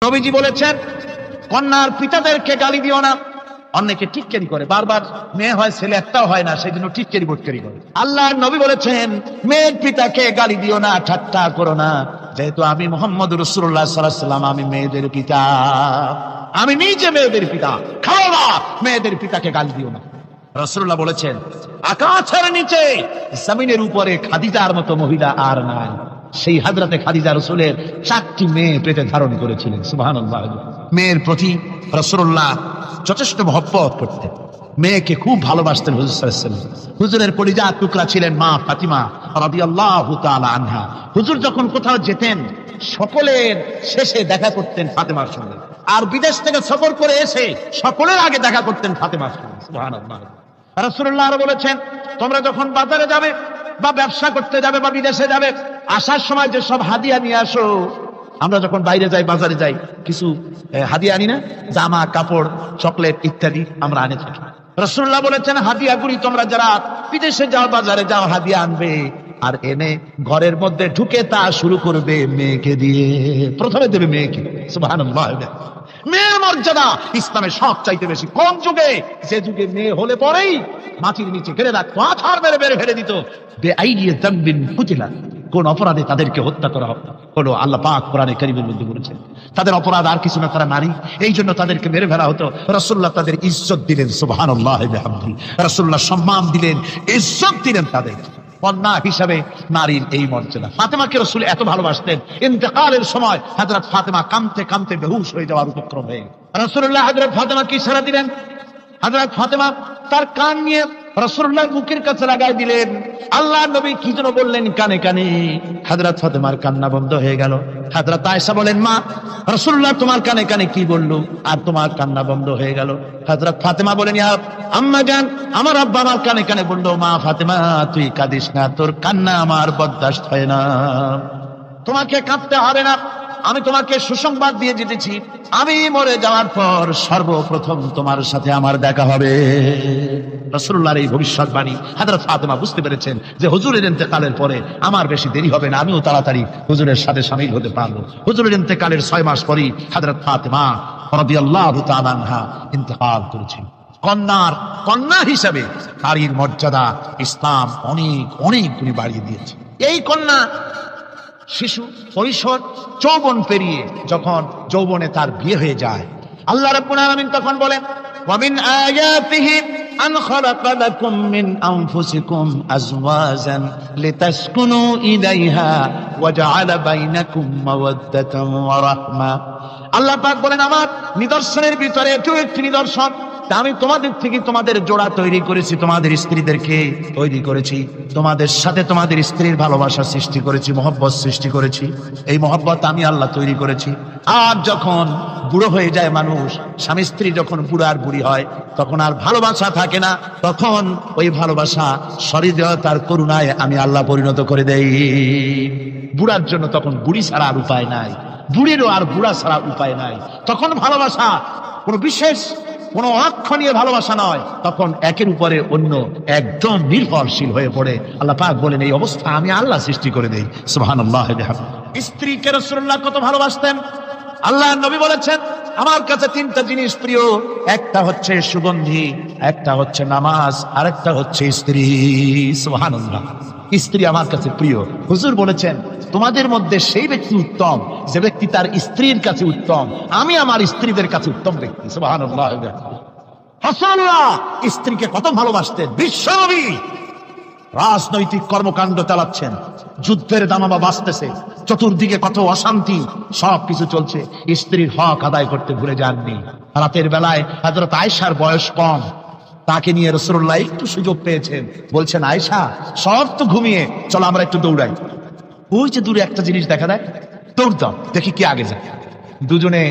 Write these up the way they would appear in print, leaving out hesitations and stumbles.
নবীজি বলেছেন কন্যার পিতাদেরকে গালি দিও না। অনেকে টিটকারি করে, বারবার মেয়ে হয় ছেলে একটাও হয় না, সেই জন্য টিটকারি বটকারি করে। আল্লাহর নবী বলেছেন মেয়ের পিতাকে গালি দিও না, ঠাট্টা করো না, যেহেতু আমি মুহাম্মদ রাসূলুল্লাহ সাল্লাল্লাহু আলাইহি ওয়াসাল্লাম, আমি মেয়েদের পিতা, আমি নিজে মেয়েদের পিতা। খাও না, মেয়েদের পিতাকে গালি দিও না। রাসূলুল্লাহ বলেছেন আকাশের নিচে জমিনের উপরে খাদিজার মতো মহিলা আর নাই। সেই হযরতে খাদিজা রাসূলের 4টি মেয়ে পেটে ধারণ করেছিলেন। সুবহানাল্লাহ। মেয়ের প্রতি রাসূলুল্লাহ যথেষ্ট মহব্বত করতেন, মেয়েকে খুব ভালোবাসতেন হুজুর সাল্লাল্লাহু আলাইহি ওয়াসাল্লাম। হুজুরের কলিজার টুকরা ছিলেন মা ফাতিমা রাদিয়াল্লাহু তাআলা আনহা। হুজুর যখন কোথাও যেতেন সকলের শেষে দেখা করতেন ফাতেমার সঙ্গে, আর বিদেশ থেকে সফর করে এসে সকলের আগে দেখা করতেন ফাতেমার সঙ্গে। সুবহানাল্লাহ। রাসূলুল্লাহ আরো বলেছেন তোমরা যখন বাজারে যাবে বা ব্যবসা করতে যাবে বা বিদেশে যাবে, আসার সময় যে সব হাদিয়া নিয়ে আসো। আমরা যখন বাইরে যাই, বাজারে যাই, কিছু হাদিয়া আনি না, জামা কাপড় চকলেট ইত্যাদি আমরা আনে থাকি। রাসূলুল্লাহ বলেছেন হাদিয়াগুলি তোমরা যারা বিদেশে যাও, বাজারে যাও, হাদিয়া আনবে আর এনে ঘরের মধ্যে ঢুকে তা শুরু করবে মেয়েকে দিয়ে। প্রথমে দেবে মেয়েকে। সুবহানাল্লাহ। মেয়ের মর্যাদা ইসলামে সব চাইতে বেশি। কোন যুগে? যে যুগে মেয়ে হলে পরেই মাটির নিচে ঘিরে রাখতো, আছাড় মেরে মেরে ফেলে দিত। বেআইনি যামবিন কুতিলা, কোন অপরাধে তাদেরকে হত্যা করা হলো। আল্লাহ পাক কোরআনে কারীমের মধ্যে বলেছেন তাদের অপরাধ আর কিছু না, তারা নারী, এই জন্য তাদেরকে মেরে ফেলা হতো। রাসূলুল্লাহ তাদের ইজ্জত দিলেন। সুবহানাল্লাহ বিহামদিহি। রাসূলুল্লাহ সম্মান দিলেন, ইজ্জত দিলেন তাদের। কন্যা হিসাবে নারীর এই মর্যাদা। ফাতেমাকে রাসূল এত ভালোবাসতেন, ইন্তেকালের সময় হযরত ফাতেমা কাঁদতে কাঁদতে বেহুশ হয়ে যাওয়ার উপক্রম হয়ে গেল। রাসূলুল্লাহ হযরত ফাতেমাকে ইশারা দিলেন। হযরত ফাতেমা তার কান নিয়ে রাসূলুল্লাহর মুখের কাছে লাগাই দিলেন। আল্লাহর নবী কি যেন বললেন কানে কানে, হযরত ফাতেমার কান্না বন্ধ হয়ে গেল। হযরত আয়েশা বলেন মা, রাসূলুল্লাহ তোমার কানে কানে কি বললো আর তোমার কান্না বন্ধ হয়ে গেল? হযরত ফাতেমা বলেন ইয়া আম্মা জান, আমার আব্বা আমার কানে কানে বললো মা ফাতেমা তুই কাঁদিস না, তোর কান্না আমার বরদাস্ত হয় না, তোমাকে কাঁদতে হবে না। আমি তোমাকে সুসংবাদ দিয়ে যেতেছি, আমি মরে যাওয়ার পর সর্বপ্রথম তোমার সাথে আমার দেখা হবে। রাসূলুল্লাহর এই ভবিষ্যৎবাণী হযরত ফাতেমা বুঝতে পেরেছেন যে হুজুরের ইন্তেকালের পরে আমার বেশি দেরি হবে না, আমিও তাড়াতাড়ি হুজুরের সাথে শামিল হতে পারবো। হুজুরের ইন্তেকালের 6 মাস পরেই হযরত ফাতেমা রাদিয়াল্লাহু তাআলা আনহা ইন্তেকাল করেছেন। কন্যা হিসাবে নারীর মর্যাদা ইসলাম অনেক অনেক গুণে বাড়িয়ে দিয়েছে। এই কন্যা শিশু কৈশোর যৌবন পেরিয়ে যখন যৌবনে তার বিয়ে হয়ে যায়, আল্লাহ রাব্বুল আলামিন তখন বলেন ওয়া মিন আয়াতিহি আন খালাকা লাকুম মিন আনফুসিকুম আজওয়াজান লিতাসকুনু ইলাইহা ওয়া জাআলা বাইনাকুম মাওয়াদ্দাতান ওয়া রাহমা। আল্লাহ পাক বলেন আমার নিদর্শনের ভিতরে একটি নিদর্শন, আমি তোমাদের থেকে তোমাদের জোড়া তৈরি করেছি, তোমাদের স্ত্রীদেরকে তৈরি করেছি, তোমাদের সাথে তোমাদের স্ত্রীর ভালোবাসা সৃষ্টি করেছি, মহব্বত সৃষ্টি করেছি। এই মহব্বত আমি আল্লাহ তৈরি করেছি। আর যখন বুড়ো হয়ে যায় মানুষ, স্বামী স্ত্রী যখন বুড়ো আর বুড়ি হয়, তখন আর ভালোবাসা থাকে না, তখন ওই ভালোবাসা সহৃদয়তার করুণায় আমি আল্লাহ পরিণত করে দেই। বুড়ার জন্য তখন বুড়ি ছাড়া আর উপায় নাই, বুড়িরও আর বুড়া ছাড়া উপায় নাই। তখন ভালোবাসা কোনো বিশেষ কোনো অক্ষণীয় ভালোবাসা নয়, তখন একের উপরে অন্য একদম নির্ভরশীল হয়ে পড়ে। আল্লাহ পাক বলেন এই অবস্থা আমি আল্লাহ সৃষ্টি করে দেই। সুবহানাল্লাহ। স্ত্রীকে রাসূলুল্লাহ কত ভালোবাসতেন। আল্লাহ নবী বলেছেন আমার কাছে 3টা জিনিস প্রিয়, একটা হচ্ছে সুগন্ধি, একটা হচ্ছে নামাজ, আরেকটা হচ্ছে স্ত্রী। সুবহানাল্লাহ। স্ত্রী আমার কাছে প্রিয়। হুজুর বলেছেন তোমাদের মধ্যে সেই ব্যক্তি উত্তম যে ব্যক্তি তার স্ত্রীর কাছে উত্তম, আমি আমার স্ত্রীদের কাছে উত্তম ব্যক্তি। সুবহানাল্লাহ। রাসূলুল্লাহ স্ত্রীকে কত ভালোবাসতেন। বিশ্বনবী রাজনৈতিক কর্মকাণ্ড চালাচ্ছেন, যুদ্ধের দামামা বাজতেছে, চতুর্দিকে কত অশান্তি, সবকিছু চলছে, স্ত্রীর হক আদায় করতে ভুলে যাননি। রাতের বেলায় হযরত আয়েশার বয়স কম, তাকে নিয়ে রাসূলুল্লাহ একটু সুযোগ পেয়েছেন, বলছেন আয়েশা সব তো ঘুমিয়ে, চলো আমরা একটু দৌড়াই। ওই যে দূরে একটা জিনিস দেখা যায়, দৌড় দাও দেখি কি আগে যায়। দুজনে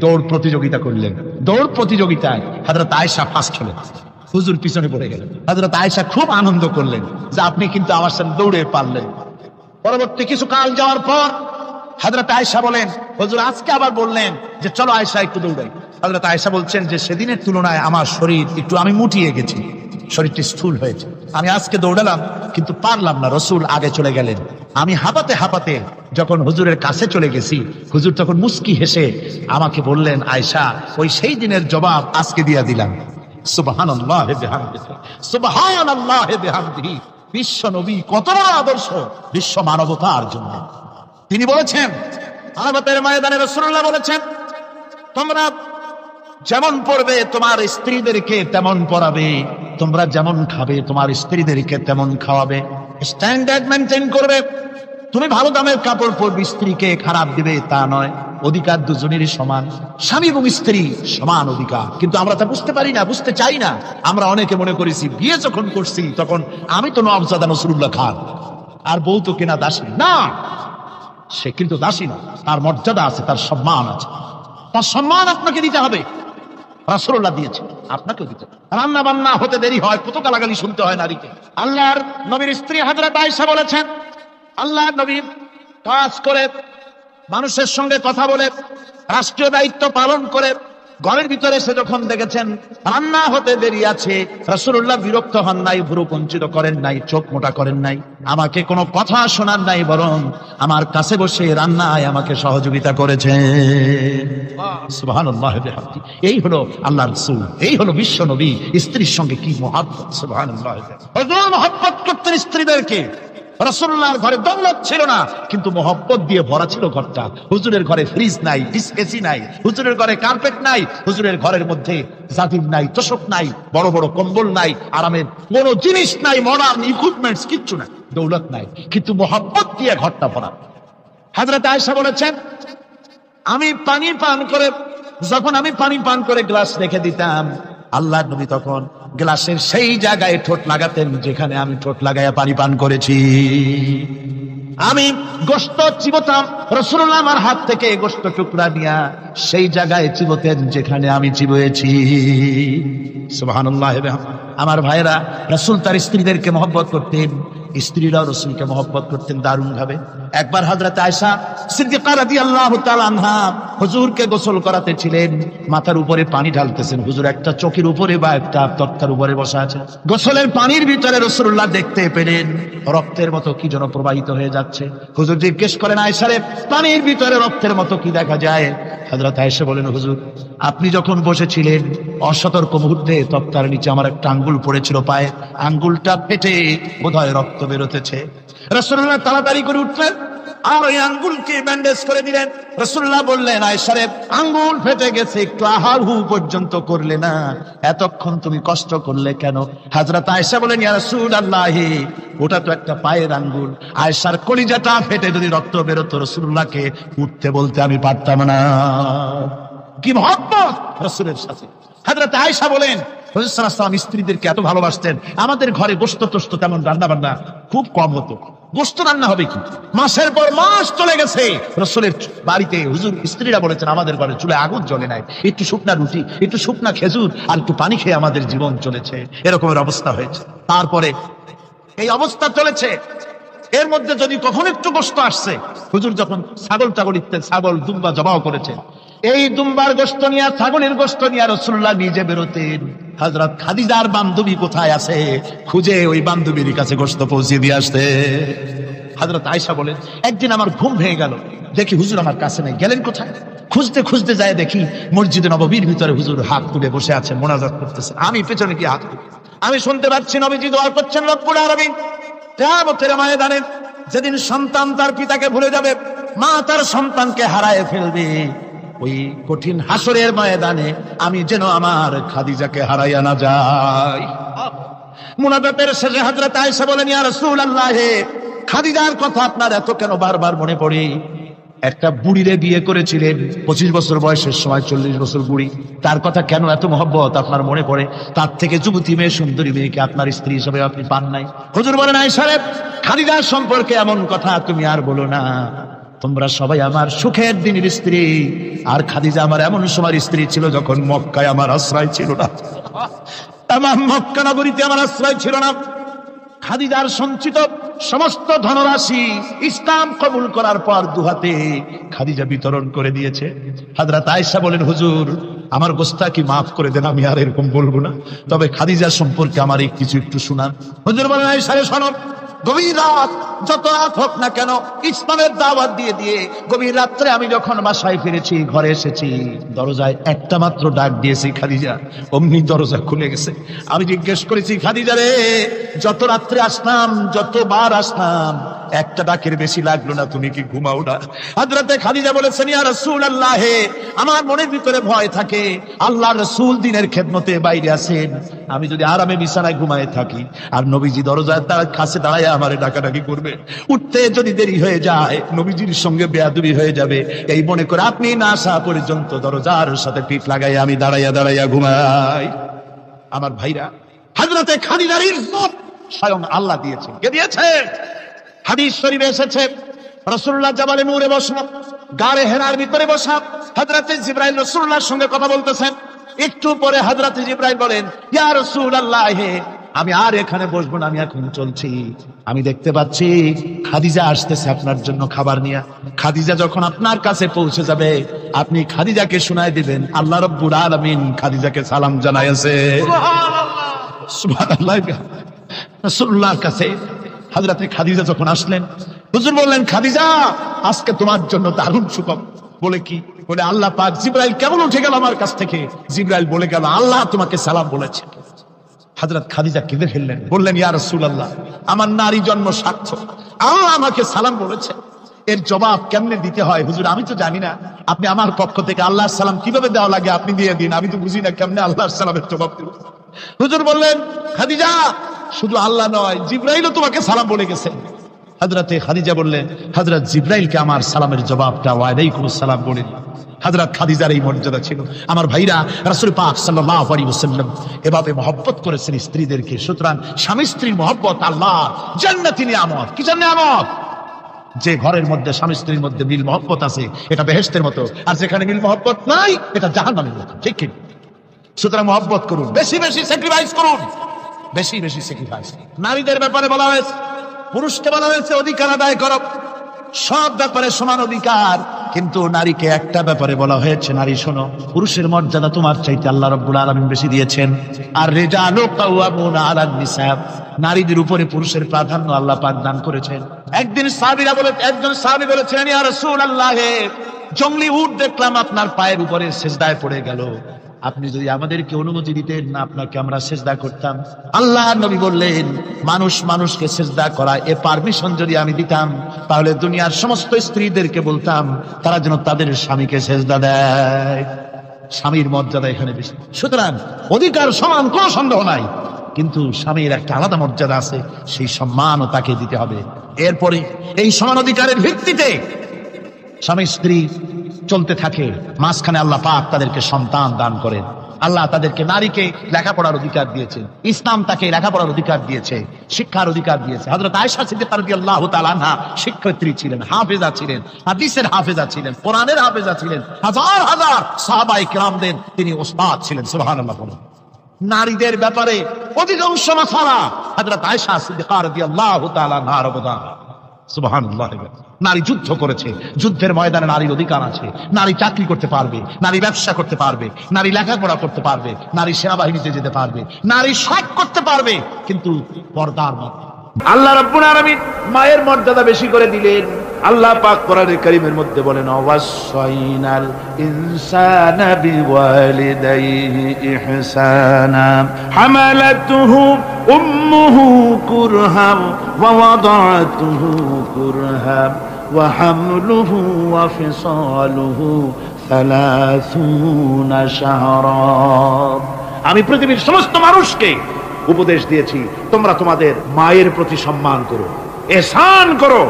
দৌড় প্রতিযোগিতা করলেন। দৌড় প্রতিযোগিতায় হযরত আয়েশা ফার্স্ট হলেন, হুজুর পিছনে পড়ে গেলেন। হযরত আয়েশা খুব আনন্দ করলেন যে আপনি কিন্তু আমার সাথে দৌড়ে পারলেন। পরবর্তী কিছু কাল যাওয়ার পর হযরত আয়েশা বলেন হুজুর আজকে আবার বললেন যে চলো আয়েশা একটু দৌড়াই। হযরত আয়েশা বলছেন যে সেদিনের তুলনায় আমার শরীর একটু আমি মুটিয়ে গেছি, শরীরটি স্থূল হয়েছে, আমি আজকে দৌড়ালাম কিন্তু পারলাম না, রাসূল আগে চলে গেলেন, আমি হাঁপাতে হাঁপাতে যখন হুজুরের কাছে চলে গেছি, হুজুর তখন মুস্কি হেসে আমাকে বললেন, আয়েশা, ওই সেই দিনের জবাব আজকে দিয়া দিলাম। সুবহানাল্লাহ বিহামদিহি, সুবহানাল্লাহ বিহামদিহি। বিশ্ব নবী কত বড় আদর্শ বিশ্ব মানবতার জন্য। তিনি বলেছেন, আরাফাতের ময়দানে রাসূলুল্লাহ বলেছেন, তোমরা যেমন পড়বে তোমার স্ত্রীদেরকে তেমন পড়াবে, তোমরা যেমন খাবে তোমার স্ত্রীদেরকে তেমন খাওয়াবে, স্ট্যান্ডার্ড মেনটেন করবে। তুমি ভালো দামের কাপড় পরবে, স্ত্রীকে খারাপ দিবে তা নয়। অধিকার দুজনেরই সমান, স্বামী এবং স্ত্রী সমান অধিকার। কিন্তু আমরা তা বুঝতে পারি না, বুঝতে চাই না। আমরা অনেকে মনে করেছি বিয়ে যখন করছি তখন আমি তো নওয়াবজাদা নসরুল্লাহ খান আর বউ তো কেনা দাসী। না, সে কিন্তু দাসী না, তার মর্যাদা আছে, তার সম্মান আছে। তার সম্মান আপনাকে দিতে হবে। রাসূলুল্লাহ দিয়েছে, আপনাকেও দিতে হবে। রান্না বান্না হতে দেরি হয়, কত গালাগালি শুনতে হয় নারীকে। আল্লাহর নবীর স্ত্রী হযরত আয়েশা বলেছেন, আল্লাহর নবী কাজ করে, মানুষের সঙ্গে কথা বলে, রাষ্ট্রীয় দায়িত্ব পালন করে ঘরের ভিতরে এসে যখন দেখেছেন রান্না হতে দেরি আছে, রাসূলুল্লাহ বিরক্ত হন নাই, ভ্রু কুঞ্চিত করেন নাই, চোখ মোটা করেন নাই, আমাকে কোনো কথা শোনান নাই, বরং আমার কাছে বসে রান্নায় আমাকে সহযোগিতা করেছেন। সুবহানাল্লাহ বিহামদিহি। এই হলো আল্লাহর রাসূল, এই হলো বিশ্ব নবী। স্ত্রীর সঙ্গে কি মহব্বত! সুবহানাল্লাহ। হুজুর মহব্বত করতেন স্ত্রীদেরকে। রাসূলুল্লাহর ঘরে দৌলত ছিল না, কিন্তু মহব্বত দিয়ে ভরা ছিল ঘরটা। হুজুরের ঘরে ফ্রিজ নাই, এসি নাই, হুজুরের ঘরে কার্পেট নাই, হুজুরের ঘরের মধ্যে জাজিম নাই, তোশক নাই, বড় বড় কম্বল নাই, আরামের কোনো জিনিস নাই, মডার্ন ইকুইপমেন্টস কিচ্ছু নাই, দৌলত নাই, কিন্তু মহব্বত দিয়ে ঘরটা ভরা। হযরত আয়েশা বলেছেন, আমি পানি পান করে গ্লাস রেখে দিতাম, আল্লাহর নবী তখন গ্লাসের সেই জায়গায় ঠোঁট লাগাতেন যেখানে আমি ঠোঁট লাগাইয়া পানি পান করেছি। আমি গোশত চিবোতাম, রাসূলুল্লাহ আমার হাত থেকে গোশত টুকরা নিয়া সেই জায়গায় চিবোতেন যেখানে আমি চিবয়েছি। সুবহানাল্লাহ। আমার ভাইরা, রাসূল তার স্ত্রীদেরকে মহব্বত করতেন, স্ত্রীরাও রাসূলকে মহব্বত করতেন দারুণ ভাবে। একবার হযরত আয়েশা সিদ্দিকা রাদিয়াল্লাহু তাআলা আনহা হুজুরকে গোসল করাতে ছিলেন, মাথার উপরে পানি ঢালতেছেন, হুজুর একটা চকির উপরে বা একটা তক্তার উপরে বসা আছে। গোসলের পানির ভিতরে রাসূলুল্লাহ দেখতে পেলেন রক্তের মতো কি যেন প্রবাহিত হয়ে যাচ্ছে। হুজুর জিজ্ঞেস করেন, আয়েশা রে, পানির ভিতরে রক্তের মতো কি দেখা যায়? হযরত আয়েশা বলেন, হুজুর আপনি যখন বসেছিলেন অসতর্ক মুহূর্তে তক্তার নিচে আমার একটা আঙ্গুল পড়েছিল পায়ে, আঙ্গুলটা ফেটে বোধহয় রক্ত বেরোতেছে। রাসূলুল্লাহ তাড়াতাড়ি করে উঠলেন আর ওই আঙ্গুলকে ব্যান্ডেজ করে দিলেন। রাসূলুল্লাহ বললেন, আয়েশা রে, আঙ্গুল ফেটে গেছে, একটু আহার হু পর্যন্ত করলে না, এতক্ষণ তুমি কষ্ট করলে কেন? হযরত আয়েশা বলেন, ইয়া রাসূলুল্লাহ, ওটা তো একটা পায়ের আঙ্গুল। আয়েশার কলিজাটা ফেটে যদি রক্ত বেরোতো রাসূলুল্লাহকে উঠতে বলতে আমি পারতাম না। কি মহব্বত রাসূলের সাথে! হযরত আয়েশা বলেন, হুজুর সাল্লাল্লাহু আলাইহি ওয়াসাল্লাম স্ত্রীদেরকে এত ভালোবাসতেন, আমাদের ঘরে গোশত টোস্ত তেমন রান্না বান্না খুব কম হতো। গোশত রান্না হবে কি, মাসের পর মাস চলে গেছে রাসূলের বাড়িতে, হুজুর স্ত্রীরা বলেছেন আমাদের ঘরে চুলে আগুন জ্বলে নাই, একটু শুকনা রুটি, একটু শুকনা খেজুর আর একটু পানি খেয়ে আমাদের জীবন চলেছে। এরকমের অবস্থা হয়েছে। তারপরে এই অবস্থা চলেছে, এর মধ্যে যদি কখনো একটু গোশত আসছে, হুজুর যখন ছাগল দুম্বা জবাও করেছে, এই দুম্বার গোশত নিয়ে, ছাগলের গোশত নিয়ে রাসূলুল্লাহ নিজে বেরোতেন। হযরত খাদিজার বান্ধবী কোথায় আছে খুঁজে ওই বান্ধবীর কাছে গোশত পৌঁছে দিয়ে আসতে। হযরত আয়েশা বলেন, একদিন আমার ঘুম ভেঙে গেল, দেখি হুজুর আমার কাছে নেই, গেলেন কোথায়? খুঁজতে খুঁজতে যায় দেখি মসজিদে নববীর ভিতরে হুজুর হাত তুলে বসে আছেন, মোনাজাত করতেছেন। আমি পেছনে গিয়ে হাত তুলি, আমি শুনতে পাচ্ছি নবীজি দোয়া করছেন রব্বুল আলামিন। কিয়ামতের ময়দানে যেদিন সন্তান তার পিতাকে ভুলে যাবে, মা তার সন্তানকে হারায় ফেলবে, ওই কঠিন হাসরের ময়দানে আমি যেন আমার খাদিজাকে হারাইয়া না যাই। মুনাজাতের শেষে হযরত আয়েশা বলেন, ইয়া রাসূলুল্লাহ, খাদিজার কথা আপনার এত কেন বারবার মনে পড়ে? একটা বুড়িরে বিয়ে করেছিলেন 25 বছর বয়সের সময়, 40 বছর বুড়ি, তার কথা কেন এত মহব্বত আপনার মনে পড়ে? তার থেকে যুবতী মেয়ে, সুন্দরী মেয়েকে আপনার স্ত্রী হিসেবে আপনি পান নাই। হুজুর বলেন, আয়েশা রে, খাদিজার সম্পর্কে এমন কথা তুমি আর বলো না, তোমরা সবাই আমার সুখের দিনের স্ত্রী, আর খাদিজা আমার এমন সময় স্ত্রী ছিল যখন মক্কায় আমার আশ্রয় ছিল না, আমার মক্কা নগরীতে আমার আশ্রয় ছিল না। খাদিজার সঞ্চিত সমস্ত ধনরাশি ইসলাম কবুল করার পর দুহাতে খাদিজা বিতরণ করে দিয়েছে। হযরত আয়েশা বলেন, হুজুর আমার গোস্তাকি মাফ করে দেন, আমি আর এরকম বলবো না, তবে খাদিজা সম্পর্কে আমার এই কিছু একটু শোনান। হুজুর বলেন, আয়েশা রে শোনো, গভীর রাত, যত রাত হোক না কেন, ইসলামের দাওয়াত দিয়ে দিয়ে গভীর রাত্রে আমি যখন বাসায় ফিরেছি, ঘরে এসেছি, দরজায় একটা মাত্র ডাক দিয়েছি, খাদিজা। অমনি দরজা খুলে গেছে। আমি জিজ্ঞেস করেছি, খাদিজা রে, যত রাত্রে আসলাম, যতবার আসলাম, একটা ডাকের বেশি লাগলো না, তুমি কি ঘুমাও না? হযরতে খাদিজা বলেছেন, ইয়া রাসূলুল্লাহ, আমার মনের ভিতরে ভয় থাকে, আল্লাহর রাসূল দিনের খেদমতে বাইরে আছেন, আমি যদি আরামে বিছানায় ঘুমায় থাকি আর নবীজি দরজার কাছে দাঁড়ায় আমারে ডাকাডাকি করবে, উঠতে যদি দেরি হয়ে যায় নবীজির সঙ্গে বেয়াদবি হয়ে যাবে, এই মনে করে আপনি না আসা পর্যন্ত দরজার সাথে পিঠ লাগাই আমি দাঁড়াইয়া দাঁড়াইয়া ঘুমাই। আমার ভাইরা, হযরতে খাদিজার ইজ্জত স্বয়ং আল্লাহ দিয়েছেন। কে দিয়েছে? হাদিস শরীফে এসেছে, রাসূলুল্লাহ জাবালে নূরে বসা, গারে হেরার ভিতরে বসা, হযরতে জিবরাইল রাসূলুল্লাহর সঙ্গে কথা বলতেছেন। একটু পরে হযরতে জিবরাইল বলেন, ইয়া রাসূলুল্লাহ, আমি আর এখানে বসবো না, আমি এখন চলছি। আমি দেখতে পাচ্ছি খাদিজা আসতেছে আপনার জন্য খাবার নিয়ে। খাদিজা যখন আপনার কাছে পৌঁছে যাবে, আপনি খাদিজাকে শোনায় দিবেন আল্লাহ রাব্বুল আলামিন খাদিজাকে সালাম জানাইছে। সুবহানাল্লাহ। রাসূলুল্লাহর কাছে হযরতে খাদিজা যখন আসলেন, হুজুর বললেন, খাদিজা, আজকে তোমার জন্য দারুণ সুখবর। বলে কি? বলে আল্লাহ পাক, জিবরাইল কেমন উঠে গেল আমার কাছ থেকে, জিবরাইল বলে গেল আল্লাহ তোমাকে সালাম বলেছে। হযরত খাদিজা কেঁদে ফেললেন, বললেন, ইয়া রাসূলুল্লাহ, আমার নারী জন্ম সার্থক, আল্লাহ আমাকে সালাম বলেছে। এর জবাব কেমনে দিতে হয় হুজুর আমি তো জানি না, আপনি আমার পক্ষ থেকে আল্লাহর সালাম কিভাবে দেওয়া লাগে আপনি দিয়ে দিন, আমি তো বুঝি না কেমনে আল্লাহর সালামের জবাব দেব। হুজুর বললেন, খাদিজা, শুধু আল্লাহ নয়, জিবরাইলও তোমাকে সালাম বলে গেছে। হযরতে খাদিজা বললেন, হযরত জিবরাইলকে আমার সালামের জবাবটা ওয়ালাইকুমুস সালাম বলেন। হযরত খাদিজার এই মর্যাদা ছিল। আমার ভাইরা, রাসূল পাক সাল্লাল্লাহু আলাইহি ওয়াসাল্লাম এভাবে মহব্বত করেছেন স্ত্রীদেরকে। সুতরাং স্বামী স্ত্রীর মহব্বত আল্লাহ জান্নাতি নিয়ামত। কি নিয়ামত? যে ঘরের মধ্যে স্বামী স্ত্রীর মধ্যে মিল মহব্বত আছে, এটা বেহেশতের মতো, আর যেখানে মিল মহব্বত নাই, এটা জাহান্নামের মতো। ঠিক কি? সুতরাং মহব্বত করুন, বেশি বেশি স্যাক্রিফাইস করুন, বেশি বেশি স্যাক্রিফাইস। নারীদের ব্যাপারে বলা হয়েছে, পুরুষকে বলা হয়েছে অধিকার আদায় করো, সব ব্যাপারে সমান অধিকার, কিন্তু নারীকে একটা ব্যাপারে বলা হয়েছে, নারী শোনো, পুরুষের মর্যাদা তোমার চাইতে আল্লাহ রাব্বুল আলামিন বেশি দিয়েছেন। আর রিজালু কাওয়ামুনা আলান নিসা, নারীদের উপরে পুরুষের প্রাধান্য আল্লাহ পাক দান করেছেন। একদিন একজন সাহাবী বলেছেন, ইয়া রাসূলুল্লাহ, জংলি উট দেখলাম আপনার পায়ের উপরে সিজদায় পড়ে গেল, আপনি যদি আমাদেরকে অনুমতি দিতেন না, আপনাকে আমরা সিজদা করতাম। আল্লাহর নবী বললেন, মানুষ মানুষকে সিজদা করা এ পারমিশন যদি আমি দিতাম, তাহলে দুনিয়ার সমস্ত স্ত্রীদেরকে বলতাম তারা যেন তাদের স্বামীকে সিজদা দেয়। স্বামীর মর্যাদা এখানে বেশি। সুতরাং অধিকার সমান, কোনো সন্দেহ নাই, কিন্তু স্বামীর একটা আলাদা মর্যাদা আছে, সেই সম্মানও তাকে দিতে হবে। এরপরে এই সমান অধিকারের ভিত্তিতে স্বামী স্ত্রী চলতে থাকে, মাঝখানে আল্লাহ পাক তাদেরকে সন্তান দান করেন। আল্লাহ তাদেরকে, নারীকে লেখাপড়ার অধিকার দিয়েছে, ইসলাম তাকে লেখাপড়ার অধিকার দিয়েছে, শিক্ষার অধিকার দিয়েছে। হযরত আয়েশা সিদ্দিকা রাদিয়াল্লাহু তাআলা আনহা শিক্ষয়িত্রী ছিলেন, হাফেজা ছিলেন, হাদিসের হাফেজা ছিলেন, কোরআনের হাফেজা ছিলেন, হাজার হাজার সাহাবায়ে কিরামদের তিনি ওস্তাদ ছিলেন। সুবহানাল্লাহ। নারীদের ব্যাপারে অধিকাংশ মাসালা হযরত আয়েশা সিদ্দিকা রাদিয়াল্লাহু তাআলা আনহার অবদান। সুবহানাল্লাহ। নারী যুদ্ধ করেছে, যুদ্ধের ময়দানে নারীর অধিকার আছে। নারী চাকরি করতে পারবে, নারী ব্যবসা করতে পারবে, নারী লেখাপড়া করতে পারবে, নারী সেনাবাহিনীতে যেতে পারবে, নারী সব করতে পারবে, কিন্তু পর্দার মধ্যে। আল্লাহ রাব্বুল আলামিন মায়ের মর্যাদা বেশি করে দিলেন। আল্লাহ পাক কোরআনে কারীমের মধ্যে বলেন, ওয়াসাইনাল ইনসানা বিওয়ালিদাইহি ইহসানা হামালাতুহু উম্মুহু কুরহাম ওয়া ওয়াদাতুহু কুরহাম ওয়া হামলুহু ওয়া ফিসালুহু 30 শাহরা। আমি পৃথিবীর সমস্ত মানুষকে উপদেশ দিয়েছি, তোমরা তোমাদের মায়ের প্রতি সম্মান করো, ihsan করো।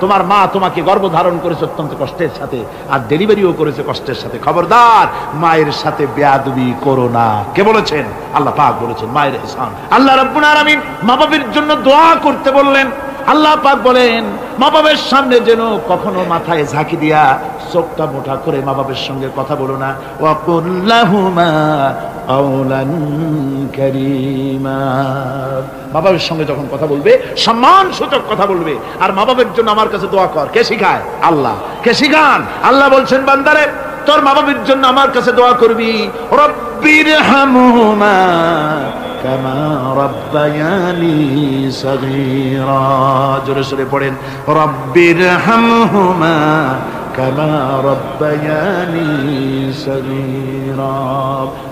তোমার মা তোমাকে গর্ভধারণ করেছে অত্যন্ত কষ্টের সাথে, আর ডেলিভারিও করেছে কষ্টের সাথে। খবরদার মায়ের সাথে বেয়াদবি করো না। কে বলেছেন? আল্লাহ পাক বলেছেন, মায়ের ihsan। আল্লাহ রাব্বুল আলামিন মা বাবার জন্য দোয়া করতে বললেন। আল্লাহ পাক বলেন, মা বাবার সামনে যেন কখনো মাথায় ঝাঁকি দিয়া চোখটা মোটা করে মা বাবার সঙ্গে কথা বলো না। ওয়া কুল লাহুমা কাওলান কারীমা। মা বাবার সঙ্গে যখন কথা বলবে সম্মান সূচক কথা বলবে। আর মা বাবার জন্য আমার কাছে দোয়া কর। কে শিখায়? আল্লাহ। কে শিখান? আল্লাহ বলছেন, বান্দারে তোর মা বাবার জন্য আমার কাছে দোয়া করবি, রব্বিরহামহুমা কামা রাব্বায়ানি সাগীরা। জোরে জোরে পড়েন, রব্বিরহামহুমা কামা রাব্বায়ানি সাগীরা।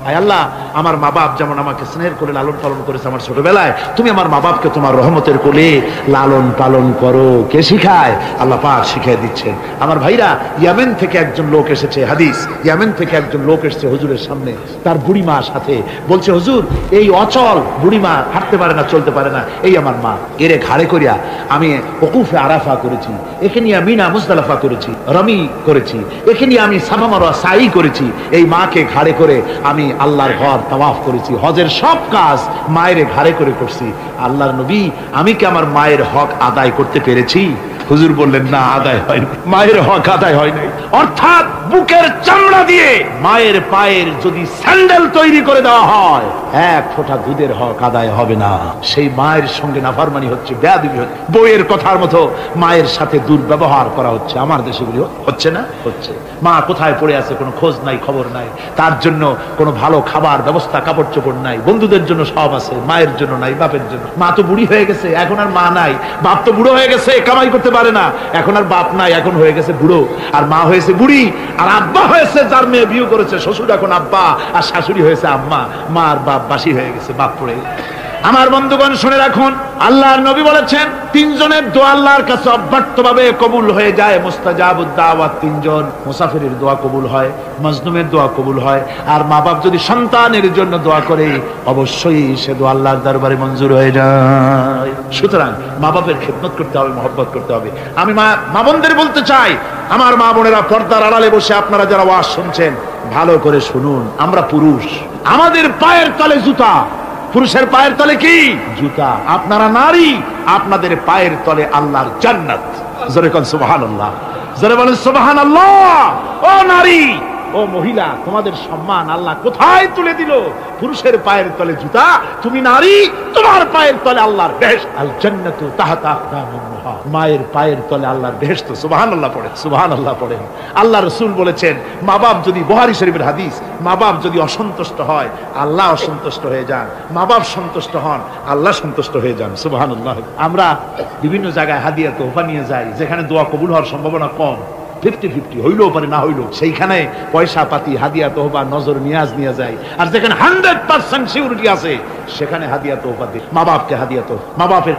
আয় আল্লাহ, আমার মা বাপ যেমন আমাকে স্নেহের কোলে লালন পালন করেছে আমার ছোটবেলায়, তুমি আমার মা বাপকে তোমার রহমতের কোলে লালন পালন করো। কে শিখায়? আল্লাহ পাক শিখিয়ে দিচ্ছেন। আমার ভাইরা, ইয়ামেন থেকে একজন লোক এসেছে, হাদিস, ইয়ামেন থেকে একজন লোক এসেছে হুজুরের সামনে, তার বুড়িমা সাথে। বলছে, হুজুর, এই অচল বুড়িমা, হাঁটতে পারে না, চলতে পারে না, এই আমার মা, এরে ঘাড়ে করিয়া আমি ওকুফে আরাফা করেছি, একে নিয়ে মিনা মুজদালিফা করেছি, রমি করেছি, একে নিয়ে আমি সাফা মারওয়া সাই করেছি, এই মাকে ঘাড়ে করে আমি আল্লাহর ঘর তাওয়াফ করেছি, হজের সব কাজ মায়ের ঘাড়ে করে করছি। আল্লাহর নবী, আমি কি আমার মায়ের হক আদায় করতে পেরেছি? হুজুর বললেন, না, আদায় হয়নি, মায়ের হক আদায় হয় নাই। অর্থাৎ বুকের চামড়া দিয়ে মায়ের পায়ের যদি স্যান্ডেল তৈরি করে দেওয়া হয়, এক ফোঁটা দুধের হক আদায় হবে না। সেই মায়ের সঙ্গে নাফরমানি হচ্ছে, বেয়াদবি হচ্ছে, বইয়ের কথার মতো মায়ের সাথে দুর্ব্যবহার করা হচ্ছে। আমার দেশগুলি হচ্ছে না? হচ্ছে। মা কোথায় পড়ে আছে কোনো খোঁজ নাই, খবর নাই, তার জন্য কোনো ভালো খাবার ব্যবস্থা, কাপড় চোপড় নাই, বন্ধুদের জন্য সব আছে, মায়ের জন্য নাই, বাপের জন্য। মা তো বুড়ি হয়ে গেছে, এখন আর মা নাই, বাপ তো বুড়ো হয়ে গেছে, কামাই করতে পারে না, এখন আর বাপ নাই, এখন হয়ে গেছে বুড়ো, আর মা হয়েছে বুড়ি, আর আব্বা হয়েছে, যার মেয়ে বিয়ে করেছে শ্বশুর এখন আব্বা, আর শাশুড়ি হয়েছে আম্মা। মা আর বাপ বাসি হয়ে গেছে, বাপ পড়ে। আমার বন্ধুগণ শুনে রাখুন, আল্লাহর নবী বলেছেন, তিনজনের দোয়া আল্লাহর কাছে অব্যর্থভাবে কবুল হয়ে যায়। মুস্তাজাবুদ দাওয়াত তিনজন, মুসাফিরের দোয়া কবুল হয়, মজলুমের দোয়া কবুল হয়, আর মা বাপ যদি সন্তানের জন্য দোয়া করে, অবশ্যই সে দোয়া আল্লাহর দরবারে মঞ্জুর হয়ে যায়। সুতরাং মা বাপের খেদমত করতে হবে, মহব্বত করতে হবে। আমি মা বোনদের বলতে চাই, আমার মা বোনেরা পর্দার আড়ালে বসে আপনারা যারা ওয়াজ শুনছেন, ভালো করে শুনুন। আমরা পুরুষ, আমাদের পায়ের তলে জুতা, পুরুষের পায়ের তলে কি? জুতা। আপনারা নারী, আপনাদের পায়ের তলে আল্লাহর জান্নাত। জোরে বলেন সুবহানাল্লাহ, জোরে বলেন সুবহানাল্লাহ। ও নারী, ও মহিলা, তোমাদের সম্মান আল্লাহ কোথায় তুলে দিল? পুরুষের পায়ের তলে জুতা, তুমি নারী, তোমার পায়ের তলে আল্লাহর বেহেশত। আল জান্নাতু তাহতা আকদামিন মুহা, মায়ের পায়ের তলে আল্লাহর বেহেশত। সুবহানাল্লাহ পড়েন, সুবহানাল্লাহ পড়েন। আল্লাহ রাসূল বলেছেন, মা বাপ যদি, বুখারী শরীফের হাদিস, মা বাপ যদি অসন্তুষ্ট হয়, আল্লাহ অসন্তুষ্ট হয়ে যান, মা বাপ সন্তুষ্ট হন, আল্লাহ সন্তুষ্ট হয়ে যান। সুবহানাল্লাহ। আমরা বিভিন্ন জায়গায় হাদিয়া তোহফা নিয়ে যাই, যেখানে দোয়া কবুল হওয়ার সম্ভাবনা কম, 50-50 হইলেও পারে, না হইলেও, সেইখানে পয়সা পাতি, হাদিয়া তোহফা, নজর নিয়াজ নিয়ে যায়। আর যেখানে 100% সিউরিটি আছে, সেখানে হাদিয়া তোহফা দিই। মা বাপকে হাদিয়া তোহফা, মা বাপের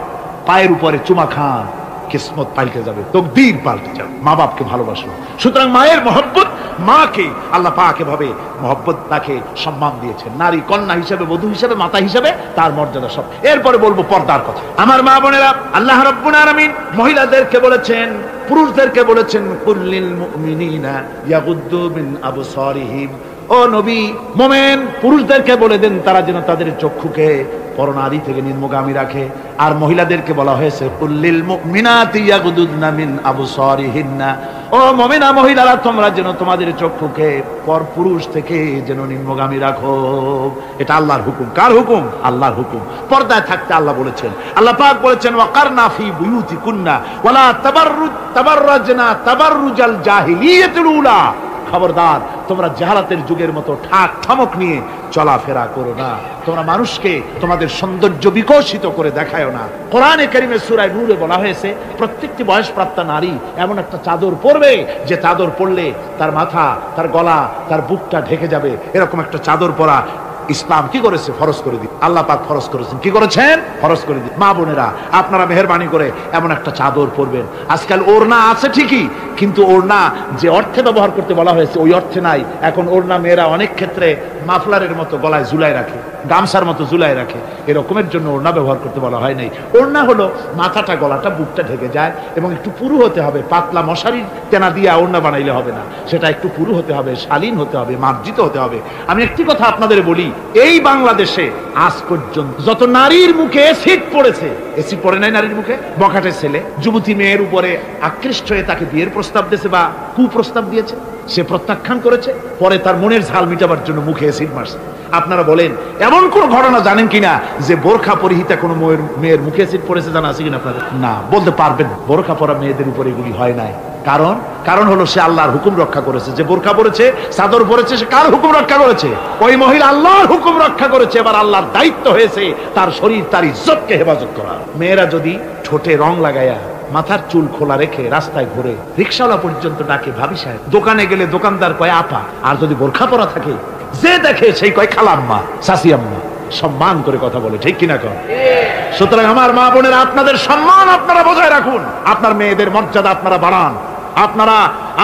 পায়ের উপরে চুমা খান, কিসমত পাল্টে যাবে, তকদীর পাল্টে যাবে। মা বাপকে ভালোবাসো। সুতরাং মায়ের মহব্বত, মাকে আল্লাহ পাক এভাবে মহব্বত, তাকে সম্মান দিয়েছেন। নারী কন্যা হিসেবে, বধূ হিসেবে, মাতা হিসেবে তার মর্যাদা সব। এরপরে বলবো পর্দার কথা। আমার মা বোনেরা, আল্লাহ রাব্বুল আলামিন মহিলাদেরকে বলেছেন, পুরুষদেরকে বলেছেন, কুল্লিল মুমিনিনা ইয়াগুদ্দু মিন আবসারিহিম। ও নবী, মোমেন পুরুষদেরকে বলে দেন তারা যেন তাদের চক্ষুকে পরনারী থেকে নিম্নগামী রাখে। আর মহিলাদেরকে বলা হয়েছে, কুল্লিল মুমিনাতি ইয়াগুদুদনা মিন আবসারিহিন্না। ও মুমিনা মহিলারা, তোমরা যেন তোমাদের চক্ষুকে পর পুরুষ থেকে যেন নিম্নগামী রাখো। এটা আল্লাহর হুকুম। কার হুকুম? আল্লাহর হুকুম। পর্দায় থাকতে আল্লাহ বলেছেন, আল্লাহ পাক বলেছেন, ওয়াকারনা ফি বুয়ুতিকুন্না ওয়ালা তাবাররাজনা তাবাররুজাল জাহিলিয়াতুল উলা। খবরদার, তোমরা জাহালাতের যুগের মতো ঠাক ঠামক নিয়ে চলাফেরা করো না। তোমরা মানুষকে তোমাদের সৌন্দর্য বিকশিত করে দেখায়ও না। কোরআনে কারীমে সূরা নূরে বলা হয়েছে, প্রত্যেকটি বয়সপ্রাপ্তা নারী এমন একটা চাদর পরবে, যে চাদর পরলে তার মাথা, তার গলা, তার বুকটা ঢেকে যাবে। এরকম একটা চাদর পরা ইসলাম কি করেছে? ফরজ করে দিন। আল্লাহ পাক ফরজ করেছেন। কি করেছেন? ফরজ করে দিন। মা বোনেরা, আপনারা মেহেরবানি করে এমন একটা চাদর পরবেন। আজকাল ওড়না আছে ঠিকই, কিন্তু ওড়না যে অর্থে ব্যবহার করতে বলা হয়েছে ওই অর্থে নাই। এখন ওড়না মেয়েরা অনেক ক্ষেত্রে মাফলারের মতো গলায় ঝুলাই রাখে, গামছার মতো ঝুলাই রাখে, এরকমের জন্য ওড়না ব্যবহার করতে বলা হয় নাই। ওড়না হলো মাথাটা, গলাটা, বুকটা ঢেকে যায় এবং একটু পুরু হতে হবে। পাতলা মশারির তেনা দিয়ে ওড়না বানাইলে হবে না, সেটা একটু পুরু হতে হবে, শালীন হতে হবে, মার্জিত হতে হবে। আমি একটি কথা আপনাদের বলি, এই বাংলাদেশে আজ পর্যন্ত যত নারীর মুখে এসিড পড়েছে, এসিড পড়ে নাই নারীর মুখে? বখাটের ছেলে যুবতী মেয়ের উপরে আকৃষ্ট হয়ে তাকে বিয়ের প্রস্তাব দিয়েছে বা কুপ্রস্তাব দিয়েছে, সে প্রত্যাখ্যান করেছে, পরে তার মনের ঝাল মিটাবার জন্য মুখে এসিড মারছে। আপনারা বলেন, এমন কোন ঘটনা জানেন কিনা যে বোরখা পরিহিতা কোনো মেয়ের মুখে এসিড পড়েছে? জানা আছে কিনা আপনাদের? না, বলতে পারবেন বোরখা পরা মেয়েদের উপরে এগুলি হয় নাই। কারণ কারণ হলো সে আল্লাহর হুকুম রক্ষা করেছে। যে বোরকা পরেছে, চাদর পরেছে, সে কার হুকুম রক্ষা করেছে? ওই মহিলা আল্লাহর হুকুম রক্ষা করেছে। এবার আল্লাহর দায়িত্ব হয়েছে তার শরীর, তার ইজ্জতকে হেফাজত করা। মেয়েরা যদি ঠোঁটে রং লাগায়া, মাথার চুল খোলা রেখে রাস্তায় ঘুরে, রিকশাওয়ালা পর্যন্ত ডাকে ভাবি সাহেব, দোকানে গেলে দোকানদার কয় আপা, আর যদি বোরখা পরা থাকে যে দেখে সেই কয় খালাম্মা, চাচি আম্মা, সম্মান করে কথা বলে, ঠিক কিনা কর? সুতরাং আমার মা বোনেরা, আপনাদের সম্মান আপনারা বজায় রাখুন, আপনার মেয়েদের মর্যাদা আপনারা বাড়ান।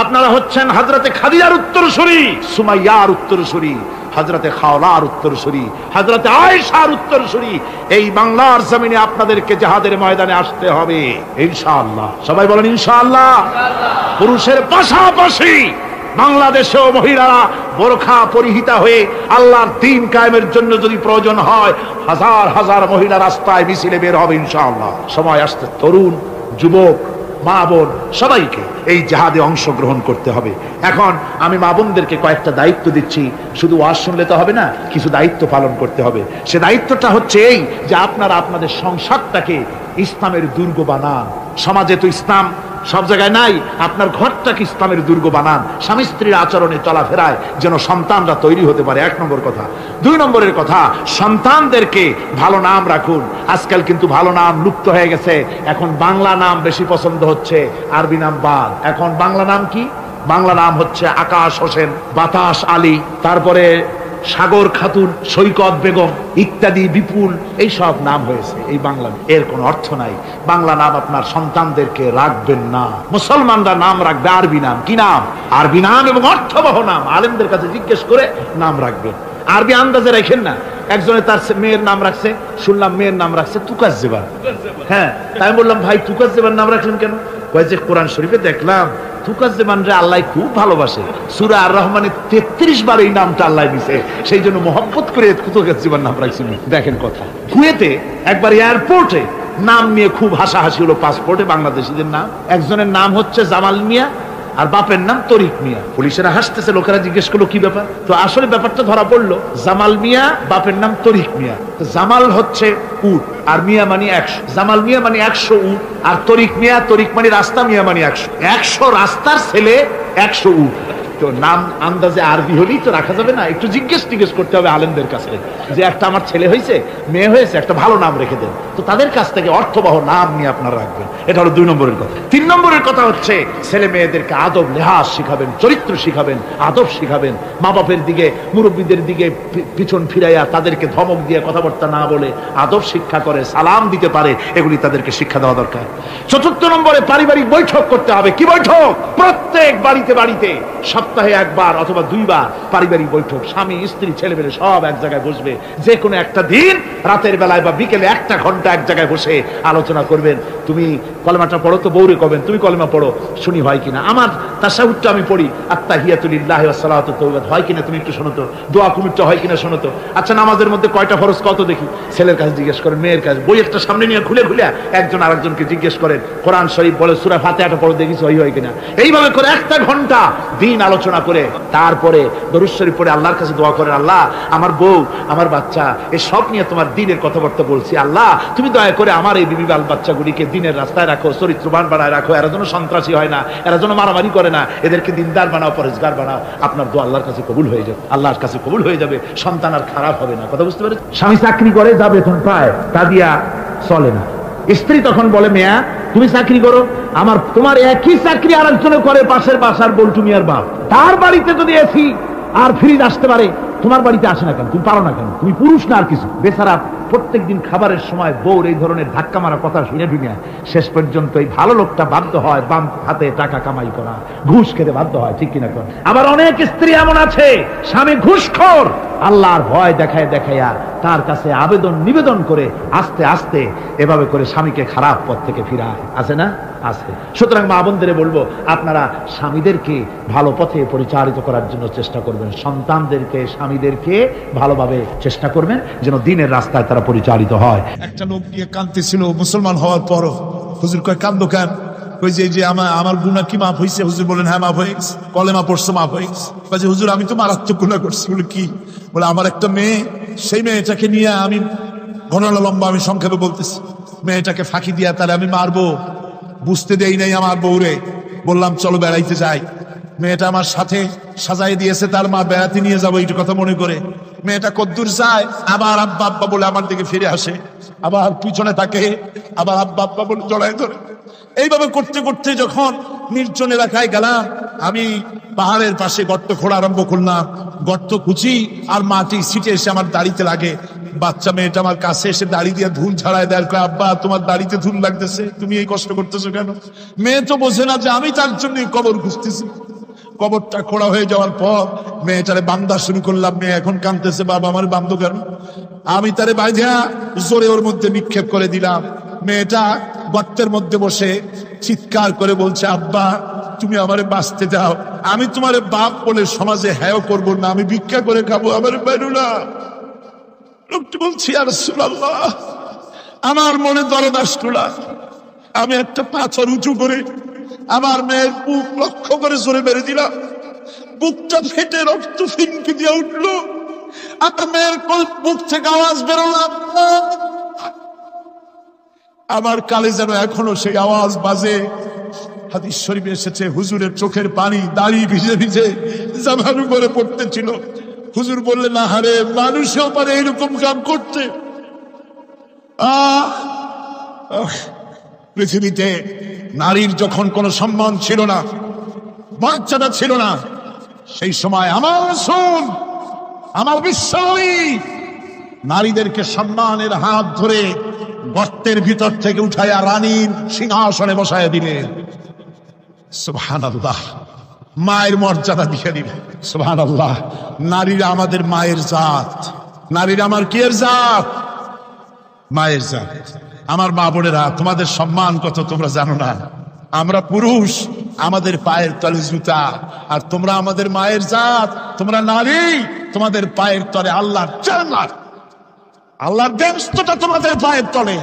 আপনারা হচ্ছেন হযরতে খাদিজার উত্তরসূরি, সুমাইয়ার উত্তরসূরি, হযরতে খাওলার উত্তরসূরি, হযরতে আয়েশার উত্তরসূরি। এই বাংলার জমিনে আপনাদেরকে জিহাদের ময়দানে আসতে হবে ইনশাআল্লাহ। সবাই বলেন ইনশাআল্লাহ। পুরুষের পাশাপাশি বাংলাদেশেও মহিলারা বোরখা পরিহিতা হয়ে আল্লাহর দ্বীন কায়েমের জন্য যদি প্রয়োজন হয়, হাজার হাজার মহিলা রাস্তায় মিছিলে বের হবে ইনশাআল্লাহ। সময় আসছে তরুণ, যুবক, মা বোন সবাইকে এই জিহাদে অংশগ্রহণ করতে হবে। এখন আমি মা বোনদেরকে কয়েকটা দায়িত্ব দিচ্ছি। শুধু ওয়াজ শুনলে তো হবে না, কিছু দায়িত্ব পালন করতে হবে। সে দায়িত্বটা হচ্ছে এই যে আপনারা আপনাদের সংসারটাকে ইসলামের দুর্গ বানান। সমাজে তো ইসলাম সব জায়গায় নাই, আপনার ঘরটাকে ইসলামের দুর্গ বানান। স্বামী স্ত্রীর আচরণে চলাফেরায় যেন সন্তানরা তৈরি হতে পারে, 1 নম্বর কথা। 2 নম্বরের কথা, সন্তানদেরকে ভালো নাম রাখুন। আজকাল কিন্তু ভালো নাম লুপ্ত হয়ে গেছে। এখন বাংলা নাম বেশি পছন্দ হচ্ছে, আরবি নাম বাদ। এখন বাংলা নাম কি? বাংলা নাম হচ্ছে আকাশ হোসেন, বাতাস আলী, তারপরে সাগর খাতুন, সৈকত বেগম ইত্যাদি, বিপুল, এই সব নাম হয়েছে এই বাংলা। এর কোনো অর্থ নাই। বাংলা নাম আপনার সন্তানদেরকে রাখবেন না। মুসলমানরা নাম রাখবে আরবি নাম। কি নাম? আরবি নাম এবং অর্থবহ নাম। আলেমদের কাছে জিজ্ঞেস করে নাম রাখবেন। আরবি আন্দাজে রাখেন না। একজনে তার মেয়ের নাম রাখছে, শুনলাম মেয়ের নাম রাখছে তুকাজ্জেবা। হ্যাঁ, তাই বললাম ভাই তুকাজ্জেবার নাম রাখলেন কেন? কয় যে কোরআন শরীফে দেখলাম তুকাজ্জেবানরে আল্লাহ খুব ভালোবাসে, সূরা আর রহমানে 33 বার এই নামটা আল্লাহ দিয়েছে, সেই জন্য মহব্বত করে তুকাজ্জেবার নাম রাখছেন। দেখেন কথা। কুয়েতে একবার এয়ারপোর্টে নাম নিয়ে খুব হাসাহাসি হলো। পাসপোর্টে বাংলাদেশিদের নাম, একজনের নাম হচ্ছে জামাল মিয়া আর বাপের নাম তরিক মিয়া। পুলিশেরা হাসতেছে, লোকেরা জিজ্ঞেস করলো কি ব্যাপার। তো আসলে ব্যাপারটা ধরা পড়লো, জামাল মিয়া, বাপের নাম তরিক মিয়া। জামাল হচ্ছে উট, আর মিয়া মানে 100। জামাল মিয়া মানে 100 উট, আর তরিক মিয়া, তরিক মানে রাস্তা, মিয়া মানে 100। 100 রাস্তার ছেলে, 100 উট। তো নাম আন্দাজে আরবি হলেই তো রাখা যাবে না, একটু জিজ্ঞেস করতে হবে আলেমদের কাছে যে একটা আমার ছেলে হয়েছে, মেয়ে হয়েছে, একটা ভালো নাম রেখে দেন। তো তাদের কাছ থেকে অর্থবহ নাম নিয়ে আপনারা রাখবেন। এটা হলো 2 নম্বরের কথা। 3 নম্বরের কথা হচ্ছে ছেলে মেয়েদেরকে আদব লেহাজ শিখাবেন, চরিত্র শিখাবেন, আদব শিখাবেন। মা বাপের দিকে, মুরব্বীদের দিকে পিছন ফিরাইয়া তাদেরকে ধমক দিয়ে কথাবার্তা না বলে আদব শিক্ষা করে, সালাম দিতে পারে, এগুলি তাদেরকে শিক্ষা দেওয়া দরকার। 4 নম্বরে পারিবারিক বৈঠক করতে হবে। কি বৈঠক? প্রত্যেক বাড়িতে সপ্তাহে 1 বার অথবা 2 বার পারিবারিক বৈঠক। স্বামী, স্ত্রী, ছেলে মেয়ে সব এক জায়গায় বসবে। যে কোনো একটা দিন রাতের বেলায় বা বিকেলে 1 ঘন্টা এক জায়গায় বসে আলোচনা করবেন। তুমি কলেমাটা পড়ো, তো বউরে কবেন তুমি কলেমা পড়ো, শুনি হয় কিনা। আমার তাশাহুদটা আমি পড়ি, আত্তাহিয়াতু লিল্লাহি ওয়াস সালাতু তাওয়াত, হয় কিনা তুমি একটু শোনো তো। দোয়া কুনুতটা হয় কিনা শোনো তো। আচ্ছা, নামাজের মধ্যে কয়টা ফরজ কত দেখি। ছেলের কাছে জিজ্ঞেস করেন, মেয়ের কাছে। বই একটা সামনে নিয়ে খুলে একজন আরেকজনকে জিজ্ঞেস করেন। কোরআন শরীফ বলে সূরা ফাতিহাটা পড়ো দেখি হয় কিনা। এইভাবে করে 1 ঘন্টা দিন আলোচনা করে তারপরে দরুদ শরীফ পড়ে আল্লাহর কাছে দোয়া করেন, আল্লাহ আমার বউ, আমার বাচ্চা, এই সব নিয়ে তোমার দ্বীনের কথাবার্তা বলছি, আল্লাহ তুমি দয়া করে আমার এই বিবি বাল বাচ্চাগুলিকে দ্বীনের রাস্তায় রাখো, চরিত্রবান বানায় রাখো, এরা যেন সন্ত্রাসী হয় না, এরা যেন মারামারি করে না, এদেরকে দিনদার বানাও, পরেজগার বানাও। আপনার দোয়া আল্লাহর কাছে কবুল হয়ে যাবে, আল্লাহর কাছে কবুল হয়ে যাবে। সন্তান আর খারাপ হবে না। কথা বুঝতে পেরেছেন? স্বামী চাকরি করে, যা বেতন পায় তা দিয়া চলে না। স্ত্রী তখন বলে, মেয়া তুমি চাকরি করো, তোমার একই চাকরি আর একজনে করে, পাশের বাসার বল্টু মিয়ার বাপ। তার বাড়িতে যদি এসি আর ফ্রিজ আসতে পারে, তোমার বাড়িতে আসে না কেন? তুমি পারো না কেন? তুমি পুরুষ না আর কিছু? বেচারা প্রত্যেক দিন খাবারের সময় বউর এই ধরনের ধাক্কা মারা কথা শুনে শুনে শেষ পর্যন্ত এই ভালো লোকটা বাধ্য হয় বাম হাতে টাকা কামাই করা, ঘুষ খেতে বাধ্য হয়, ঠিক কিনা? আবার অনেক স্ত্রী এমন আছে, স্বামী ঘুষখোর, আল্লাহর ভয় দেখাইয়া তার কাছে আবেদন নিবেদন করে আস্তে আস্তে এভাবে করে স্বামীকে খারাপ পথ থেকে ফিরায়। আছে না? আছে। সুতরাং মা বোনদের বলবো, আপনারা স্বামীদেরকে ভালো পথে পরিচালিত করার জন্য চেষ্টা করবেন। সন্তানদেরকে, স্বামীদেরকে ভালোভাবে চেষ্টা করবেন যেন দ্বীনের রাস্তায় তারা পরিচালিত হয়। একটা লোক নিয়ে কাঁদতেছিল মুসলমান হওয়ার পরও। হুজুর কয় কান্দো কেন? ওই যে আমার গুনাহ কি মাফ হয়েছে? হুজুর বলেন হ্যাঁ মাফ হয়ে গেছে। কলেমা পড়ছো, মাফ হয়ে গেছে। বলছে হুজুর আমি তো মারাত্মক গুনাহ করছি। বলে কি? বলে আমার একটা মেয়ে, সেই মেয়েটাকে নিয়ে আমি, ঘটনা লম্বা, আমি সংক্ষেপে বলতেছি, মেয়েটাকে ফাঁকি দিয়া তাহলে আমি মারবো, বুঝতে দেই নাই আমার বউরে, বললাম চলো বেড়াইতে যাই। মেয়েটা আমার সাথে সাজাই দিয়েছে, তার মা বেড়াতে নিয়ে যাবো এইটা কথা মনে করে। মেয়েটা কদ্দূর যায়, আবার আব্বা আব্বা বলে আমার দিকে ফিরে আসে, আবার পিছনে থাকে, আবার আব্বা আব্বা বলে জড়ায় ধরে। এইভাবে করতে করতে যখন নির্জন এলাকায় গেলাম, আমি পাহাড়ের পাশে গর্ত খোঁড়া আরম্ভ করলাম। গর্ত কুচি আর মাটি ছিটে এসে আমার দাড়িতে লাগে। বাচ্চা মেয়েটা আমার কাছে এসে দাড়ি দিয়ে ধুল ছাড়ায় দেয়, আব্বা তোমার দাড়িতে ধুল লাগতেছে, তুমি এই কষ্ট করতেছো কেন? মেয়ে তো বোঝে না যে আমি তার জন্য কবর খুঁজতেছি। কবরটা খোঁড়া হয়ে যাওয়ার পর মেয়েটারে বান্ধা শুরু করলাম। মেয়ে এখন কাঁদতেছে, বাবা আমার বান্ধব কেন? আমি তারে বাঁধা জোরে ওর মধ্যে নিক্ষেপ করে দিলাম। মেয়েটা গর্তের মধ্যে বসে চিৎকার করে বলছে, আব্বা তুমি আমারে বাঁচতে দাও, আমি তোমার বাপ বলে সমাজে হ্যাঁ করবো না, আমি ভিক্ষা করে খাবো, আমার বেরো না। লোকটি বলছি, ইয়া রাসূলুল্লাহ, আমার মনে দরদ আসলো না। আমি একটা পাথর উঁচু করে আমার মেয়ের বুক লক্ষ্য করে জোরে মেরে দিলাম। বুকটা ফেটে রক্ত ফিনকি দিয়ে উঠলো। আমার মেয়ের বুক থেকে আওয়াজ বেরোলো, আমার কালে যেন এখনো সেই আওয়াজ বাজে। হাদিস শরীফে এসেছে, হুজুরের চোখের পানি দাড়ি ভিজে ভিজে জামার উপরে পড়তেছিল। হুজুর বললেন, না হারে, মানুষও পারে এরকম কাম করতে। পৃথিবীতে নারীর যখন কোনো সম্মান ছিল না, মর্যাদা ছিল না, সেই সময় আমার রাসূল, আমার বিশ্বনবী নারীদেরকে সম্মানের হাত ধরে গর্তের ভিতর থেকে উঠাইয়া রানীর সিংহাসনে বসাইয়া দিলেন। সুবহানাল্লাহ, মায়ের মর্যাদা দিয়ে দিলেন। সুবহানাল্লাহ, নারীরা আমাদের মায়ের জাত, নারীরা আমার কিয়ের জাত? মায়ের জাত। আমার মা বোনেরা, তোমাদের সম্মান কত তোমরা জানো না। আমরা পুরুষ, আমাদের পায়ের তলে জুতা, আর তোমরা আমাদের মায়ের জাত, তোমরা নারী, তোমাদের পায়ের তলে আল্লাহর জান্নাত, আল্লাহর বেহেশতটা তোমাদের পায়ের তলে।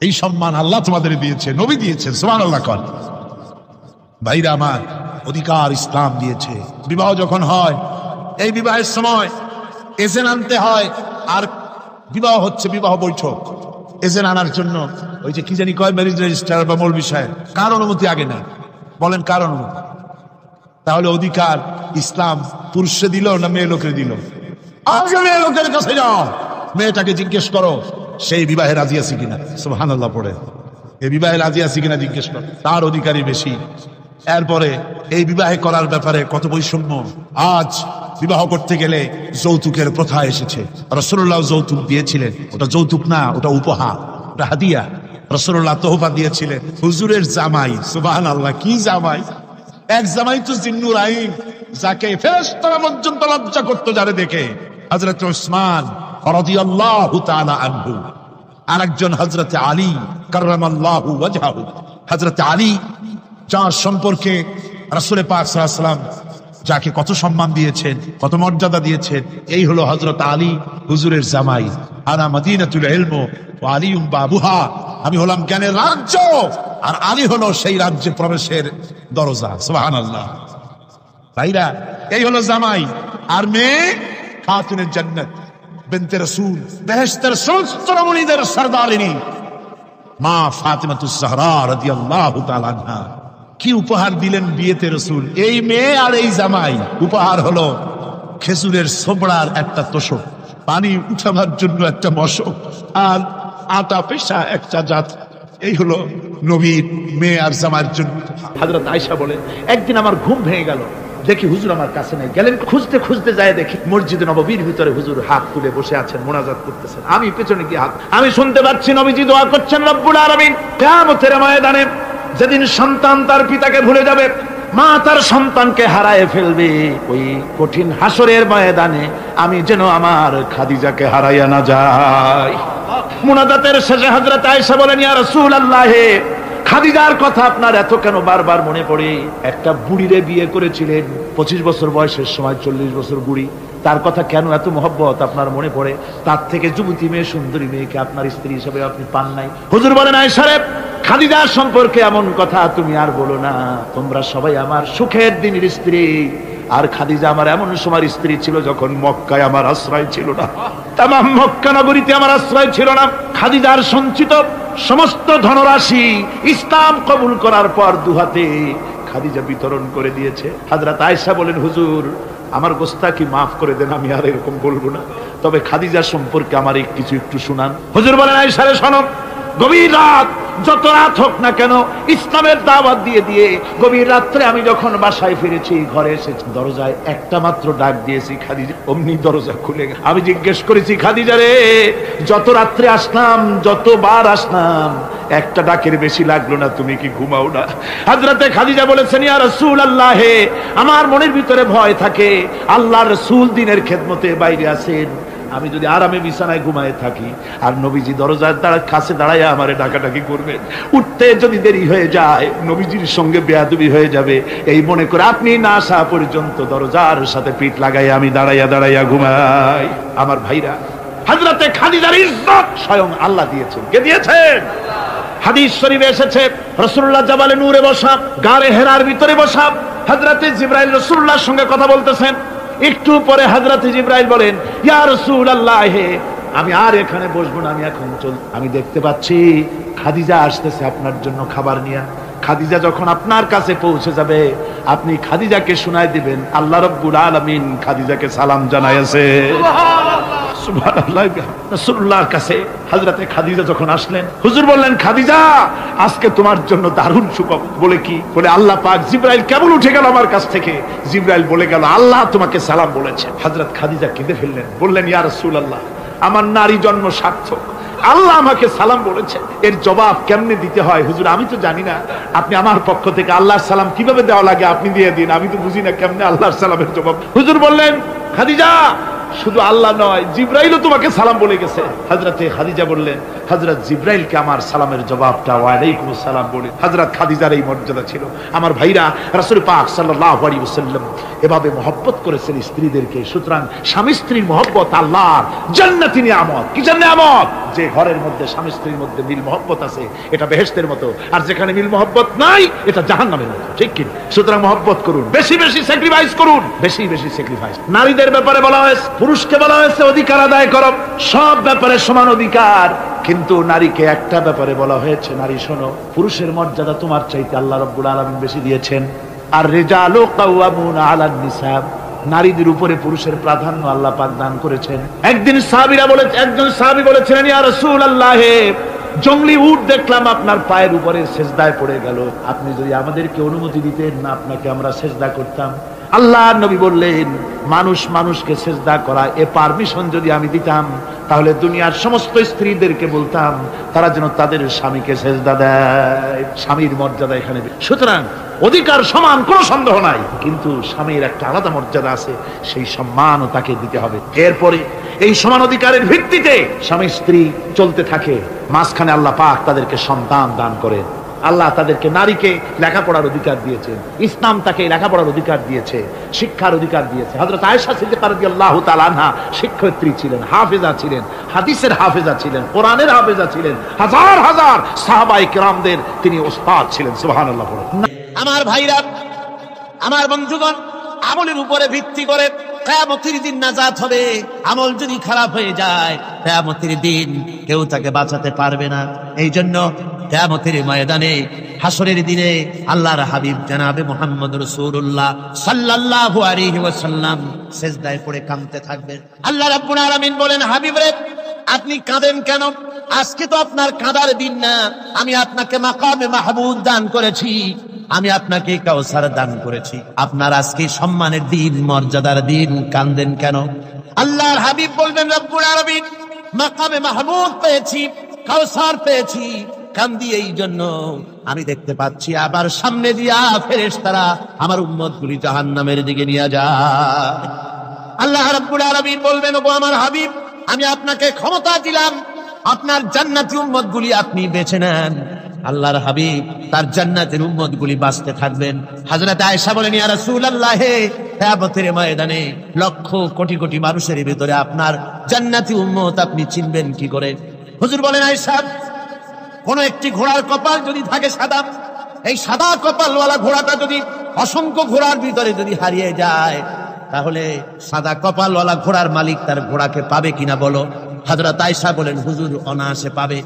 এই সম্মান আল্লাহ তোমাদের দিয়েছে, নবী দিয়েছেন। সুবহানাল্লাহ কর ভাইরা আমার, অধিকার ইসলাম দিয়েছে। বিবাহ যখন হয়, এই বিবাহের সময় এজেন্ট আনতে হয়। আর বিবাহ হচ্ছে বিবাহ বৈঠক, এজেন্ট আনার জন্য ওই যে কি জানি কয়, ম্যারেজ রেজিস্ট্রার বা মৌলবি সাহেব, কার অনুমতি আগে না? বলেন কার অনুমতি? তাহলে অধিকার ইসলাম পুরুষে দিল না মেয়ে লোকের দিল? আগে মেয়ে লোকের কাছে যাও, মেয়েটাকে জিজ্ঞেস করো সেই বিবাহে রাজি আছে কিনা। সুবহানাল্লাহ পড়ে, এই বিবাহে রাজি আছে কিনা জিজ্ঞেস করো, তার অধিকারই বেশি। এরপরে এই বিবাহে করার ব্যাপারে কত বৈষম্য। আজ বিবাহ করতে গেলে যৌতুকের প্রথা এসেছে। রাসূলুল্লাহ যৌতুক দিয়েছিলেন, ওটা যৌতুক না, ওটা উপহার, ওটা হাদিয়া। রাসূলুল্লাহ তোহফা দিয়েছিলেন হুজুরের জামাই। সুবহানাল্লাহ, কি জামাই! এক জামাই তো জিন্নুর আইন, যাকে ফেরেশতারা পর্যন্ত লজ্জা করতো যারে দেখে, হযরত উসমান রাদিয়াল্লাহু তাআলা আনহু। আরেকজন হযরত আলী কাররামাল্লাহু ওয়াজহাহু। হযরত আলী, যার সম্পর্কে রাসূল পাক সাল্লাল্লাহু আলাইহি ওয়াসাল্লাম যাকে কত সম্মান দিয়েছেন, কত মর্যাদা দিয়েছেন, এই হলো হযরত আলী হুজুরের জামাই। আনা মদিনাতুল ইলম ওয়া আলিউম বাবুহা, আমি হলাম জ্ঞানের রাজ্য, আর আলী হলো সেই রাজ্যে প্রবেশের দরজা। সুবহানাল্লাহ ভাইরা, এই হলো জামাই। আর মেয়ে খাতুনের জান্নাত, বিনতে রাসূল, বেহেশতের সমস্ত রমণীদের সরদারিনী মা ফাতিমাতুজ জাহরা রাদিয়াল্লাহু তাআলা আনহা। কি উপহার দিলেন বিয়েতে রাসূল! এই মেয়ে আর এই জামাই। উপহার হলো খেজুরের ছোবড়ার একটা তোষক, পানি উঠাবার জন্য একটা মশক, আর আটা পেশা একটা জাত। এই হলো নবীর মেয়ে আর জামাইয়ের জন্য। হযরত আয়েশা বলেন, একদিন আমার ঘুম ভেঙে গেল, দেখি হুজুর আমার কাছে নেই। গেলেন খুঁজতে খুঁজতে যায়, দেখি মসজিদে নববীর ভিতরে হুজুর হাত তুলে বসে আছেন, মোনাজাত করতেছেন। আমি পেছনে গিয়ে আমি শুনতে পাচ্ছি নবীজি দোয়া করছেন, রব্বুল আলামিন কিয়ামতের ময়দানে যেদিন সন্তান তার পিতাকে ভুলে যাবে, মা তার সন্তানকে হারায় ফেলবে, ওই কঠিন হাসরের ময়দানে আমি যেন আমার খাদিজাকে হারাইয়া না যাই। মোনাজাতের শেষে হযরত আয়েশা বলেন, ইয়া রাসূলুল্লাহ, খাদিজার কথা আপনার এত কেন বারবার মনে পড়ে? একটা বুড়িরে বিয়ে করেছিলেন 25 বছর বয়সের সময়, 40 বছর বুড়ি, তার কথা কেন এত মহব্বত আপনার মনে পড়ে? তার থেকে যুবতী মেয়ে, সুন্দরী মেয়েকে আপনার স্ত্রী হিসেবে আপনি পান নাই। হুজুর বলেন, আয়েশা রে, খাদিজার সম্পর্কে এমন কথা তুমি আর বলো না। তোমরা সবাই আমার সুখের দিনের স্ত্রী, আর খাদিজা আমার এমন সময় স্ত্রী ছিল যখন মক্কায় আমার আশ্রয় ছিল না, তামাম মক্কা নগরীতে আমার আশ্রয় ছিল না। খাদিজার সঞ্চিত সমস্ত ধনরাশি ইসলাম কবুল করার পর দুহাতে খাদিজা বিতরণ করে দিয়েছে। হযরত আয়েশা বলেন, হুজুর আমার গোস্তাকি মাফ করে দেন, আমি আর এরকম বলবো না, তবে খাদিজা সম্পর্কে আমার কিছু একটু শুনান। হুজুর বলেন, আয়েশা রে শোনো, গভীর রাত, যত রাত হোক না কেন ইসলামের দাওয়াত দিয়ে দিয়ে গভীর রাত্রে আমি যখন বাসায় ফিরেছি, ঘরে এসেছি, দরজায় একটা মাত্র ডাক দিয়েছি, খাদিজা, অমনি দরজা খুলে গেল। আমি জিজ্ঞেস করেছি, খাদিজা রে, যত রাত্রে আসলাম, যতবার আসলাম, একটা ডাকের বেশি লাগলো না, তুমি কি ঘুমাও না? হযরতে খাদিজা বলেছেন, ইয়া রাসূলুল্লাহ, আমার মনের ভিতরে ভয় থাকে, আল্লাহর রাসূল দ্বীনের খেদমতে বাইরে আছেন, আমি যদি আরামে বিছানায় ঘুমায় থাকি আর নবীজি দরজার কাছে দাঁড়ায় আমারে ডাকাডাকি করবেন, উঠতে যদি দেরি হয়ে যায় নবীজির সঙ্গে বেয়াদবি হয়ে যাবে, এই মনে করে আপনি না আসা পর্যন্ত দরজার সাথে পিঠ লাগাই আমি দাঁড়াইয়া দাঁড়াইয়া ঘুমাই। আমার ভাইরা, হযরতে খাদিজার ইজ্জত স্বয়ং আল্লাহ দিয়েছেন। কে দিয়েছেন? হাদিস শরীফে এসেছে, রাসূলুল্লাহ জাবালে নূরে বসা, গারে হেরার ভিতরে বসা, হযরতে জিবরাইল রাসূলুল্লাহর সঙ্গে কথা বলতেছেন। একটু পরে হযরত জিবরাইল বলেন, ইয়া রাসূলুল্লাহ, আমি আর এখানে বসবো না, আমি এখন আমি দেখতে পাচ্ছি খাদিজা আসতেছে আপনার জন্য খাবার নিয়ে। খাদিজা যখন আপনার কাছে পৌঁছে যাবে, আপনি খাদিজাকে শোনায় দিবেন আল্লাহ রাব্বুল আলামিন খাদিজাকে সালাম জানাইছে। সুবহানাল্লাহ। রাসূলুল্লাহর কাছে হযরতে খাদিজা যখন আসলেন, হুজুর বললেন, খাদিজা আজকে তোমার জন্য দারুণ সুখবর। বলে কি? বলে আল্লাহ পাক, জিবরাইল কেবল উঠে গেল আমার কাছ থেকে, জিবরাইল বলে গেল আল্লাহ তোমাকে সালাম বলেছে। হযরত খাদিজা কেঁদে ফেললেন, বললেন, ইয়া রাসূলুল্লাহ, আমার নারী জন্ম সার্থক, আল্লাহ আমাকে সালাম বলেছে, এর জবাব কেমনে দিতে হয় হুজুর আমি তো জানি না, আপনি আমার পক্ষ থেকে আল্লাহর সালাম কিভাবে দেওয়া লাগে আপনি দিয়ে দিন, আমি তো বুঝি না কেমনে আল্লাহর সালামের জবাব। হুজুর বললেন, খাদিজা শুধু আল্লাহ নয়, জিবরাইলও তোমাকে সালাম বলে গেছে। হযরতে খাদিজা বললেন, হযরত জিবরাইলকে আমার সালামের জবাবটা ওয়ালাইকুম আসসালাম বলে। হযরত খাদিজার এই মর্যাদা ছিল। আমার ভাইরা, রাসূল পাক সাল্লাল্লাহু আলাইহি ওয়াসাল্লাম এভাবে মহব্বত করেছেন স্ত্রীদেরকে। সুতরাং স্বামী স্ত্রীর মহব্বত আল্লাহর জান্নাতি নিয়ামত। কি নিয়ামত? যে ঘরের মধ্যে স্বামী স্ত্রীর মধ্যে মিল মহব্বত আছে এটা বেহেশতের মতো, আর যেখানে মিল মহব্বত নাই এটা জাহান্নামের মতো। ঠিক কি? সুতরাং মহব্বত করুন, বেশি বেশি স্যাক্রিফাইস করুন, বেশি বেশি স্যাক্রিফাইস। নারীদের ব্যাপারে বলা হয়েছে, পুরুষকে বলা হয়েছে অধিকার আদায় করো, সব ব্যাপারে সমান অধিকার, কিন্তু নারীকে একটা ব্যাপারে বলা হয়েছে, নারী শোনো, পুরুষের মর্যাদা তোমার চাইতে আল্লাহ রাব্বুল আলামিন বেশি দিয়েছেন। আর রিজালু কাওয়ামুনা আলান নিসা, নারীদের উপরে পুরুষের প্রাধান্য আল্লাহ পাক দান করেছেন। একজন সাহাবী বলেছিলেন, ইয়া রাসূলুল্লাহ, জঙ্গলি উট দেখলাম আপনার পায়ের উপরে সেজদায় পড়ে গেল, আপনি যদি আমাদেরকে অনুমতি দিতেন না আপনাকে আমরা সেজদা করতাম। আল্লাহর নবী বললেন, মানুষ মানুষকে সেজদা করা এ পারমিশন যদি আমি দিতাম তাহলে দুনিয়ার সমস্ত স্ত্রীদেরকে বলতাম তারা যেন তাদের স্বামীকে সেজদা দেয়। স্বামীর মর্যাদা এখানে, সুতরাং অধিকার সমান, কোনো সন্দেহ নাই, কিন্তু স্বামীর একটা আলাদা মর্যাদা আছে, সেই সম্মানও তাকে দিতে হবে। এরপরে এই সমান অধিকারের ভিত্তিতে স্বামী স্ত্রী চলতে থাকে, মাঝখানে আল্লাহ পাক তাদেরকে সন্তান দান করেন। আল্লাহ তাদেরকে, নারীকে লেখাপড়ার অধিকার দিয়েছেন, ইসলাম তাকে লেখাপড়ার অধিকার দিয়েছে, শিক্ষার অধিকার দিয়েছে। হযরত আয়েশা সিদ্দিকা রাদিয়াল্লাহু তাআলা আনহা শিক্ষয়িত্রী ছিলেন, হাফেজা ছিলেন, হাদিসের হাফেজা ছিলেন, কোরআনের হাফেজা ছিলেন, হাজার হাজার সাহাবায়ে কেরামদের তিনি ওস্তাদ ছিলেন। সুবহানাল্লাহ। আমার ভাইরা, আমার বন্ধুগণ, আমলের উপরে ভিত্তি করে কিয়ামতের দিন নাজাত হবে। আমল যদি খারাপ হয়ে যায় কিয়ামতের দিন কেউ তাকে বাঁচাতে পারবে না। এই জন্য কিয়ামতের ময়দানে, হাসরের দিনে আল্লাহর হাবিব জনাবে মুহাম্মদ রাসূলুল্লাহ সাল্লাল্লাহু আলাইহি ওয়াসাল্লাম সিজদায় পড়ে কাঁদতে থাকবেন। আল্লাহ রাব্বুল আলামিন বলেন, হাবিব রে আপনি কাঁদেন কেন? আজকে তো আপনার কাঁদার দিন না, আমি আপনাকে মাকামে মাহমুদ দান করেছি, আমি আপনাকে কাউসার দান করেছি, আপনার আজকে সম্মানের দিন, মর্যাদার দিন, কাঁদেন কেন? আল্লাহর হাবিব বলবেন, রব্বুল আলামিন মাকামে মাহমুদ পেয়েছি, কাউসার পেয়েছি, কান্দি এই জন্য আমি দেখতে পাচ্ছি আবার সামনে দিয়া ফেরেশতারা আমার উম্মতগুলি জাহান্নামের দিকে নিয়ে যায়। আল্লাহ রাব্বুল আলামিন বলবেন, ওগো আমার হাবিব, আমি আপনাকে ক্ষমতা দিলাম, আপনার জান্নাতি উম্মতগুলি আপনি বেছে নেন। আল্লাহর হাবিব তার জান্নাতের উম্মতগুলি বাঁচতে থাকবেন। হযরত আয়েশা বলেন, ইয়া রাসূলুল্লাহ, কিয়ামতের ময়দানে লক্ষ কোটি কোটি মানুষের ভিতরে আপনার জান্নাতি উম্মত আপনি চিনবেন কি করে? হুজুর বলেন, আয়েশা, কোন একটি ঘোড়ার কপাল যদি থাকে সাদা, এই সাদা কপালওয়ালা ঘোড়াটা যদি অসংখ্য ঘোড়ার ভিতরে যদি হারিয়ে যায়, তাহলে সাদা কপালওয়ালা ঘোড়ার মালিক তার ঘোড়াকে পাবে কিনা বলো? হযরত আয়েশা বলেন, হুজুর অনায়াসে পাবে।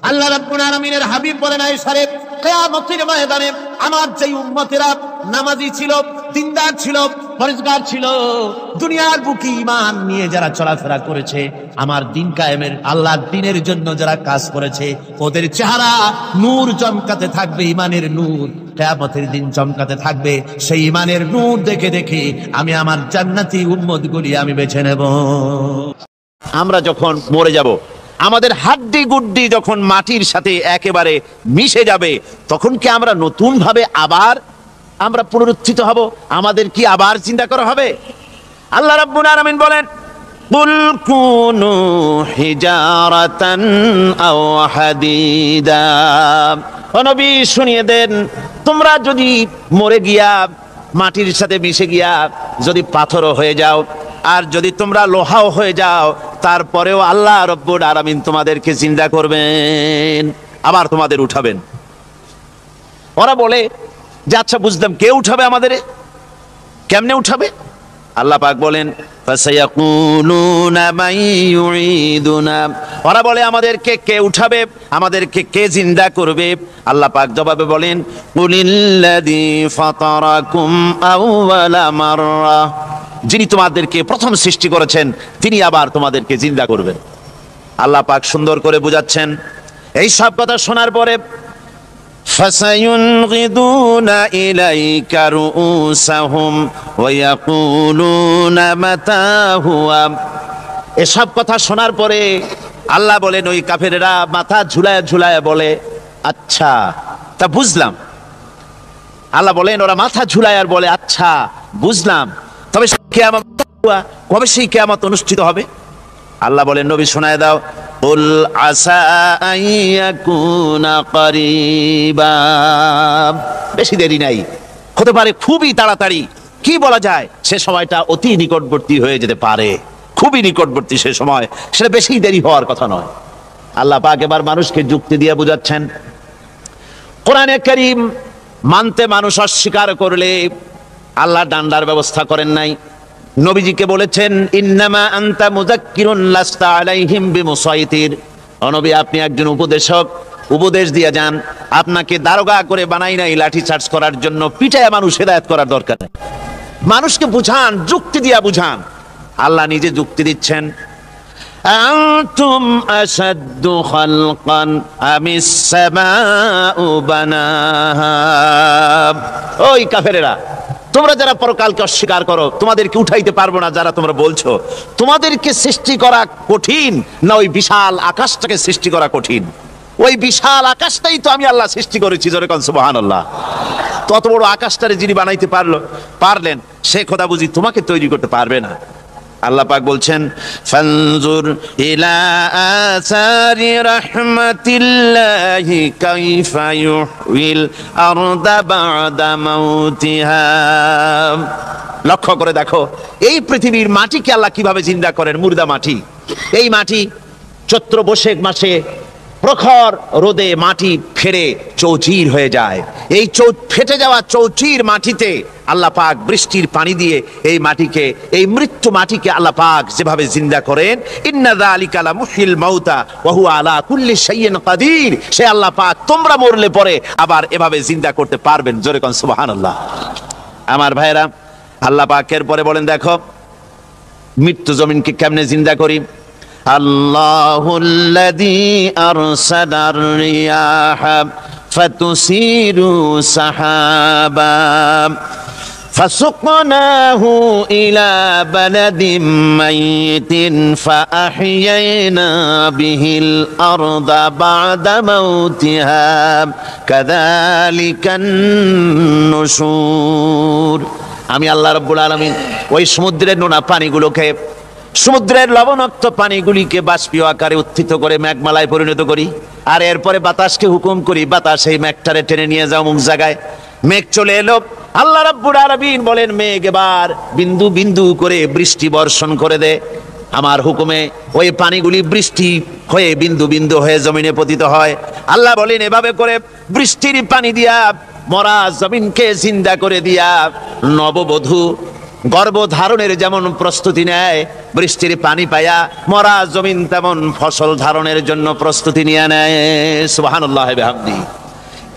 আল্লাহ রাব্বুল আলামিনের হাবিব বলেন আয়েশা রে, কিয়ামতের ময়দানে আমার যেই উম্মতেরা নামাজি ছিল, দিনদার ছিল, পরেজগার ছিল, দুনিয়ার বুকে ঈমান নিয়ে যারা চলাফেরা করেছে, আমার দিন কায়েমের আল্লাহর দ্বীনের জন্য যারা কাজ করেছে, ওদের চেহারা নূর চমকাতে থাকবে, ঈমানের নূর কিয়ামতের দিন চমকাতে থাকবে। সেই ঈমানের নূর দেখে দেখে আমি আমার জান্নাতি উম্মতগুলি আমি বেছে নেব। আমরা যখন মরে যাব, আমাদের হাড্ডি গুড্ডি যখন মাটির সাথে একেবারে মিশে যাবে, তখন কি আমরা নতুন ভাবে আবার আমরা পুনরুত্থিত হব? আমাদের কি আবার চিন্তা করা হবে? আল্লাহ রাব্বুল আলামিন বলেন, কুল কুনু হিজারাতান আও হাদিদা। ও নবী শুনিয়ে দেন, তোমরা যদি মরে গিয়া মাটির সাথে মিশে গিয়া যদি পাথরও হয়ে যাও, আর যদি তোমরা লোহাও হয়ে যাও, তারপরেও আল্লাহ রব্বুল আলামিন তোমাদেরকে জিন্দা করবেন, আবার তোমাদের উঠাবেন। ওরা বলে যে আচ্ছা বুঝলাম, কে উঠাবে আমাদের? কেমনে উঠাবে? আল্লাহ পাক বলেন, ফাসায়াকুলুনা মান ইউঈদুনা। ওরা বলে আমাদেরকে কে উঠাবে, আমাদেরকে কে জিন্দা করবে? আল্লাহ পাক জবাবে বলেন, কুলিল্লাযী ফাতারাকুম আউওয়ালা মাররা। যিনি তোমাদেরকে প্রথম সৃষ্টি করেছেন, তিনি আবার তোমাদেরকে জিন্দা করবেন। আল্লাহ পাক সুন্দর করে বুঝাচ্ছেন। এই সব কথা শোনার পরে ফাসায়ুনগিদুনা ইলাইকা রুউসাহুম ওয়া ইয়াকুলুনা মাতা হুয়া। এসব কথা শোনার পরে আল্লাহ বলেন, ওই কাফেরেরা মাথা ঝুলায় ঝুলায় বলে, আচ্ছা তা বুঝলাম। আল্লাহ বলেন, ওরা মাথা ঝুলায় আর বলে, আচ্ছা বুঝলাম, তবে কবে সেই কিয়ামত অনুষ্ঠিত হবে? আল্লাহ বলেন, নবী শোনায় দাও, কুল আসা আইয়াকুনা করিবা। বেশি দেরি নাই, হতে পারে খুবই তাড়াতাড়ি। কি বলা যায়, সে সময়টা অতি নিকটবর্তী হয়ে যেতে পারে, খুবই নিকটবর্তী সে সময়, সেটা বেশি দেরি হওয়ার কথা নয়। আল্লাহ পাক এবার মানুষকে যুক্তি দিয়ে বুঝাচ্ছেন। কোরআনে কারীম মানতে মানুষ অস্বীকার করলে আল্লাহ ডান্ডার ব্যবস্থা করেন নাই। নবীজিকে বলেছেন, ইন্নামা আনতা মুযাক্কিরুন লাস্তা আলাইহিম বিমুসাইতির। ও নবী, আপনি একজন উপদেশক, উপদেশ দিয়ে যান। আপনাকে দারোগা করে বানাই নাই লাঠি চার্জ করার জন্য, পিটায় মানুষ হেদায়েত করার দরকার নেই। মানুষকে বুঝান, যুক্তি দিয়া বুঝান। আল্লাহ নিজে যুক্তি দিচ্ছেন, আনতুম আশাদ্দু খালকান আমিস সামাউ বানাহা। ওই কাফেরেরা, তোমরা যারা পরকালকে অস্বীকার করো, তোমাদেরকে উঠাইতে পারবো না যারা তোমরা বলছো, তোমাদেরকে সৃষ্টি করা কঠিন না ওই বিশাল আকাশটাকে সৃষ্টি করা কঠিন? ওই বিশাল আকাশটাই তো আমি আল্লাহ সৃষ্টি করেছি, জোরে কোন সুবহানাল্লাহ। তত বড় আকাশটারে যিনি বানাইতে পারলেন, সে খোদা বুঝি তোমাকে তৈরি করতে পারবে না? আল্লাহ পাক বলছেন, ফানজুর ইলা আসারি রাহমাতিল্লাহি কাইফা ইউহিল আরদা বাদা মাউতিহা। লক্ষ্য করে দেখো, এই পৃথিবীর মাটিকে আল্লাহ কিভাবে জিন্দা করেন, মুর্দা মাটি। এই মাটি চৈত্র বৈশাখ মাসে প্রখর রোদে মাটি ফেরে চৌচির হয়ে যায়। এই ফেটে যাওয়া চৌচির মাটিতে আল্লাহ পাক বৃষ্টির পানি দিয়ে এই মাটিকে, এই মৃত্যু মাটিকে আল্লাহ পাক যেভাবে জিন্দা করেন, ইন্না যালিকা লা মুহিল মাউতা ওয়া হুয়া আলা কুল্লি শাইইন কাদির। সে আল্লাহ পাক তোমরা মরলে পরে আবার এভাবে জিন্দা করতে পারবেন, জোরে কোন সুবহানাল্লাহ। আমার ভাইরা, আল্লাহ পাকের পরে বলেন, দেখো মৃত্যু জমিনকে কেমনে জিন্দা করি। আল্লাহুল্লাযী আরসালার রিয়াহা ফাতুসিরু সাহাবা ফাসুকনাহু ইলা বালাদিম মাইতিন ফাআহইয়ানা বিহিল আরদা বা'দা মাউতিহা কাযালিকান নুশুর। আমি আল্লাহ রাব্বুল আলামিন ওই সমুদ্রের নোনা পানিগুলোকে, সমুদ্রের লবণাক্ত পানিগুলিকে বাষ্পীয় আকারে উত্থিত করে মেঘমালায় পরিণত করি, আর এরপরে বাতাসকে হুকুম করি, বাতাস এই মেঘটারে টেনে নিয়ে যাও মুখ জায়গায়। মেঘ চলে এলো, আল্লাহ রাব্বুল আলামিন বলেন, মেঘ এবার বিন্দু বিন্দু করে বৃষ্টি বর্ষণ করে দে। আমার হুকুমে ওই পানিগুলি বৃষ্টি হয়ে বিন্দু বিন্দু হয়ে জমিনে পতিত হয়। আল্লাহ বলেন, এভাবে করে বৃষ্টির পানি দিয়া মরা জমিনকে জিন্দা করে দিয়া নববধূ গর্ভধারণের যেমন প্রস্তুতি নেয়, বৃষ্টির পানি পায়া মরা জমিন তেমন ফসল ধারণের জন্য প্রস্তুতি নিয়ে নেয়। সুবহানাল্লাহি ওয়া বিহামদিহি।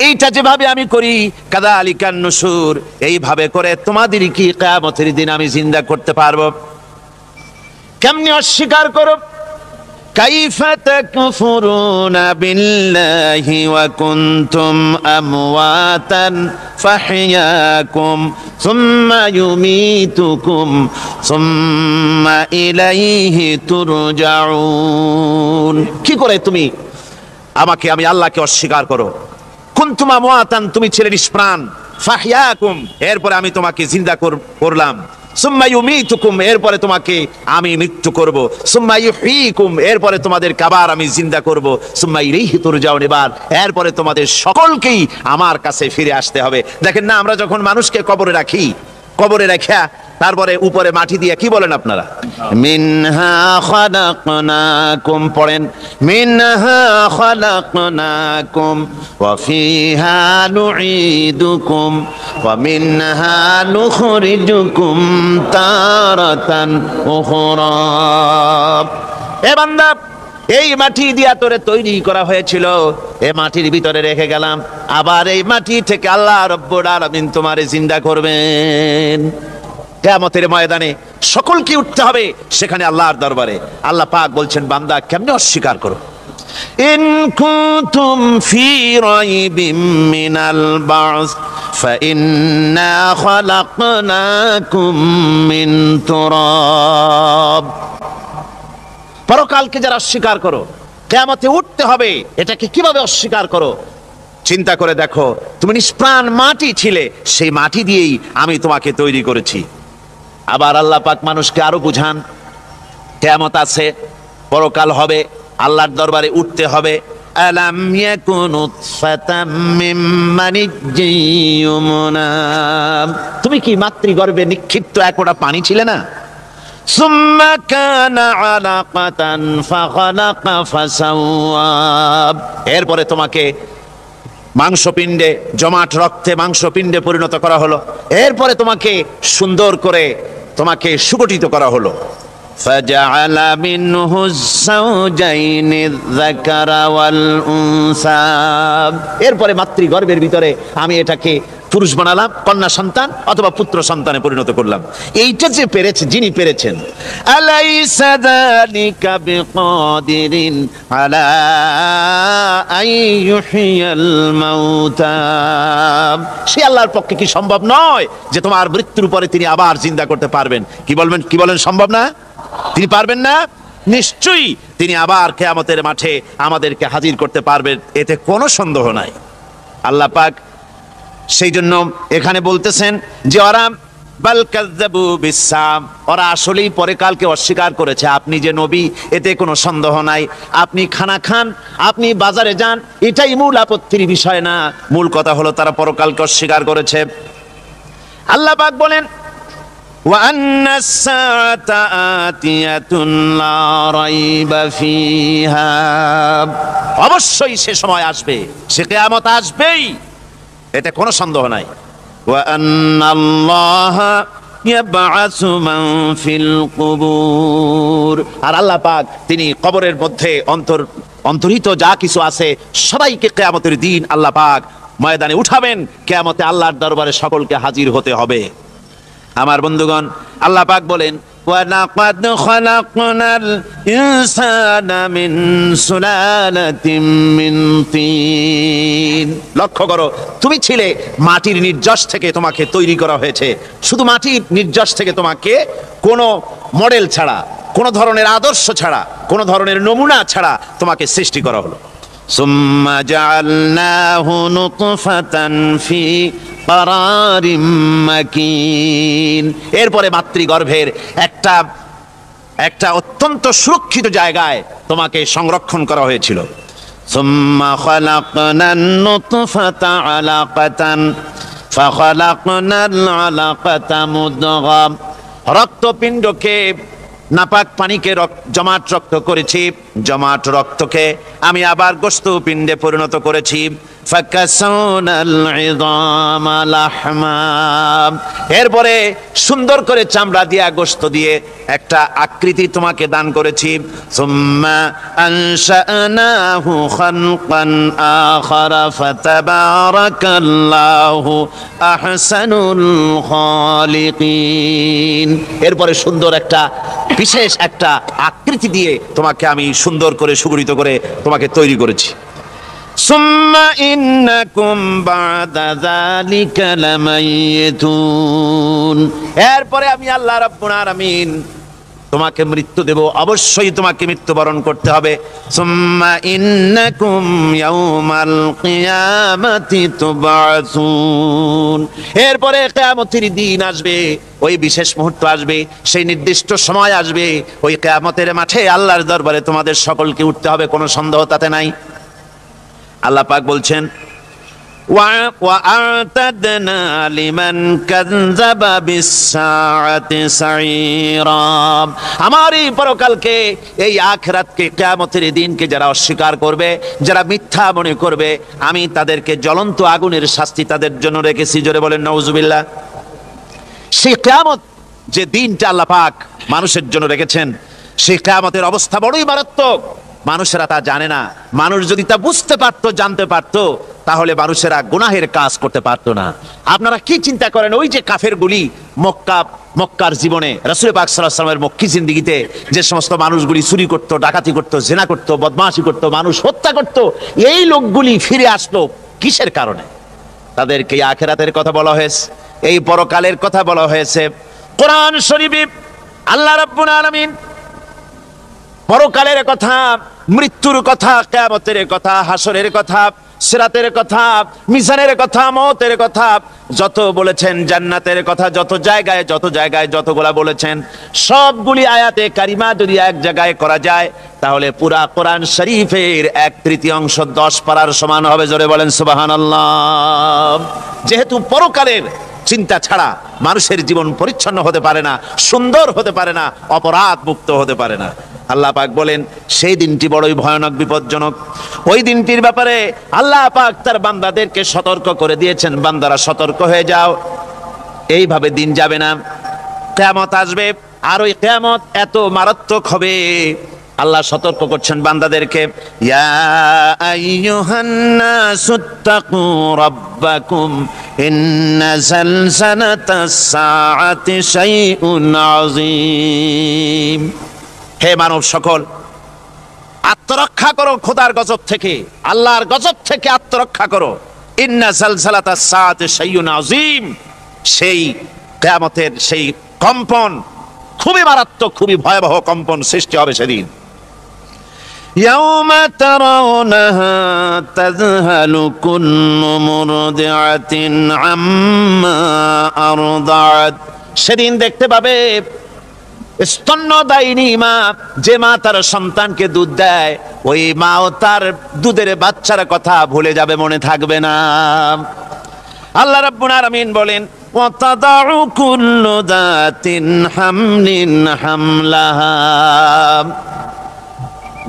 এইটা যেভাবে আমি করি, কাযালিকান নুশুর, এইভাবে করে তোমাদের কি কিয়ামতের দিন আমি জিন্দা করতে পারবো? কেমনে অস্বীকার করো? কাইফা তাকফুরুনা বিল্লাহি ওয়া কুনতুম আমওয়াতান ফাহইয়াকুম সুম্মা ইউমীতুকুম সুম্মা ইলাইহি তুরজাউন। কি করে তুমি আমাকে, আমি আল্লাহকে অস্বীকার করো? কুনতুম আমওয়াতান, তুমি ছিলে নিষ্প্রাণ, ফাহইয়াকুম, এরপরে আমি তোমাকে জিন্দা করলাম, সুম্মা ইউমীতুকুম, এরপরে তোমাকে আমি মৃত্যু করব, সুম্মা ইউহয়িকুম, এরপরে তোমাদের আবার আমি জিন্দা করব, সুম্মা ইলাইহি তুরজাউন, এরপরে তোমাদের সকলকেই আমার কাছে ফিরে আসতে হবে। দেখেন না, আমরা যখন মানুষকে কবরে রাখি, কবরে রাখা তারপরে উপরে মাটি দিয়ে কি বলেন আপনারা? মিনহা খালাকনাকুম, পড়েন, মিনহা খালাকনাকুম ওয়া ফিহা নুঈদুকুম ওয়া মিনহা নুখরিজুকুম তারাতান উখরা। এ বান্দা, এই মাটি দিয়া তোরে তৈরি করা হয়েছিল, এই মাটির ভিতরে রেখে গেলাম, আবার এই মাটি থেকে আল্লাহ রব্বুল আলামিন তোমারে জিন্দা করবেন। কিয়ামতের ময়দানে সকলকে উঠতে হবে সেখানে আল্লাহর দরবারে। আল্লাহ পাক বলছেন, বান্দা কেমনে অস্বীকার করো? ইন কুনতুম ফি রাইবিম মিনাল বা'স ফাইন্না খালাকনাকুম মিন তুরাব। পরকালকে যারা অস্বীকার করো, কিয়ামতে উঠতে হবে, এটাকে কিভাবে অস্বীকার করো? চিন্তা করে দেখো, তুমি নিষ্প্রাণ মাটি ছিলে, সেই মাটি দিয়েই আমি তোমাকে তৈরি করেছি। আবার আল্লাহ পাক মানুষকে আরো বুঝান, কিয়ামত আছে, পরকাল হবে, আল্লাহর দরবারে উঠতে হবে। আলাম ইয়াকুনু ফাতাম মিন মানিজ্জিন ইউমনা, তুমি কি মাতৃগর্ভে নিক্ষিপ্ত এক ফোঁটা পানি ছিলে না? সুম্মা কানা আলাকাতান ফাখালাকা ফাসাওয়া, এরপরে তোমাকে মাংসপিণ্ডে, জমাট রক্তে মাংসপিণ্ডে পরিণত করা হলো, এরপরে তোমাকে সুন্দর করে তোমাকে সুগঠিত করা হলো। ফাজআলা মিনহু যাওজাইনি যাকারা ওয়াল উনসা, এরপরে মাতৃগর্ভের ভিতরে আমি এটাকে পুরুষ বানালাম, কন্যা সন্তান অথবা পুত্র সন্তানে পরিণত করলাম। এইটা যে পেরেছে, যিনি পেরেছেন, আলাইসা যালিকা বিকাদিরিন আলা আইয়ুহিয়াল মাউতা, সে আল্লাহর পক্ষে কি সম্ভব নয় যে তোমার মৃত্যুর পরে তিনি আবার জিন্দা করতে পারবেন? কি বলবেন, কি বলেন, সম্ভব না? তিনি পারবেন না? নিশ্চয়ই তিনি আবার কিয়ামতের মাঠে আমাদেরকে হাজির করতে পারবেন, এতে কোনো সন্দেহ নাই। আল্লাহ পাক সেই জন্য এখানে বলতেছেন যে ওরা বাল কাযযাবু বিসসাম, ওরা আসলেই পরকালকে অস্বীকার করেছে। আপনি যে নবী, এতে কোনো সন্দেহ নাই। আপনি খানা খান, আপনি বাজারে যান, এটাই মূল আপত্তির বিষয় না। মূল কথা হলো তারা পরকালকে অস্বীকার করেছে। আল্লাহ পাক বলেন, ওয়া আন্নাস সাআতা আতিয়াতুন লা রাইবা ফিহা, অবশ্যই সে সময় আসবে, সে কিয়ামত আসবেই, এতে কোনো সন্দেহ নাই। ওয়া আন্নাল্লাহা ইয়াবআসু মান ফিল কুবুর, আর আল্লাহ পাক তিনি কবরের মধ্যে অন্তর্হিত যা কিছু আছে সবাইকে কিয়ামতের দিন আল্লাহ পাক ময়দানে উঠাবেন। কিয়ামতে আল্লাহর দরবারে সকলকে হাজির হতে হবে। আমার বন্ধুগণ, আল্লাহ পাক বলেন, ওয়ালাকাদ খালাকনাল ইনসানা মিন সুলালাতিন মিন তিন, লক্ষ্য করো, তুমি ছিলে মাটির নির্যাস থেকে তোমাকে তৈরি করা হয়েছে। শুধু মাটির নির্যাস থেকে তোমাকে কোনো মডেল ছাড়া, কোনো ধরনের আদর্শ ছাড়া, কোনো ধরনের নমুনা ছাড়া তোমাকে সৃষ্টি করা হলো। সুম্মা জাআলনাহু নুতফাতান ফি কারারিম মাকিন, এরপরে মাতৃগর্ভের একটা অত্যন্ত সুরক্ষিত জায়গায় তোমাকে সংরক্ষণ করা হয়েছিল। সুম্মা খালাকনান নুতফাতা আলাকাতান ফাখালাকনাল আলাকাতা মুদগা, রক্তপিণ্ডকে, নাপাক পানিকে জমাট রক্ত করেছি, জমাট রক্তকে আমি আবার গোশত পিণ্ডে পরিণত করেছি। ফাকাসাউনাল ইযামা লাহমা, এরপরে সুন্দর করে চামড়া দিয়া গোশত দিয়ে একটা আকৃতি তোমাকে দান করেছি। সুম্মা আনশানাহু খালকান আখারা ফাতাবারাকাল্লাহু আহসানুল খালিকিন, এরপরে সুন্দর একটা বিশেষ একটা আকৃতি দিয়ে তোমাকে আমি সুন্দর করে সুগঠিত করে তোমাকে তৈরি করেছি। সুম্মা ইন্নাকুম বাদা যালিকা লামাইতুন, এরপরে আমি আল্লাহ রাব্বুল আলামিন তোমাকে মৃত্যু দেব, অবশ্যই তোমাকে মৃত্যুবরণ করতে হবে। সুম্মা ইন্নাকুম ইয়াউমাল কিয়ামাতি তুবআসুন, এরপরে কিয়ামতের দিন আসবে, ওই বিশেষ মুহূর্ত আসবে, সেই নির্দিষ্ট সময় আসবে, ওই কিয়ামতের মাঠে আল্লাহর দরবারে তোমাদের সকলকে উঠতে হবে, কোনো সন্দেহ তাতে নাই। আল্লাহ পাক বলছেন ওয়া'আতাদনা লিমান কাযযাবা বিস-সাআতি সাঈরা, আমার এই পরকালকে, এই আখিরাতকে, কিয়ামতের দিনকে যারা অস্বীকার করবে, যারা মিথ্যা মনে করবে, আমি তাদেরকে জ্বলন্ত আগুনের শাস্তি তাদের জন্য রেখেছি। জোরে বলেন নাউজুবিল্লাহ। সেই কিয়ামত যে দিনটা আল্লাহ পাক মানুষের জন্য রেখেছেন, সেই কিয়ামতের অবস্থা বড়ই মারাত্মক। মানুষেরা তা জানে না। মানুষ যদি তা বুঝতে পারতো, জানতে পারতো, তাহলে মানুষেরা গুনাহের কাজ করতে পারতো না। আপনারা কি চিন্তা করেন, ওই যে কাফেরগুলি মক্কার জীবনে, রাসূল পাক সাল্লাল্লাহু আলাইহি ওয়াসাল্লামের মক্কি জিন্দেগিতে যে সমস্ত মানুষগুলি চুরি করতো, ডাকাতি করতো, জিনা করতো, বদমাশি করতো, মানুষ হত্যা করতো, এই লোকগুলি ফিরে আসলো কিসের কারণে? তাদেরকে আখিরাতের কথা বলা হয়েছে, এই পরকালের কথা বলা হয়েছে। কোরআন শরীফে আল্লাহ রাব্বুল আলামিন পরকালের কথা, মৃত্যুর কথা, কিয়ামতের কথা, হাসরের কথা, সিরাতের কথা, মিজানের কথা, মওতের কথা যত বলেছেন, জান্নাতের কথা যত জায়গায় যতগুলা বলেছেন, সবগুলি আয়াতে কারিমা যদি এক জায়গায় করা যায়, তাহলে পুরা কোরআন শরীফের 1/3 10 পারার সমান হবে। জোরে বলেন সুবহানাল্লাহ। যেহেতু পরকালের চিন্তা ছাড়া মানুষের জীবন পরিচ্ছন্ন হতে পারে না, সুন্দর হতে পারে না, অপরাধ মুক্ত হতে পারে না। আল্লাহ পাক বলেন সেই দিনটি বড়ই ভয়ানক, বিপজ্জনক। ওই দিনটির ব্যাপারে আল্লাহ পাক তার বান্দাদেরকে সতর্ক করে দিয়েছেন, বান্দারা সতর্ক হয়ে যাও, এইভাবে দিন যাবে না, কিয়ামত আসবে। আর ওই কিয়ামত এত মারাত্মক হবে, আল্লাহ সতর্ক করছেন বান্দাদেরকে, ইয়া আইয়ুহান নাসুত্তাকু রাব্বাকুম ইন্না যালযালাতাস সাআতি শাইউন আযীম। হে মানব সকল, আত্মরক্ষা করো খোদার গজব থেকে, আল্লাহর গজব থেকে আত্মরক্ষা করো। ইন্না যালযালাতাস সাআতি শাইউন আযীম, সেই কিয়ামতের সেই কম্পন খুবই মারাত্মক, খুবই ভয়াবহ কম্পন সৃষ্টি হবে সেদিন। ইয়াউমা তারাউনাহা তাযহালু কুল্লু মুরদিআতিন আম্মা আরদাআত, সেদিন দেখতে পাবে স্তন্যদায়িনী মা, যে মা তার সন্তানকে দুধ দেয়, ওই মাও তার দুধের বাচ্চার কথা ভুলে যাবে, মনে থাকবে না। আল্লাহ রাব্বুল আলামিন বলেন ওয়াতাদাউ কুল্লু যাতিন হামলিন হামলাহা,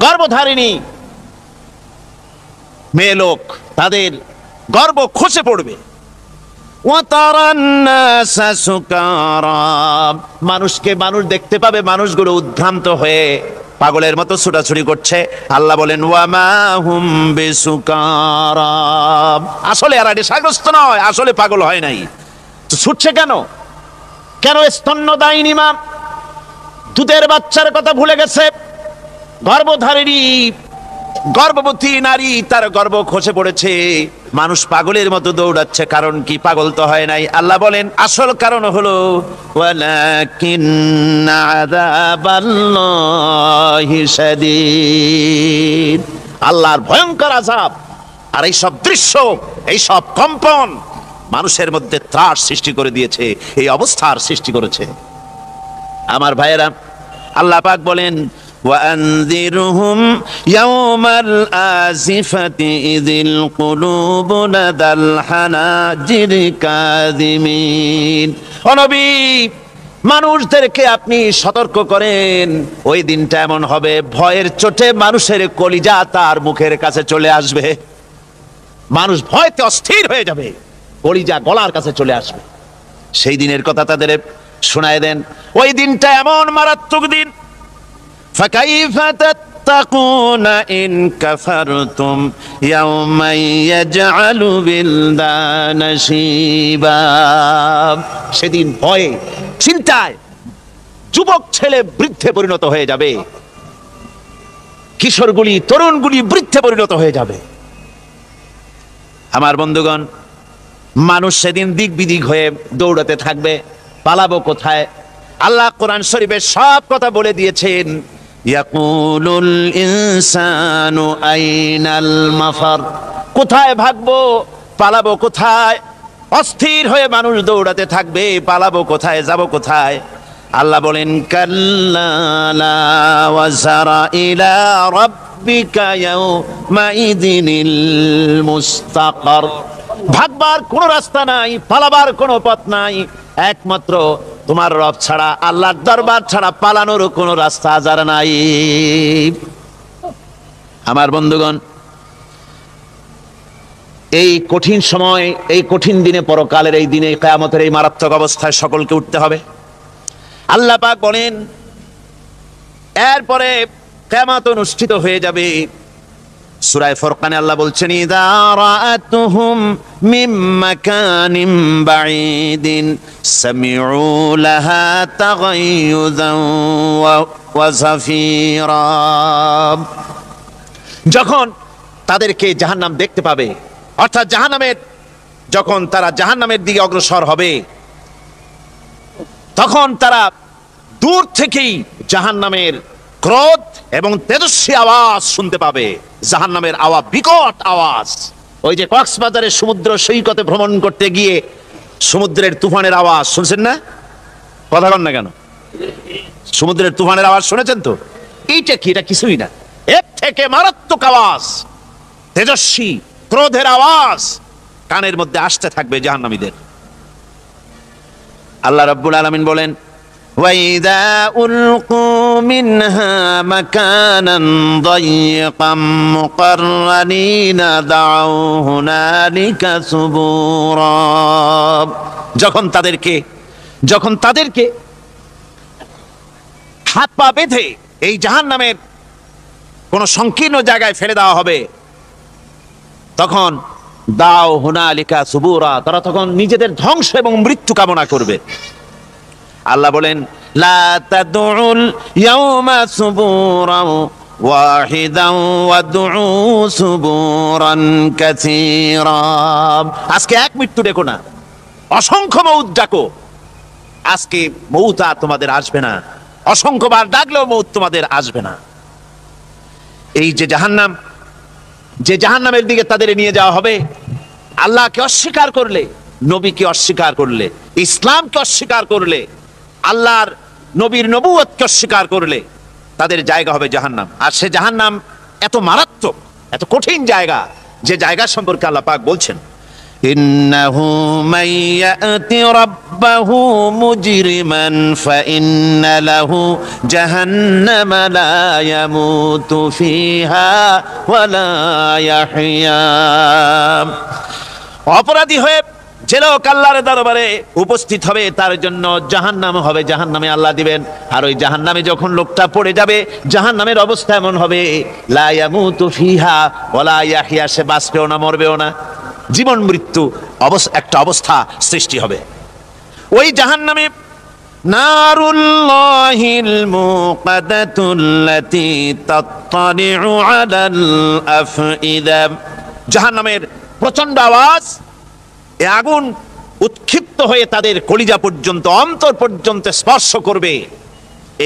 গর্ভধারিণী মেয়ে লোক তাদের গর্ভ খসে পড়বে। ওয়াতারান নাসা সুকারা, মানুষকে মানুষ দেখতে পাবে, মানুষগুলো উদ্ভ্রান্ত হয়ে পাগলের মতো ছুটাছুটি করছে। আল্লাহ বলেন ওয়ামা হুম বিসুকারা, আসলে এরা নেশাগ্রস্ত নয়, আসলে পাগল হয় নাই। তো ছুটছে কেন? কেন? স্তন্যদায়িনী মা দুধের বাচ্চার কথা ভুলে গেছে। গর্ভধারিণী গর্ভবতী নারী, তার গর্ভ খসে পড়েছে, মানুষ পাগলের মতো দৌড়াচ্ছে। কারণ কি? পাগল তো হয় নাই। আল্লাহ বলেন আসল কারণ হলো ওয়ালাকিন্না আযাবাল্লাহি শাদীদ, আল্লাহর ভয়ঙ্কর আযাব। আর এই সব দৃশ্য, এই সব কম্পন মানুষের মধ্যে ত্রাস সৃষ্টি করে দিয়েছে, এই অবস্থার সৃষ্টি করেছে। আমার ভাইয়েরা, আল্লাহ পাক বলেন وأنذرهم يوم الآزفة إذ القلوب لدى الحناجر كاظمين। ও নবী, মানুষদেরকে আপনি সতর্ক করেন, ওই দিনটা এমন হবে ভয়ের চোটে মানুষের কলিজা তার মুখের কাছে চলে আসবে। মানুষ ভয়তে অস্থির হয়ে যাবে, কলিজা গলার কাছে চলে আসবে। সেই দিনের কথা তাদের শোনায় দেন। ওই দিনটা এমন মারাত্মক দিন। ফাকাইফা তাত্তাকুনা ইন কাফারতুম ইয়াওমা ইয়াজআলু বিলদানা শিবা। সেদিন ভয়ে চিন্তায় যুবক ছেলে বৃদ্ধে পরিণত হয়ে যাবে, কিশোরগুলি তরুণগুলি বৃদ্ধে পরিণত হয়ে যাবে। আমার বন্ধুগণ, মানুষ সেদিন দিক বিদিক হয়ে দৌড়াতে থাকবে, পালাবো কোথায়? আল্লাহ কোরআন শরীফে সব কথা বলে দিয়েছেন। ইয়াকুলুল ইনসানু আইনাল মাফার, কোথায় ভাগবো, পালাবো কোথায়? অস্থির হয়ে মানুষ দৌড়াতে থাকবে, পালাবো কোথায়, যাব কোথায়? আল্লাহ বলেন কাল্লা লা ওয়াজারা ইলা রাব্বিকা ইয়াউমাইযিনিল মুস্তাকার। ভাগবার কোনো রাস্তা নাই, পালাবার কোনো পথ নাই, একমাত্র তোমার রব ছাড়া, আল্লাহর দরবার ছাড়া পালানোর কোনো রাস্তা যার নাই। আমার বন্ধুগণ, এই কঠিন সময়, এই কঠিন দিনে, পরকালের এই দিনে, কিয়ামতের এই মারাত্মক অবস্থায় সকলকে উঠতে হবে। আল্লাহ পাক বলেন, এরপরে কিয়ামত অনুষ্ঠিত হয়ে যাবে। সূরা ফুরকানে আল্লাহ বলছেন, ইযা রাআতুহুম মিন মাকানিন বাঈদিন সামিউ লাহা তাগায়ুযান ওয়া যাফীরা। যখন তাদেরকে জাহান্নাম দেখতে পাবে, অর্থাৎ জাহান্নামের, যখন তারা জাহান্নামের দিকে অগ্রসর হবে, তখন তারা দূর থেকেই জাহান্নামের ক্রোধ এবং তেজস্বী আওয়াজ শুনতে পাবে। জাহান্নামের আওয়াজ, বিকট আওয়াজ। ওই যে কক্সবাজারের সমুদ্র সৈকতে ভ্রমণ করতে গিয়ে সমুদ্রের তুফানের আওয়াজ শুনছেন না? কথা বলেন না কেন? সমুদ্রের তুফানের আওয়াজ শুনেছেন তো? এইটা কি? এটা কিছুই না, এর থেকে মারাত্মক আওয়াজ, তেজস্বী ক্রোধের আওয়াজ কানের মধ্যে আসতে থাকবে জাহান্নামীদের। আল্লাহ রাব্বুল আলামিন বলেন, وَإِذَا أُلْقُوا مِنْهَا مَكَانًا ضَيِّقًا مُقَرَّنِينَ دَعَوْا هُنَالِكَ ثُبُورًا। যখন তাদেরকে হাত পা বেঁধে এই জাহান্নামের কোন সংকীর্ণ জায়গায় ফেলে দেওয়া হবে, তখন দাও হুনালিকা সুবুরা, তারা তখন নিজেদের ধ্বংস এবং মৃত্যু কামনা করবে। আল্লাহ বলেন, লা তাদউল ইয়াউমা সুবুরান ওয়াহিদান ওয়াদউ সুবুরান কাসীরা। আজকে এক মৃত্যু ডেকো না, অসংখ্য মউত ডাকো। আজকে মউত আর তোমাদের আসবে না, অসংখ্যবার ডাকলেও মউত তোমাদের আসবে না। এই যে জাহান্নাম, যে জাহান্নামের দিকে তাদের নিয়ে যাওয়া হবে, আল্লাহকে অস্বীকার করলে, নবীকে অস্বীকার করলে, ইসলামকে অস্বীকার করলে, আল্লাহর নবীর নবুয়তকে অস্বীকার করলে তাদের জায়গা হবে জাহান্নাম। আর সে জাহান্নাম এত মারাত্মক, এত কঠিন জায়গা, যে জায়গা সম্পর্কে আল্লাহ পাক বলছেন, ইন্নাহু মাইয়াতি রাব্বাহু মুজরিমান ফাইন্না লাহু জাহান্নামা লা ইয়ামুতু ফিহা ওয়া লা ইয়াহইয়া। অপরাধী হয়ে যে লোক আল্লাহর দরবারে উপস্থিত হবে, তার জন্য জাহান্নাম হবে, জাহান্নামে আল্লাহ দিবেন। আর ওই জাহান্নামে যখন লোকটা পড়ে যাবে, জাহান্নামের অবস্থা এমন হবে, লা ইয়ামুতু ফিহা ওয়া লা ইয়াহইয়া, সে বাঁচবেও না, মরবেও না, জীবন মৃত্যু একটা অবস্থা সৃষ্টি হবে। ওই জাহান্নামে নারুল্লাহিল মুকাদাতুল্লাতী তাত্তালিউ আলাল আফইদা। জাহান্নামের প্রচন্ড আওয়াজ, এ আগুন উৎক্ষিপ্ত হয়ে তাদের কলিজা পর্যন্ত, অন্তর পর্যন্ত স্পর্শ করবে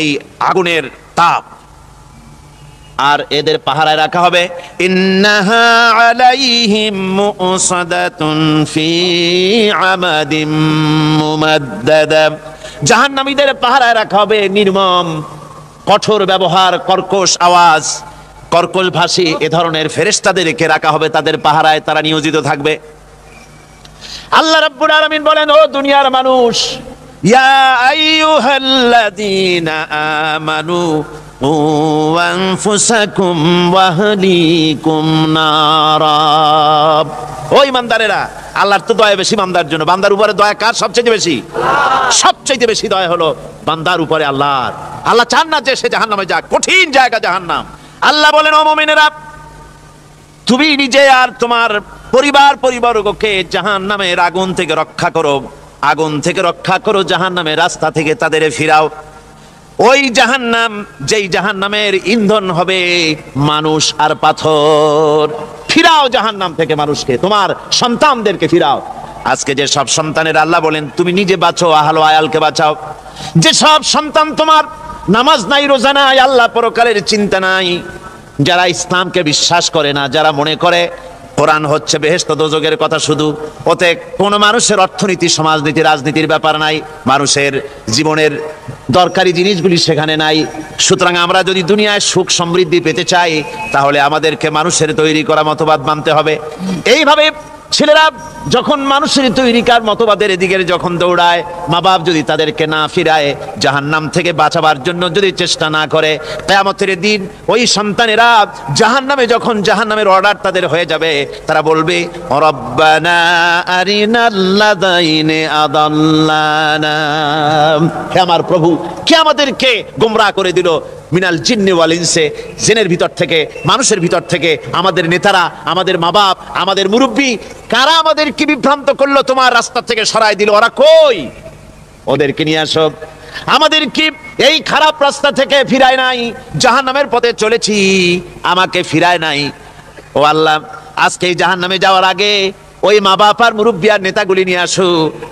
এই আগুনের তাপ। আর এদের পাহারায় রাখা হবে, ইন্নাহা আলাইহিম মুসাদাতুন ফি আমাদিম মুমাদ্দাদা। জাহান্নামীদের পাহারায় রাখা হবে নির্মম, কঠোর ব্যবহার, কর্কশ আওয়াজ, কর্কশ ভাষী এ ধরনের ফেরেশতাদেরকে রাখা হবে তাদের পাহারায়, তারা নিয়োজিত থাকবে। আল্লাহ রাব্বুল আলামিন বলেন, ও দুনিয়ার মানুষ, ইয়া আইয়ুহাল্লাযীনা আমানু কু আনফুসাকুম ওয়া আহলিকুম নারা। ও ঈমানদারেরা, আল্লাহর তো দয়া বেশি বান্দার জন্য। বান্দার উপরে দয়া কার সবচেয়ে বেশি? সবচেয়ে বেশি দয়া হলো বান্দার উপরে আল্লাহর। আল্লাহ চান না যে সে জাহান্নামে যাক, কঠিন জায়গা জাহান্নাম। আল্লাহ বলেন, ও মুমিনেরা, তুমি নিজে আর তোমার পরিবারবর্গকে জাহান্নামের আগুন থেকে রক্ষা করো, আগুন থেকে রক্ষা করো, জাহান্নামের রাস্তা থেকে তাদের ফিরাও। ওই জাহান্নাম, যেই জাহান্নামের ইন্ধন হবে মানুষ আর পাথর। ফিরাও জাহান্নাম থেকে মানুষকে, তোমার সন্তানদেরকে ফিরাও। আজকে যে সব সন্তানের আল্লাহ বলেন তুমি নিজে বাঁচো, আহলো আয়ালকে বাঁচাও। যে সব সন্তান তোমার নামাজ নাই, রোজা নাই, আল্লাহ পরকালের চিন্তা নাই, যারা ইসলামকে বিশ্বাস করে না, যারা মনে করে কোরআন হচ্ছে বেহেশত দোজখের কথা শুধু, ওতে কোনো মানুষের অর্থনীতি, সমাজনীতি, রাজনীতির ব্যাপার নাই, মানুষের জীবনের দরকারি জিনিসগুলি সেখানে নাই। সুতরাং আমরা যদি দুনিয়ায় সুখ সমৃদ্ধি পেতে চাই, তাহলে আমাদেরকে মানুষের তৈরি করা মতবাদ মানতে হবে। এইভাবে ছেলেরা যখন মানুষের তৈরিকার মতবাদের দিকে যখন দৌড়ায়, মা বাপ যদি তাদেরকে না ফিরায়, জাহান্নাম থেকে বাঁচাবার জন্য যদি চেষ্টা না করে, কিয়ামতের দিন ওই সন্তানেরা জাহান্নামে, যখন জাহান্নামের অর্ডার তাদের হয়ে যাবে, তারা বলবে, রব্বানা আরিনাল্লাযাইনি আদাল্লানা, হে আমার প্রভু, কে আমাদেরকে গোমরাহ করে দিল, মিনাল জিন্নি ওয়াল ইনসে, জিনের ভিতর থেকে, মানুষের ভিতর থেকে, আমাদের নেতারা, আমাদের মা বাপ, আমাদের মুরব্বী, কারা আমাদেরকে বিভ্রান্ত করলো, তোমার রাস্তা থেকে সরাই দিল, ওরা কই? ওদেরকে নিয়ে আসো। আমাদের কি এই খারাপ রাস্তা থেকে ফিরায় নাই, জাহান্নামের পথে চলেছি, আমাকে ফিরায় নাই। ও আল্লাহ, আজকে এই জাহান্নামে যাওয়ার আগে ওই মা বাপ আর মুরব্বী আর নেতাগুলি নিয়ে আসো।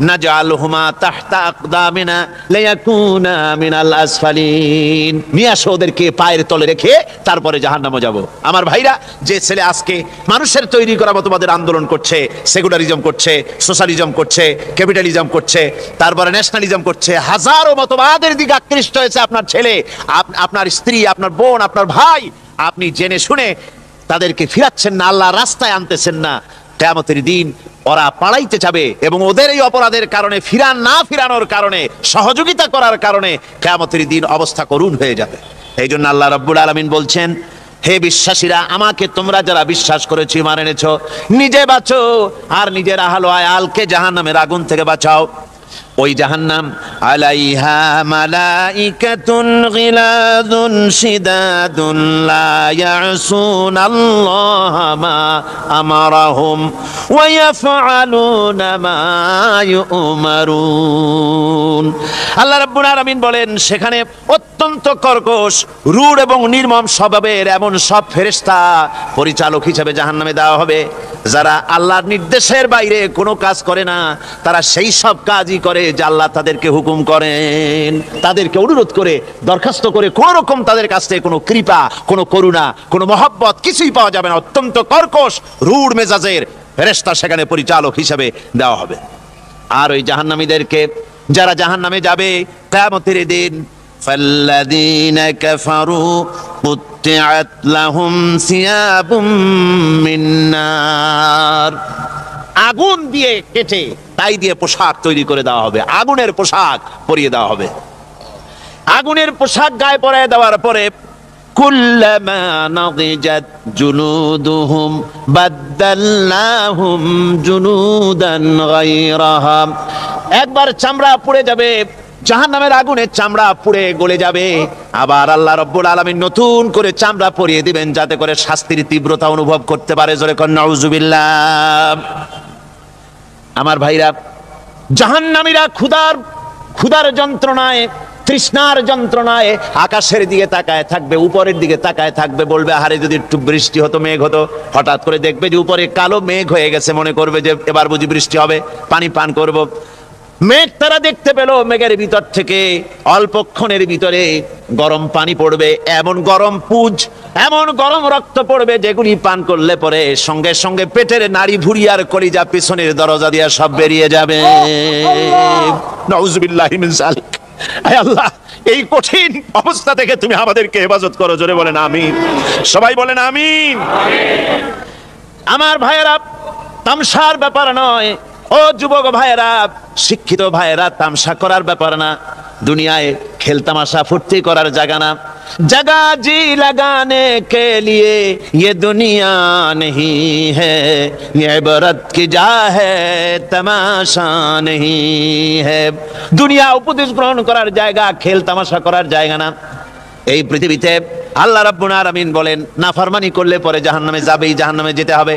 নাজআলহুমা তাহতা আকদামিনা লিয়াকুনা মিনাল আসফালিন, নিয়ে আসো, ওদেরকে পায়ের তলে রেখে তারপরে জাহান্নামে যাব। আমার ভাইরা, যে ছেলে আজকে মানুষের তৈরি করা মতবাদের আন্দোলন করছে, সেকুলারিজম করছে, সোশ্যালিজম করছে, ক্যাপিটালিজম করছে, তারপরে ন্যাশনালিজম করছে, হাজারো মতবাদের দিকে আকৃষ্ট হয়েছে আপনার ছেলে, আপনার স্ত্রী, আপনার বোন, আপনার ভাই, আপনি জেনে শুনে তাদেরকে ফিরাচ্ছেন না, আল্লাহর রাস্তায় আনতেছেন না। কিয়ামতের দিন ওরা পালাইতে যাবে, এবং ওদের এই অপরাধের কারণে, ফিরানোর কারণে, সহযোগিতা করার কারণে কিয়ামতের দিন অবস্থা করুণ হয়ে যাবে। এই জন্য আল্লাহ রাব্বুল আলামিন বলছেন, হে বিশ্বাসীরা, আমাকে তোমরা যারা বিশ্বাস করেছো, ঈমান এনেছো, নিজে বাঁচো আর নিজের আহলো আয়ালকে জাহান্নামের আগুন থেকে বাঁচাও। ওই জাহান্নাম আলাইহা মালাইকাতুন গিলাযুন শিদাদুন লা ইয়াসুনাল্লাহা মা আমারাহুম ওয়া ইয়াফআলুনা মা ইউমারুন। আল্লাহ রাব্বুল আলামিন বলেন, সেখানে অত্যন্ত কর্কশ, রূঢ় এবং নির্মম স্বভাবের এমন সব ফেরেশতা পরিচালক হিসেবে জাহান্নামে দেওয়া হবে, যারা আল্লাহর নির্দেশের বাইরে কোনো কাজ করে না। তারা সেই সব কাজই করে যা আল্লাহ তাদেরকে হুকুম করেন। তাদেরকে অনুরোধ করে, দরখাস্ত করে কোন রকম তাদের কাছ থেকে কোনো কৃপা, কোনো করুণা, কোনো মহব্বত কিছুই পাওয়া যাবে না। অত্যন্ত কর্কশ, রূঢ় মেজাজের ফেরেশতা সেখানে পরিচালক হিসেবে দেওয়া হবে। আর ওই জাহান্নামীদেরকে, যারা জাহান্নামে যাবে কিয়ামতের দিন, ফাল্লাযীনা কাফারু কুত্তিআত লাহুম সিয়াবুম মিন নার, আগুন দিয়ে কেটে তাই দিয়ে পোশাক তৈরি করে দেওয়া হবে, আগুনের পোশাক পরিয়ে দেওয়া হবে। আগুনের পোশাক গায়ে পরায় দেওয়ার পরে, কুল্লামা নাদিজাত জুলুদুহুম বাদদালনাহুম জুলুদান গায়রাহা, একবার চামড়া পুড়ে যাবে, জাহান্নামের আগুনে চামড়া পুড়ে গলে যাবে, আবার আল্লাহ রাব্বুল আলামিন নতুন করে চামড়া পরিয়ে দিবেন, যাতে করে শাস্তির তীব্রতা অনুভব করতে পারে। জোরে কোন নাউজুবিল্লাহ। আমার ভাইরা, জাহান্নামীরা ক্ষুধার যন্ত্রণায়, তৃষ্ণার যন্ত্রণায় আকাশের দিকে তাকায় থাকবে, উপরের দিকে তাকায় থাকবে, বলবে, আরে যদি একটু বৃষ্টি হতো, মেঘ হতো। হঠাৎ করে দেখবে যে উপরে কালো মেঘ হয়ে গেছে, মনে করবে যে এবার বুঝি বৃষ্টি হবে, পানি পান করব। মেঘ তারা দেখতে পেল, মেঘের ভিতর থেকে অল্পক্ষণের ভিতরে গরম পানি পড়বে, এমন গরম পুজ, এমন গরম রক্ত পড়বে, যেগুলি পান করলে পরে সঙ্গে সঙ্গে পেটের নাড়ি, ভুঁড়ি আর কলিজা পিছনের দরজা দিয়ে সব বেরিয়ে যাবে। নাউজুবিল্লাহি মিন যালিক। হে আল্লাহ, এই কঠিন অবস্থা থেকে তুমি আমাদেরকে হেফাজত করো। জোরে বলেন আমিন। সবাই বলেন আমিন। আমার ভাইয়েরা, তামসার ব্যাপার নয়, ও যুবক ভাইয়েরা, শিক্ষিত ভাইয়েরা, তামসা করার ব্যাপার না, দুনিয়ায় খেলতামাশা ফুর্তি করার জায়গা না। जगह जी लगाने के लिए ये दुनिया नहीं है, ये इबरत की जा है, तमाशा नहीं है। দুনিয়া উপদেশ গ্রহণ করার জায়গা, খেল তামাশা করার জায়গা না। এই পৃথিবীতে আল্লাহ রাব্বুল আলামিন বলেন, নাফরমানি করলে পরে জাহান্নামে যাবেই, জাহান্নামে যেতে হবে।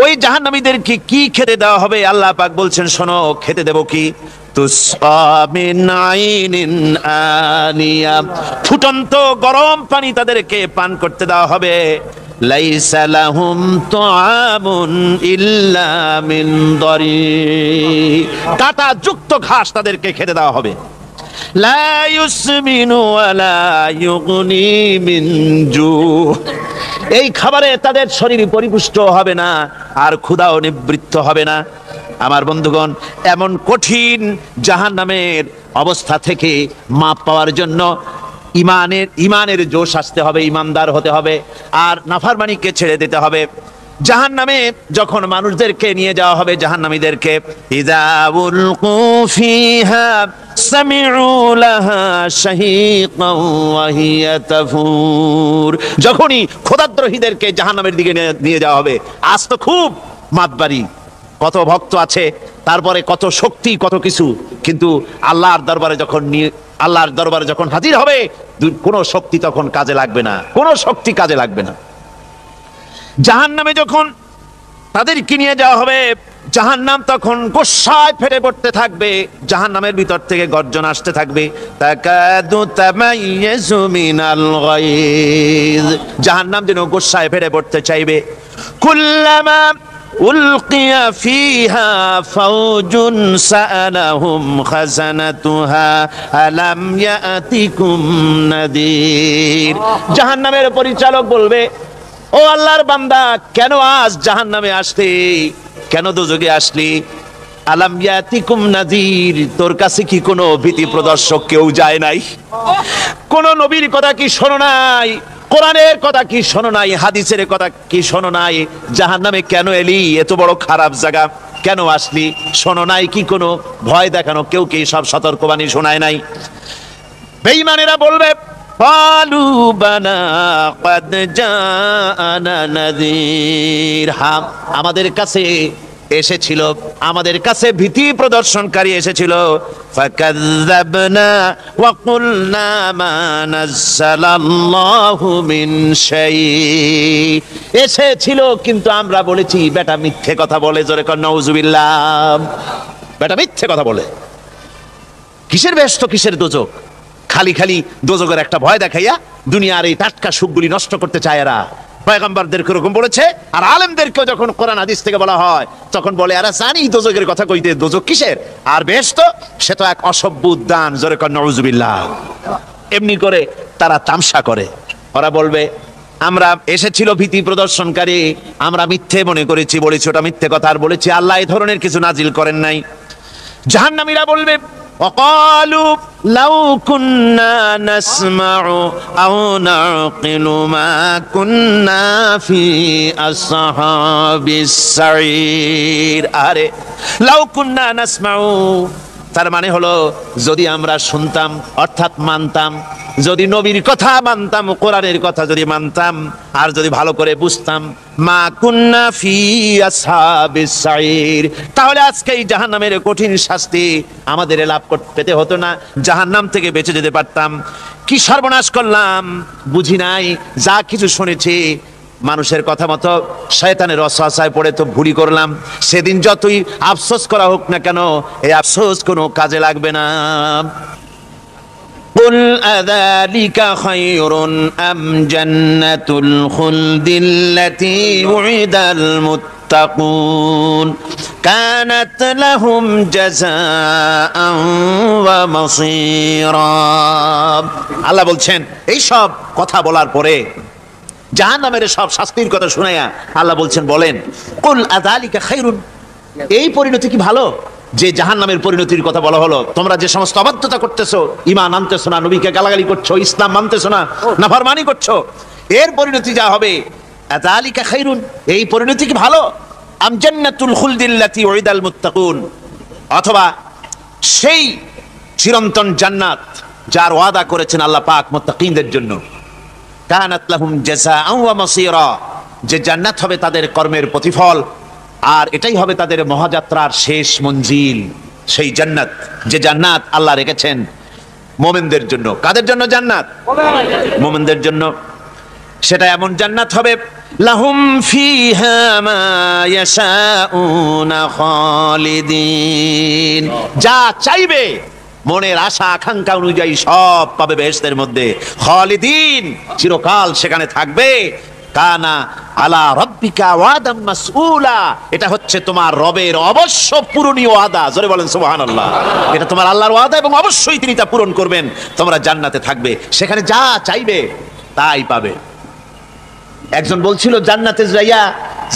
ওই জাহান্নামীদেরকে কি খেতে দেওয়া হবে? আল্লাহ পাক বলছেন, শোনো, খেতে দেব কি? ফুটন্ত গরম পানি তাদেরকে পান করতে দেওয়া হবে। লাইসা লাহুম তুআমুন ইল্লা মিন দরি, কাঁটা যুক্ত ঘাস তাদেরকে খেতে দেওয়া হবে। লা ইউসমিনু ওয়ালা ইউগনি মিন জু, এই খাবারে তাদের শরীর পরিপুষ্ট হবে না, আর ক্ষুধাও নিবৃত্ত হবে না। আমার বন্ধুগণ, এমন কঠিন জাহান্নামের অবস্থা থেকে মাপ পাওয়ার জন্য ইমানের জোশ আসতে হবে, ইমানদার হতে হবে, আর নাফরমানিকে ছেড়ে দিতে হবে। জাহান্নামে যখন মানুষদেরকে নিয়ে যাওয়া হবে, জাহান্নামীদেরকে, ইযা উলকু ফিহা সামিউ লাহা শাহীকান ওয়া হিয়া তাফুর, যখনই খোদাদ্রোহীদেরকে জাহান্নামের দিকে নিয়ে যাওয়া হবে, আজ তো খুব মাতবাড়ি, কত ভক্ত আছে, তারপরে কত শক্তি, কত কিছু, কিন্তু আল্লাহর দরবারে যখন হাজির হবে, কোনো শক্তি তখন কাজে লাগবে না, কোনো শক্তি কাজে লাগবে না। জাহান্নামে যখন তাদেরকে নিয়ে যাওয়া হবে, জাহান্নাম তখন গোসায় ফেটে পড়তে থাকবে, জাহান্নামের ভিতর থেকে গর্জন আসতে থাকবে, তাকাদু তামাইয়াজু মিনাল গায়জ, জাহান্নাম যেন গোসায় ফেটে পড়তে চাইবে। কুল্লামা উলকিয়া ফিহা ফাওজুন সাআলাহুম খাজানাতুহা আলাম ইয়াতিকুম নাদির, জাহান্নামের পরিচালক বলবে, ও আল্লাহর বান্দা, কেন আজ জাহান্নামে আসলি, কেন দোজখে আসলি? আলাম ইয়াতিকুম নাদির, তোর কাছে কি কোনো ভীতি প্রদর্শক কেউ যায় নাই? কোন নবীর কথা কি শোনো নাই? কোরআনের কথা কি শোনো নাই? হাদিসের কথা কি শোনো নাই? জাহান্নামে কেন এলি? এত বড় খারাপ জায়গা কেন আসলি? শোনো নাই কি? কোনো ভয় দেখানো কেউ কি সব সতর্কবাণী শোনায় নাই? বেঈমানেরা বলবে, ক্বালু বালা ক্বাদ জাআনা নাযীর, হ্যাঁ, আমাদের কাছে এসেছিল, আমাদের কাছে ভীতি প্রদর্শনকারী এসেছিল। ফাকাযযাবনা ওয়া কুলনা মা নাযালাল্লাহু মিন শাই, এসেছিল কিন্তু আমরা বলেছি বেটা মিথ্যে কথা বলে। জোরে কর নাউযুবিল্লাহ, বেটা মিথ্যে কথা বলে। কিসের ব্যস্ত, কিসের দোজখ? খালি খালি দোজখের একটা ভয় দেখাইয়া দুনিয়ার এই টাটকা সুখগুলি নষ্ট করতে চায় এরা। পয়গম্বরদেরকে এরকম বলেছে, আর আলেমদেরকেও যখন কোরআন হাদিস থেকে বলা হয় তখন বলে, এরা জানি দোজখের কথা কইতে, দোজখ কিসের? আর বেহেশত সে তো এক অসভ্য উদ্যান। জোরে কর নাউযুবিল্লাহ। এমনি করে তারা তামসা করে। ওরা বলবে, আমরা এসেছিল ভীতি প্রদর্শনকারী, আমরা মিথ্যে মনে করেছি, বলেছি ওটা মিথ্যে কথা, আর বলেছি আল্লাহ এই ধরনের কিছু নাজিল করেন নাই। জাহান্নামীরা বলবে, وقالوا لو كنا نسمع أو نعقل ما كنا في أصحاب السعير, আরে লাউ কুন্না নাসমাউ, তার মানে হলো যদি আমরা শুনতাম, অর্থাৎ মানতাম, যদি নবীর কথা মানতাম, কোরআনের কথা যদি মানতাম, আর যদি ভালো করে বুঝতাম, মা কুন্না ফি আসহাবিস সাইর, তাহলে আজকে এই জাহান্নামের কঠিন শাস্তি আমাদের লাভ পেতে হতো না, জাহান্নাম থেকে বেঁচে যেতে পারতাম। কি সর্বনাশ করলাম বুঝি নাই, যা কিছু শুনেছি মানুষের কথা মতো শয়তানের ওয়াসওয়াসায় পড়ে তো ভুলই করলাম। সেদিন যতই আফসোস করা হোক না কেন, এই আফসোস কোনো কাজে লাগবে না। قل أذلك خير أم جنة الخلد التي وعد المتقون كانت لهم جزاء ومصيرا। আল্লাহ বলছেন, এই সব কথা বলার পরে, জাহান্নামের সব শাস্তির কথা শুনাইয়া আল্লাহ বলছেন, বলেন, কুল আযালিকা খায়রুন, এই পরিণতি কি ভালো যে জাহান্নামের পরিণতির কথা বলা হলো? তোমরা যে সমস্ত অবাধ্যতা করতেছো, ঈমান আনতেছো না, নবীকে গালাগালি করছো, ইসলাম মানতেছো না, নাফরমানি করছো, এর পরিণতি যা হবে, আযালিকা খায়রুন, এই পরিণতি কি ভালো? আম জান্নাতুল খুলদিল্লাতি উইদাল মুত্তাকুন, অথবা সেই চিরন্তন জান্নাত যার ওয়াদা করেছেন আল্লাহ পাক মুত্তাকিনদের জন্য। কানাত লাহুম জাযাআন ওয়া মাসীরা, যে জান্নাত হবে তাদের কর্মের প্রতিফল, আর এটাই হবে তাদের মহাযাত্রার শেষ মঞ্জিল। সেই জান্নাত, যে জান্নাত আল্লাহ রেখেছেন মুমিনদের জন্য। কাদের জন্য জান্নাত? মুমিনদের জন্য। সেটা এমন জান্নাত হবে, লাহুম ফিহা মা ইয়াশাউনা খালিদিন, যা চাইবে মনের আশা আকাঙ্ক্ষা অনুযায়ী সব পাবে বেহেশতের মধ্যে। খালিদিন, চিরকাল সেখানে থাকবে। কানা আলা রাব্বিকা ওয়াদাম মাসউলা, এটা হচ্ছে তোমার রবের অবশ্য পূরণীয় ওয়াদা। জোরে বলেন সুবহানাল্লাহ। এটা তোমার আল্লাহর ওয়াদা এবং অবশ্যই তিনি তা পূরণ করবেন। তোমরা জান্নাতে থাকবে, সেখানে যা চাইবে তাই পাবে। একজন বলছিল জান্নাতে যাইয়া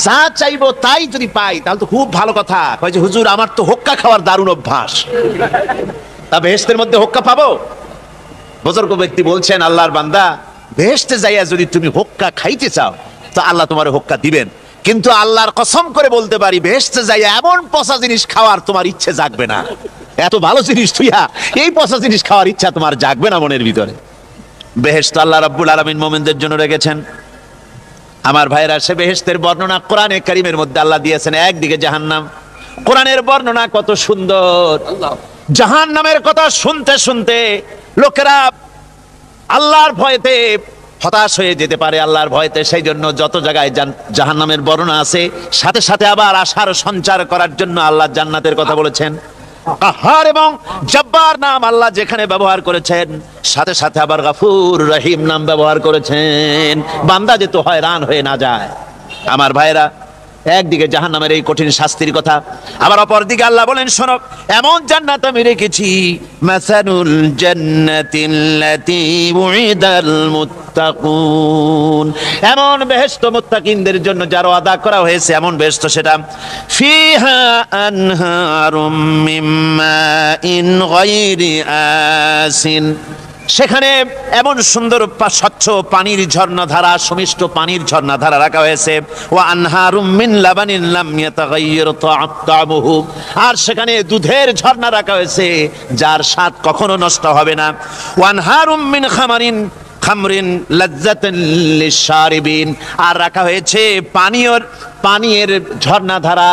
যা চাইবো তাই যদি পাই তাহলে তো খুব ভালো কথা। কয় যে হুজুর আমার তো হোক্কা খাওয়ার দারুণ অভ্যাস, তা বেহেশতের মধ্যে হোক্কা পাবো? বুজুর্গ ব্যক্তি বলছেন, আল্লাহর বান্দা, বেহেশতে যাইয়া যদি তুমি হোক্কা খাইতে চাও তো আল্লাহ তোমার হোক্কা দিবেন, কিন্তু আল্লাহর কসম করে বলতে পারি বেহেশতে যাইয়া এমন পচা জিনিস খাওয়ার তোমার ইচ্ছে জাগবে না। এত ভালো জিনিস তুইয়া এই পচা জিনিস খাওয়ার ইচ্ছা তোমার জাগবে না মনের ভিতরে। বেহেশত আল্লাহ রাব্বুল আলামিন মুমিনদের জন্য রেখেছেন। আমার ভাইরা, সে বেহেশতের বর্ণনা কোরআনে কারীমের মধ্যে আল্লাহ দিয়েছেন। একদিকে জাহান্নাম, কোরআনের বর্ণনা কত সুন্দর। জাহান্নামের কথা শুনতে শুনতে লোকেরা আল্লাহর ভয়তে হতাশ হয়ে যেতে পারে, আল্লাহর ভয়তে। সেই জন্য যত জায়গায় জাহান্নামের বর্ণনা আছে, সাথে সাথে আবার আশার সঞ্চার করার জন্য আল্লাহ জান্নাতের কথা বলেছেন। কাহার এবং জব্বার নাম আল্লাহ যেখানে ব্যবহার করেছেন, সাথে সাথে আবার গাফুর রহিম নাম ব্যবহার করেছেন, বান্দা যেত হয়রান হয়ে না যায়। আমার ভাইরা, একদিকে জাহান্নামের এই কঠিন শাস্তির কথা, আবার অপরদিকে আল্লাহ বলেন, শোনো, এমন জান্নাত আমি রেখেছি, মাসানুল জান্নাতিল্লাতী উইদাল মুত্তাকুন, এমন বেহেশত মুত্তাকিনদের জন্য যার ওয়াদা করা হয়েছে, এমন বেহেশত সেটা, ফিহা আনহারুম মিন মাইন গায়রি আসিন, সেখানে এমন সুন্দর স্বচ্ছ পানির ঝর্ণাধারা, সুমিষ্ট পানির ঝর্ণাধারা রাখা হয়েছে। ওয়া আনহারুম মিন লাবানিন লাম ইয়াতাগায়্যার তা'আমুহু, আর সেখানে দুধের ঝর্ণা রাখা হয়েছে যার স্বাদ কখনো নষ্ট হবে না। ওয়া আনহারুম মিন খামরিন লাজ্জাতান লিশ-শারিবিন, আর রাখা হয়েছে পানীয়ের ঝর্ণাধারা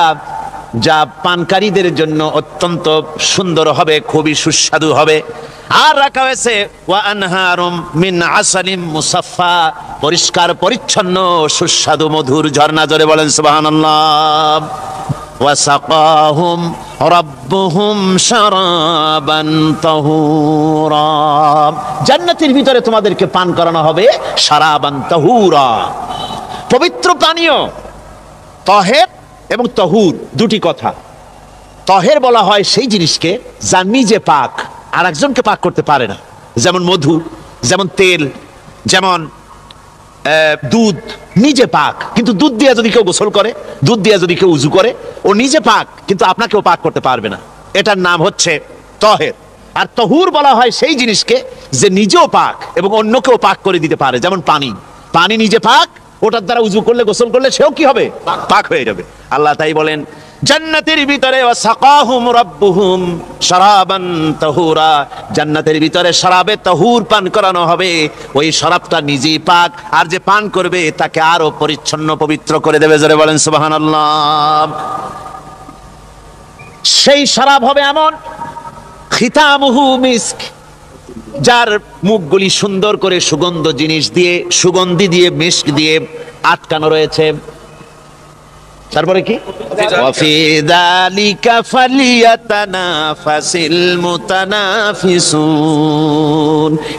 যা পানকারীদের জন্য অত্যন্ত সুন্দর হবে, খুবই সুস্বাদু হবে। আর রাখা হয়েছে ওয়া আনহারুম মিন আসালিম মুসাফফা, পরিষ্কার পরিচ্ছন্ন সুস্বাদু মধুর ঝর্ণা। জোরে বলেন সুবহানাল্লাহ। ওয়া সাকাহুম রাব্বুহুম শারাবান তাহুরা, জান্নাতের ভিতরে তোমাদেরকে পান করানো হবে শারাবান তাহুরা, পবিত্র পানীয়। তাহের এবং তাহুর দুটি কথা। তাহের বলা হয় সেই জিনিসকে যা নিজে পাক, আর একজনকে পাক করতে পারে না, যেমন মধু, যেমন তেল, যেমন দুধ নিজে পাক, কিন্তু দুধ দিয়ে যদি কেউ গোসল করে, দুধ দিয়ে যদি কেউ উজু করে, ও নিজে পাক কিন্তু আপনাকেও পাক করতে পারবে না। এটার নাম হচ্ছে তাহের। আর তাহুর বলা হয় সেই জিনিসকে যে নিজেও পাক এবং অন্যকেও পাক করে দিতে পারে, যেমন পানি নিজে পাক, ওটার দ্বারা উজু করলে, গোসল করলে সেও কি হবে? পাক হয়ে যাবে। আল্লাহ তাই বলেন জান্নাতের ভিতরে ওয়া সাকাহুম রাব্বুহুম শারাবান তাহুরা, জান্নাতের ভিতরে শরাবে তাহুর পান করানো হবে। ওই শরাবটা নিজেই পাক, আর যে পান করবে তাকে আরো পরিচ্ছন্ন পবিত্র করে দেবে। জোরে বলেন সুবহানাল্লাহ। সেই শরাব হবে এমন, খিতামুহু মিস্ক, যার মুখগুলি সুন্দর করে সুগন্ধ জিনিস দিয়ে, সুগন্ধি দিয়ে, মিস্ক দিয়ে আটকানো রয়েছে। তারপরে কি? ওয়াফি যালিকা ফালিয়াতানাফাসিল মুতানাফিসুন,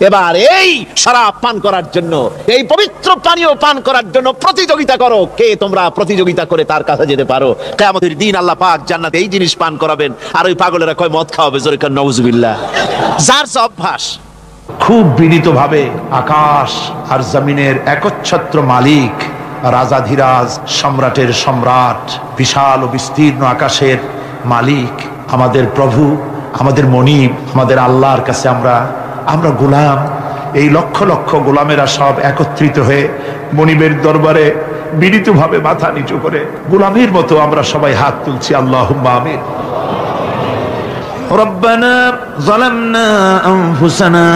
এবার এই শরাব পান করার জন্য, এই পবিত্র পানীয় পান করার জন্য প্রতিযোগিতা করো। কে তোমরা প্রতিযোগিতা করে তার কাছে যেতে পারো? কিয়ামতের দিন আল্লাহ পাক জান্নাতে এই জিনিস পান করাবেন, আর ওই পাগলেরা কয় মদ খাওয়াবে। জোরে কান নাউজুবিল্লাহ। যার অভ্যাস। খুব বিনীতভাবে আকাশ আর জমিনের একচ্ছত্র মালিক, রাজাধিরাজ, সম্রাটের সম্রাট, বিশাল ও বিস্তীর্ণ আকাশের মালিক, আমাদের প্রভু, আমাদের মনিব, আমাদের আল্লাহর কাছে আমরা গোলাম। এই লক্ষ লক্ষ গোলামেরা সব একত্রিত হয়ে মনিবের দরবারে বিনীতভাবে মাথা নিচু করে গোলামীর মতো আমরা সবাই হাত তুলছি, আল্লাহুম্মা আমিন। ربنا ظلمنا أنفسنا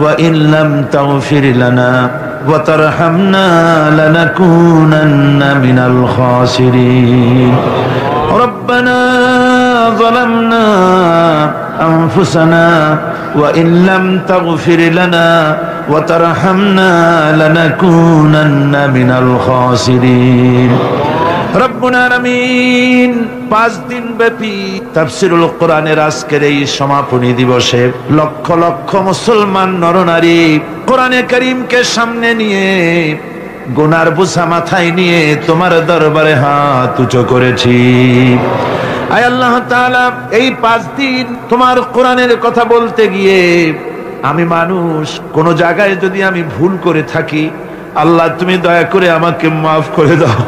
وإن لم تغفر لنا وترحمنا لنكونن من الخاسرين ربنا ظلمنا أنفسنا وإن لم تغفر لنا وترحمنا لنكونن من الخاسرين রব্বুল আলামিন 5 দিন ব্যাপী তাফসীরুল কোরআনের আজকের এই সমাপনী দিবসে লক্ষ লক্ষ মুসলমান নরনারী কোরআনে কারীমকে সামনে নিয়ে গুনার বোঝা মাথায় নিয়ে তোমার দরবারে হাত উঁচু করেছি। আয় আল্লাহ তাআলা, এই 5 দিন তোমার কোরআনের কথা বলতে গিয়ে আমি মানুষ কোন জায়গায় যদি আমি ভুল করে থাকি, আল্লাহ তুমি দয়া করে আমাকে মাফ করে দাও।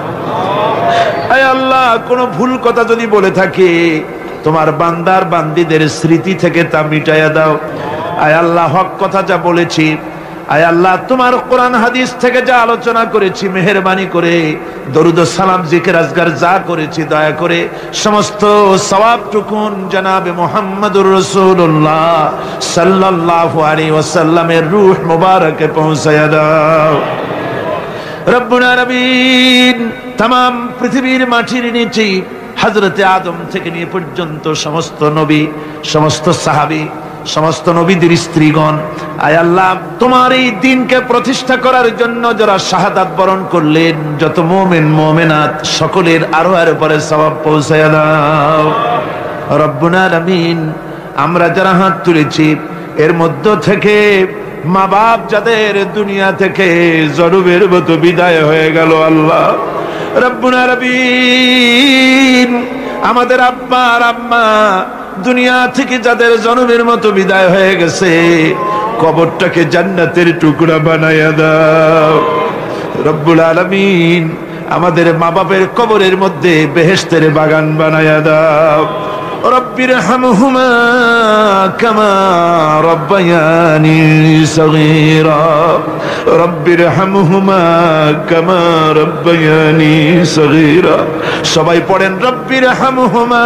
আয় আল্লাহ, কোন ভুল কথা যদি বলে থাকি, তোমার বান্দার বান্দীদের স্মৃতি থেকে তা মিটাইয়া দাও। আয় আল্লাহ, হক কথা যা বলেছি, আয় আল্লাহ তোমার কোরআন হাদিস থেকে যা আলোচনা করেছি, মেহেরবানি করে দরুদ ও সালাম জিকির আজগার যা করেছি, দয়া করে সমস্ত সওয়াবটুকুন জনাবে মুহাম্মদুর রাসূলুল্লাহ সাল্লাল্লাহু আলাইহি ওয়াসাল্লামের রূহ মুবারকে পৌঁছায়া দাও। রব্বুল আলামিন, तमाम পৃথিবীর মাটির নিচে হযরতে আদম থেকে নিয়ে পর্যন্ত সমস্ত নবী, সমস্ত সাহাবী, সমস্ত নবীদের স্ত্রীগণ, আয় আল্লাহ তোমার এই দ্বীনকে প্রতিষ্ঠা করার জন্য যারা শাহাদাত বরণ করলেন, যত মুমিন মুমিনাত সকলের আরোহের উপরে সওয়াব পৌঁছায়া দাও। রব্বুল আলামিন, আমরা যারা হাত তুলেছি এর মধ্য থেকে মা বাপ যাদের দুনিয়া থেকে জরুবের মতো বিদায় হয়ে গেল, আল্লাহ রব্বুল আলামিন, আমাদের আব্বা আর আম্মা দুনিয়া থেকে যাদের জনমের মতো বিদায় হয়ে গেছে, কবরটাকে জান্নাতের টুকরা বানায়া দাও। রব্বুল আলামিন, আমাদের মা বাপের কবরের মধ্যে বেহেশতের বাগান বানায়া দাও। রব্বির হামহুমা কামা রব্বায়ানি সগীরা রব্বির হামহুমা কামা রব্বায়ানি সগীরা। সবাই পড়েন রব্বির হামহুমা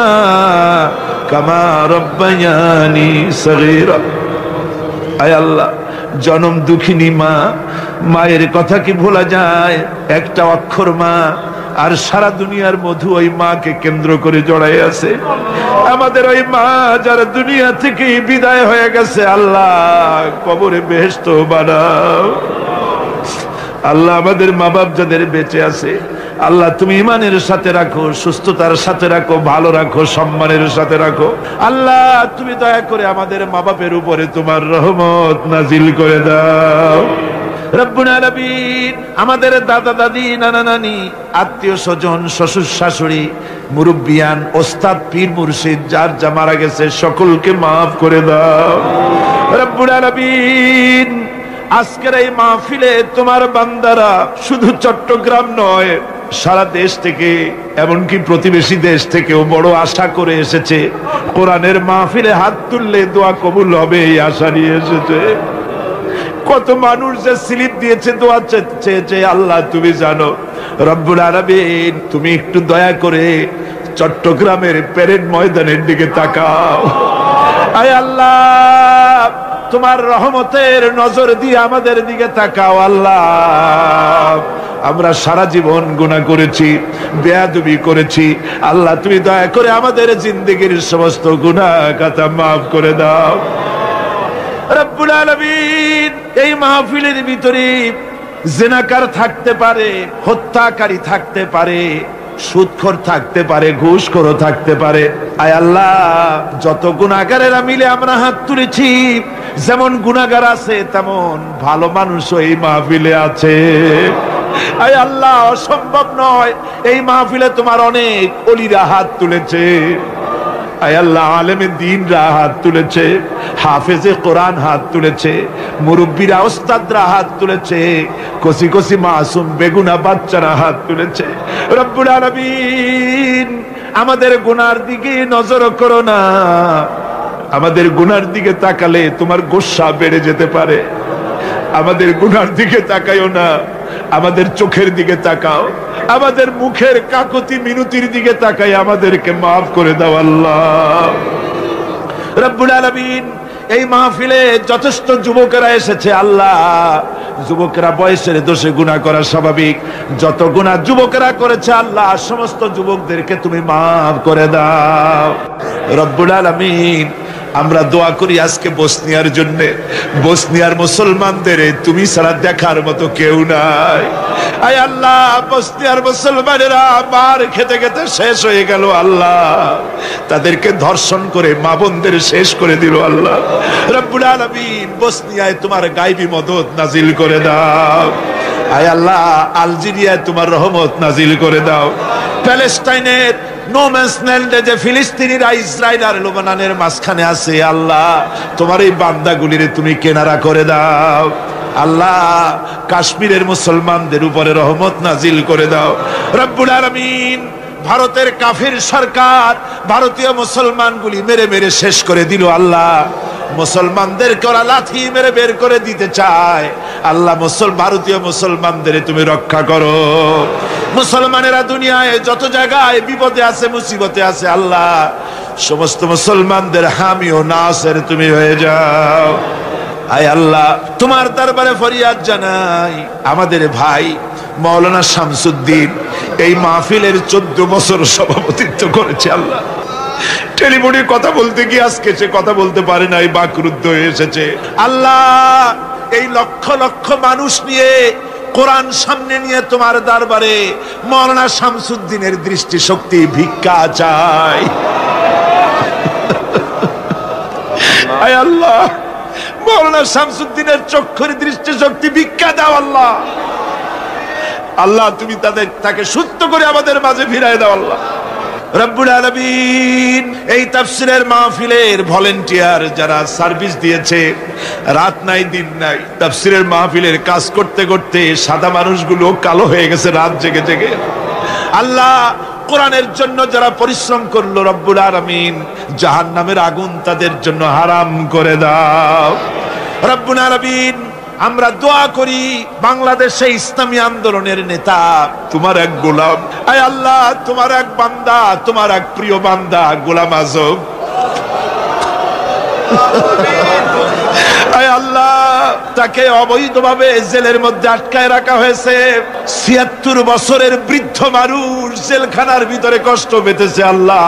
কামা রব্বায়ানি সগীরা। আয় আল্লাহ, জনম দুঃখিনী মা, মায়ের কথা কি ভোলা যায়? একটা অক্ষর মা, আর সারা দুনিয়ার মধু ওই মাকে কেন্দ্র করে জড়াই আছে। আমাদের ওই মা যারা দুনিয়া থেকে বিদায় হয়ে গেছে, আল্লাহ কবরে বেহেশত বানাও। আল্লাহ আমাদের মা বাপ যাদের বেঁচে আছে, আল্লাহ তুমি ইমানের সাথে রাখো, সুস্থতার সাথে রাখো, ভালো রাখো, সম্মানের সাথে রাখো। আল্লাহ তুমি দয়া করে আমাদের মা বাপের উপরে তোমার রহমত নাজিল করে দাও। রব্বুল আলামিন, আমাদের দাদা দাদি, নানা নানি, আত্মীয় স্বজন, শ্বশুর শাশুড়ি, মুরব্বিয়ান, ওস্তাদ, পীর মুর্শিদ যার যা মারা গেছে সকলকে মাফ করে দাও। রব্বুল আলামিন, আজকের এই মাহফিলে তোমার বান্দারা শুধু চট্টগ্রাম নয়, সারা দেশ থেকে, এমনকি প্রতিবেশী দেশ থেকেও বড় আশা করে এসেছে। কোরআনের মাহফিলে হাত তুললে দোয়া কবুল হবে এই আশা নিয়ে এসেছে। কত মানুষ যে স্লিপ দিয়েছে, দোয়া চেয়েছে, আল্লাহ তুমি জানো। রব্বুল আলামিন, তুমি একটু দয়া করে চট্টগ্রামের প্যারেড ময়দানের দিকে তাকাও। আয় আল্লাহ, তোমার রহমতের নজর দিয়ে আমাদের দিকে তাকাও। আল্লাহ, আমরা সারা জীবন গুনাহ করেছি, বেয়াদবি করেছি, আল্লাহ তুমি দয়া করে আমাদের জিন্দেগির সমস্ত গুনাহ খাতা মাফ করে দাও। রব্বুল আলামিন, এই মাহফিলের ভিতরে জিনাকার থাকতে পারে, হত্যাকারী থাকতে পারে, সুদখোর থাকতে পারে, ঘুষখোর থাকতে পারে। আয় আল্লাহ, যত গুনাহগারেরা মিলে আমরা হাত তুলেছি, যেমন গুনাহগার আছে তেমন ভালো মানুষও এই মাহফিলে আছে। আয় আল্লাহ, অসম্ভব নয়, এই মাহফিলে তোমার অনেক ওলিরা হাত তুলেছে। আয় আল্লাহ, আলেমে দ্বীনরা হাত তুলেছে, হাফেজে কোরআন হাত তুলেছে, মুরব্বীরা, ওস্তাদরা হাত তুলেছে, কচি কচি মাসুম বেগুনা বাচ্চারা হাত তুলেছে। রব্বুল আলামিন, আমাদের গুনার দিকে নজর করো না। আমাদের গুনার দিকে তাকালে তোমার গোসা বেড়ে যেতে পারে। আমাদের গুনার দিকে তাকাইও না, আমাদের চোখের দিকে তাকাও, আমাদের মুখের কাকতি মিনতির দিকে তাকাই আমাদেরকে মাফ করে দাও আল্লাহ রব্বুল আলামিন। এই মাহফিলে যথেষ্ট যুবকেরা এসেছে আল্লাহ, যুবকেরা বয়সের দোষে গুনাহ করা স্বাভাবিক, যত গুনাহ যুবকেরা করেছে আল্লাহ সমস্ত যুবকদেরকে তুমি মাফ করে দাও রব্বুল আলামিন। আমরা দোয়া করি আজকে বসনিয়ার জন্য, বসনিয়ার মুসলমানদের তুমি ছাড়া দেখার মতো কেউ নাই। আয় আল্লাহ, বসনিয়ার মুসলমানেরা মার খেতে খেতে শেষ হয়ে গেল আল্লাহ, তাদেরকে ধর্ষণ করে মা বোনদের শেষ করে দিল আল্লাহ রব্বুল আলামিন। বসনিয়ায় তোমার গায়বী মদদ নাজিল করে দাও। আয় আল্লাহ, আলজেরিয়ায় তোমার রহমত নাজিল করে দাও। প্যালেস্টাইনের নোম্যান্সল্যান্ডে যে ফিলিস্তিনিরা ইসরায়েল আর লেবাননের মাঝখানে আছে আল্লাহ, তোমার এই বান্দাগুলির তুমি কিনারা করে দাও আল্লাহ। কাশ্মীরের মুসলমানদের উপরে রহমত নাজিল করে দাও রব্বুল আলামিন। ভারতের কাফির সরকার ভারতীয় মুসলমানগুলি মেরে মেরে শেষ করে দিল আল্লাহ, মুসলমানদেরকে ওরা লাথি মেরে বের করে দিতে চায় আল্লাহ। ভারতীয় মুসলমানদের তুমি রক্ষা করো। মুসলমানেরা দুনিয়ায় যত জায়গায় বিপদে আছে মুসিবতে আছে আল্লাহ, সমস্ত মুসলমানদের হামি ও নাসের তুমি হয়ে যাও। আয় আল্লাহ, তোমার দরবারে ফরিয়াদ জানাই, আমাদের ভাই মাওলানা শামসুদ্দিন এই মাহফিলের 14 বছর সভাপতিত্ব করেছে আল্লাহ। টেলিফোনে কথা বলতে গিয়ে আজকে সে কথা বলতে পারে নাই, বাকরুদ্ধ হয়ে এসেছে আল্লাহ। এই লক্ষ লক্ষ মানুষ নিয়ে কোরআন সামনে নিয়ে তোমার দরবারে মাওলানা শামসুদ্দিনের দৃষ্টি শক্তি ভিক্ষা চাই। আয় আল্লাহ, মাওলানা শামসুদ্দিনের চক্ষুর দৃষ্টি শক্তি ভিক্ষা দাও আল্লাহ। আল্লাহ, তুমি তাকে সুস্থ করে আমাদের মাঝে ফিরায় দাও আল্লাহ রব্বুল আলামিন। এই তাফসীরের মাহফিলের ভলেন্টিয়ার যারা সার্ভিস দিয়েছে, রাত নাই দিন নাই তাফসীরের মাহফিলের কাজ করতে করতে সাদা মানুষগুলো কালো হয়ে গেছে রাত জেগে জেগে আল্লাহ। কোরআনের জন্য যারা পরিশ্রম করলো রব্বুল আলামিন, জাহান্নামের আগুন তাদের জন্য হারাম করে দাও রব্বুল আলামিন। আমরা দোয়া করি বাংলাদেশে ইসলামী আন্দোলনের নেতা তোমার এক গোলাম, আয় আল্লাহ তোমার এক বান্দা, তোমার এক প্রিয় বান্দা গোলাম আজম, আয় আল্লাহ তাকে অবৈধভাবে জেলের মধ্যে আটকায় রাখা হয়েছে। ৭৬ বছরের বৃদ্ধ মানুষ জেলখানার ভিতরে কষ্ট পেতেছে আল্লাহ।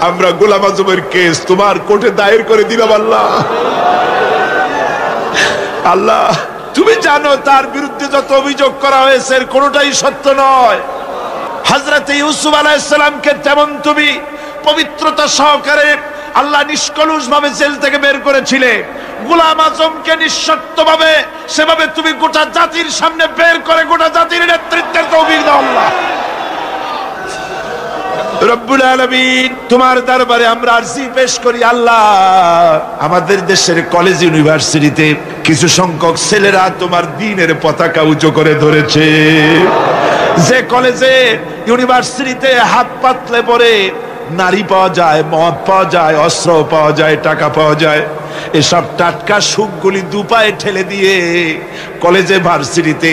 আমরা গোলাম আজমের কেস তোমার কোর্টে দায়ের করে দিলাম আল্লাহ। আল্লাহ, তুমি জানো তার বিরুদ্ধে যত অভিযোগ করা হয়েছে কোনোটাই সত্য নয়। হযরত ইউসুফ আলাইহিস সালামকে যেমন তুমি পবিত্রতা সহকারে আল্লাহ নিষ্কলুষ ভাবে জেল থেকে বের করেছিলে, গোলাম আজমকে নিঃশর্তভাবে সেভাবে তুমি গোটা জাতির সামনে বের করে গোটা জাতির নেতৃত্বের তৌফিক দাও আল্লাহ রব্বুল আলামিন। তোমার দরবারে আমরা আরজি পেশ করি আল্লাহ, আমাদের দেশের কলেজ ইউনিভার্সিটিতে কিছু সংখ্যক ছেলেরা তোমার দ্বীনের পতাকা উঁচু করে ধরেছে। যে কলেজে ইউনিভার্সিটিতে হাত পাতলে পরে নারী পাওয়া যায়, মদ পাওয়া যায়, অস্ত্র পাওয়া যায়, টাকা পাওয়া যায়, এসব টাটকা সুখগুলি দুপায়ে ঠেলে দিয়ে কলেজে ভার্সিটিতে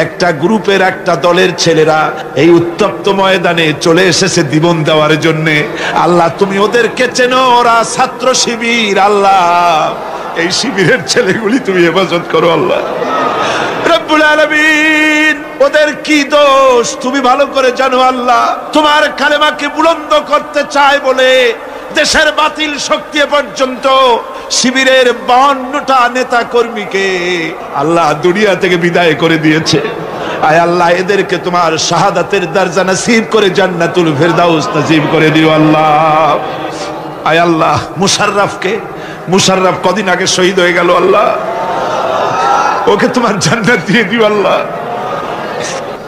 একটা গ্রুপের একটা দলের ছেলেরা এই উত্তপ্ত ময়দানে চলে এসেছে জীবন দেওয়ার জন্যে। আল্লাহ, তুমি ওদেরকে চেনো, ওরা ছাত্র শিবির আল্লাহ। এই শিবিরের ছেলেগুলি তুমি হেফাজত করো আল্লাহ রব্বুল আলামিন। ওদের কি দোষ তুমি ভালো করে জানো আল্লাহ। তোমার কালেমাকে বুলন্দ করতে চায় বলে দেশের বাতিল শক্তি পর্যন্ত শিবিরের 52টা নেতা কর্মীকে আল্লাহ দুনিয়া থেকে বিদায় করে দিয়েছে। আয় আল্লাহ, এদেরকে তোমার শাহাদাতের দরজা নসিব করে জান্নাতুল ফেরদাউস নসিব করে দিও আল্লাহ। আয় আল্লাহ, মুশাররফ কদিন আগে শহীদ হয়ে গেল আল্লাহ, ওকে তোমার জান্নাত দিয়ে দিও আল্লাহ।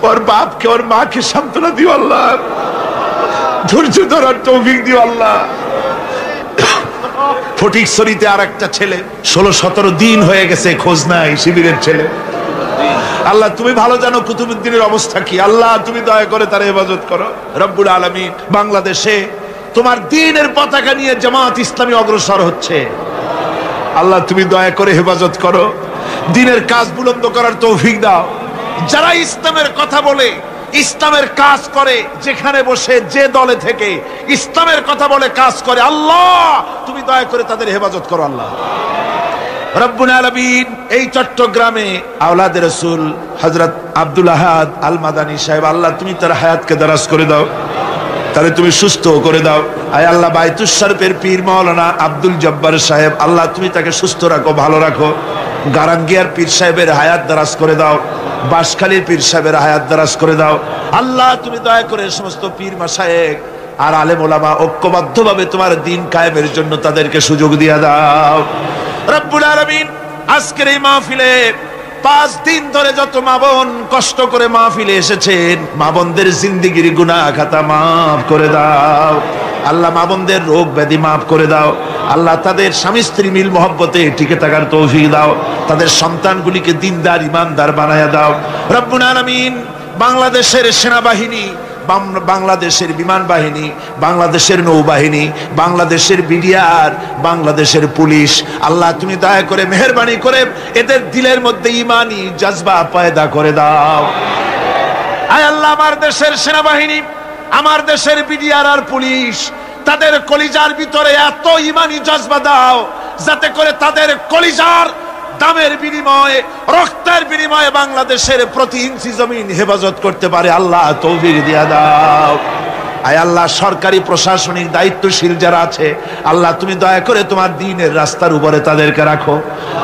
ওর বাপকে ওর মাকে সান্ত্বনা দিও আল্লাহ, ধৈর্য ধরার তৌফিক দিও আল্লাহ। ফটিকছড়িতে আর একটা ছেলে 16-17 দিন হয়ে গেছে, খোঁজ নাই, শিবিরের ছেলে। আল্লাহ, তুমি ভালো জানো কুতুবউদ্দিনের অবস্থা কি। আল্লাহ, তুমি দয়া করে তার হেফাজত করো রব্বুল আলামিন। বাংলাদেশে তোমার দ্বীনের পতাকা নিয়ে জামাত ইসলামী অগ্রসর হচ্ছে, আল্লাহ তুমি দয়া করে হেফাজত করো, দ্বীনের কাজ বুলন্দ করার তৌফিক দাও। যারা ইসলামের কথা বলে, ইসলামের কাজ করে, যেখানে বসে যে দলে থেকে ইসলামের কথা বলে কাজ করে, আল্লাহ তুমি দয়া করে তাদের হেফাজত করো। আল্লাহ রব্বুল আলামিন এই চট্টগ্রামে আওলাদে রাসূল হযরত আব্দুল আহাদ আল মাদানী সাহেব, আল্লাহ তুমি তার হায়াতকে দারাজ করে দাও, তাহলে তুমি সুস্থ করে দাও। আয় আল্লাহ বাইতুস শরীফের পীর মাওলানা আব্দুল জব্বার সাহেব, আল্লাহ তুমি তাকে সুস্থ রাখো, ভালো রাখো। গারাঙ্গিয়ার পীর সাহেবের হায়াত দারাজ করে দাও, বাঁশখালীর পীর সাহেবের হায়াত দারাজ করে দাও। আল্লাহ তুমি দয়া করে সমস্ত পীর মাশায়েখ আর আলেম ওলামা ঐক্যবদ্ধভাবে তোমার দ্বীন কায়েমের জন্য তাদেরকে সুযোগ দিয়ে দাও রব্বুল আলামিন। আজকের এই মাহফিলে 5 দিন ধরে যত মা বোন কষ্ট করে মাহফিলে এসেছেন, মা বোনদের জিন্দেগির গুনাহ খাতা মাফ করে দাও আল্লাহ। মা বোনদের রোগ ব্যাধি মাফ করে দাও আল্লাহ। তাদের স্বামী স্ত্রী মিল মহব্বতে টিকে থাকার তৌফিক দাও। তাদের সন্তানগুলিকে দিনদার ইমানদার বানায়া দাও রব্বুল আলামিন। বাংলাদেশের সেনাবাহিনী, বাংলাদেশের বিমান বাহিনী, বাংলাদেশের নৌবাহিনী, বাংলাদেশের বিডিআর, বাংলাদেশের পুলিশ, আল্লাহ তুমি দয়া করে মেহেরবানি করে এদের দিলের মধ্যে ঈমানি জজবা পয়দা করে দাও। আয় আল্লাহ, আমার দেশের সেনাবাহিনী, আমার দেশের বিডিআর আর পুলিশ, তাদের কলিজার ভিতরে এত ঈমানি জজবা দাও যাতে করে তাদের কলিজার দামের বিনিময়ে, রক্তের বিনিময়ে বাংলাদেশের প্রতি ইঞ্চি জমিন হেফাজত করতে পারে আল্লাহ তৌফিক দিয়া দাও। আয় আল্লাহ, সরকারি প্রশাসনিক দায়িত্বশীল যারা আছে আল্লাহ তুমি দয়া করে তোমার দ্বীনের রাস্তার উপরে তাদেরকে রাখো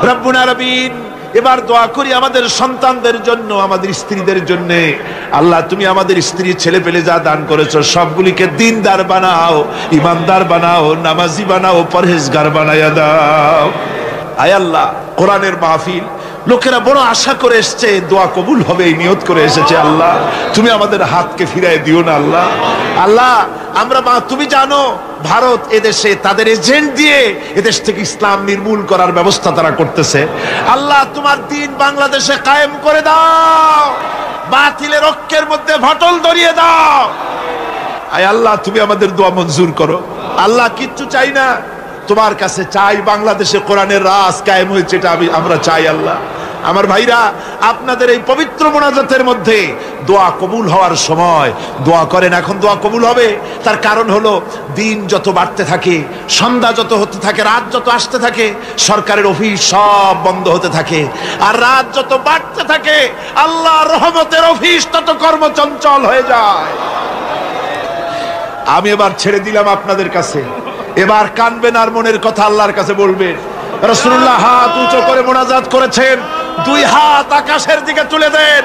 রব্বুল আলামিন। এবার দোয়া করি আমাদের সন্তানদের জন্য, আমাদের স্ত্রীদের জন্য। আল্লাহ তুমি আমাদের স্ত্রী ছেলে পেলে যা দান করেছো সবগুলিকে দিনদার বানাও, ইমানদার বানাও, নামাজি বানাও, পরহেজগার বানায়া দাও। আয় আল্লাহ, কোরআনের মাহফিল লোকেরা বড় আশা করে এসছে, দোয়া কবুল হবে এই নিয়ত করে এসেছে। আল্লাহ তুমি আমাদের হাতকে ফিরায় দিও না আল্লাহ। আল্লাহ আমরা তুমি জানো ভারত এদেশে তাদের এজেন্ট দিয়ে এদেশ থেকে ইসলাম নির্মূল করার ব্যবস্থা তারা করতেছে। আল্লাহ তোমার দ্বীন বাংলাদেশে কায়েম করে দাও, বাতিলের ঐক্যের মধ্যে ফাটল ধরিয়ে দাও। আয় আল্লাহ তুমি আমাদের দোয়া মঞ্জুর করো আল্লাহ। কিচ্ছু চাই না, তোমার কাছে চাই বাংলাদেশে কোরআনের রাজ কায়েম হয়েছে, এটা আমরা চাই আল্লাহ। আমার ভাইরা, আপনাদের এই পবিত্র মোনাজাতের মধ্যে দোয়া কবুল হওয়ার সময় দোয়া করেন। এখন দোয়া কবুল হবে, তার কারণ হলো দিন যত বাড়তে থাকে, সন্ধ্যা যত হতে থাকে, রাত যত আসতে থাকে, সরকারের অফিস সব বন্ধ হতে থাকে, আর রাত যত বাড়তে থাকে আল্লাহ রহমতের অফিস তত কর্মচঞ্চল হয়ে যায়। আমি এবার ছেড়ে দিলাম আপনাদের কাছে, এবার কানবেন আর মনের কথা আল্লাহর কাছে বলবেন। রাসূলুল্লাহ হাত উঁচু করে মোনাজাত করেছেন, 2 হাত আকাশের দিকে তুলে দেন,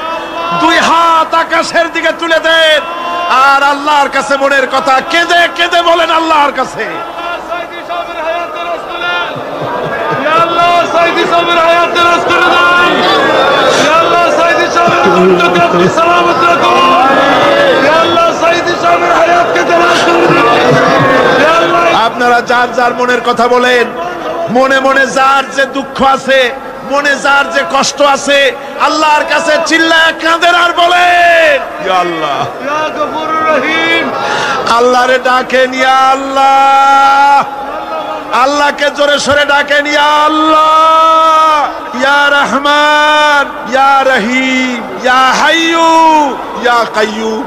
2 হাত আকাশের দিকে তুলে দেন, আর আল্লাহর কাছে মনের কথা কেঁদে কেঁদে বলেন আল্লাহর কাছে। আপনারা যার যার মনের কথা বলেন, মনে মনে যার যে দুঃখ আছে, মনে যার যে কষ্ট আছে, আল্লাহর কাছে চিল্লায় কাঁদেন আর বলেন ইয়া আল্লাহ, ইয়া গফুরুর রহিম। আল্লাহরে ডাকেন ইয়া আল্লাহ, আল্লাহকে জোরে সরে ডাকেন ইয়া আল্লাহ, ইয়া রহমান, ইয়া রহিম, ইয়া হাইয়ু, ইয়া কাইয়ুম।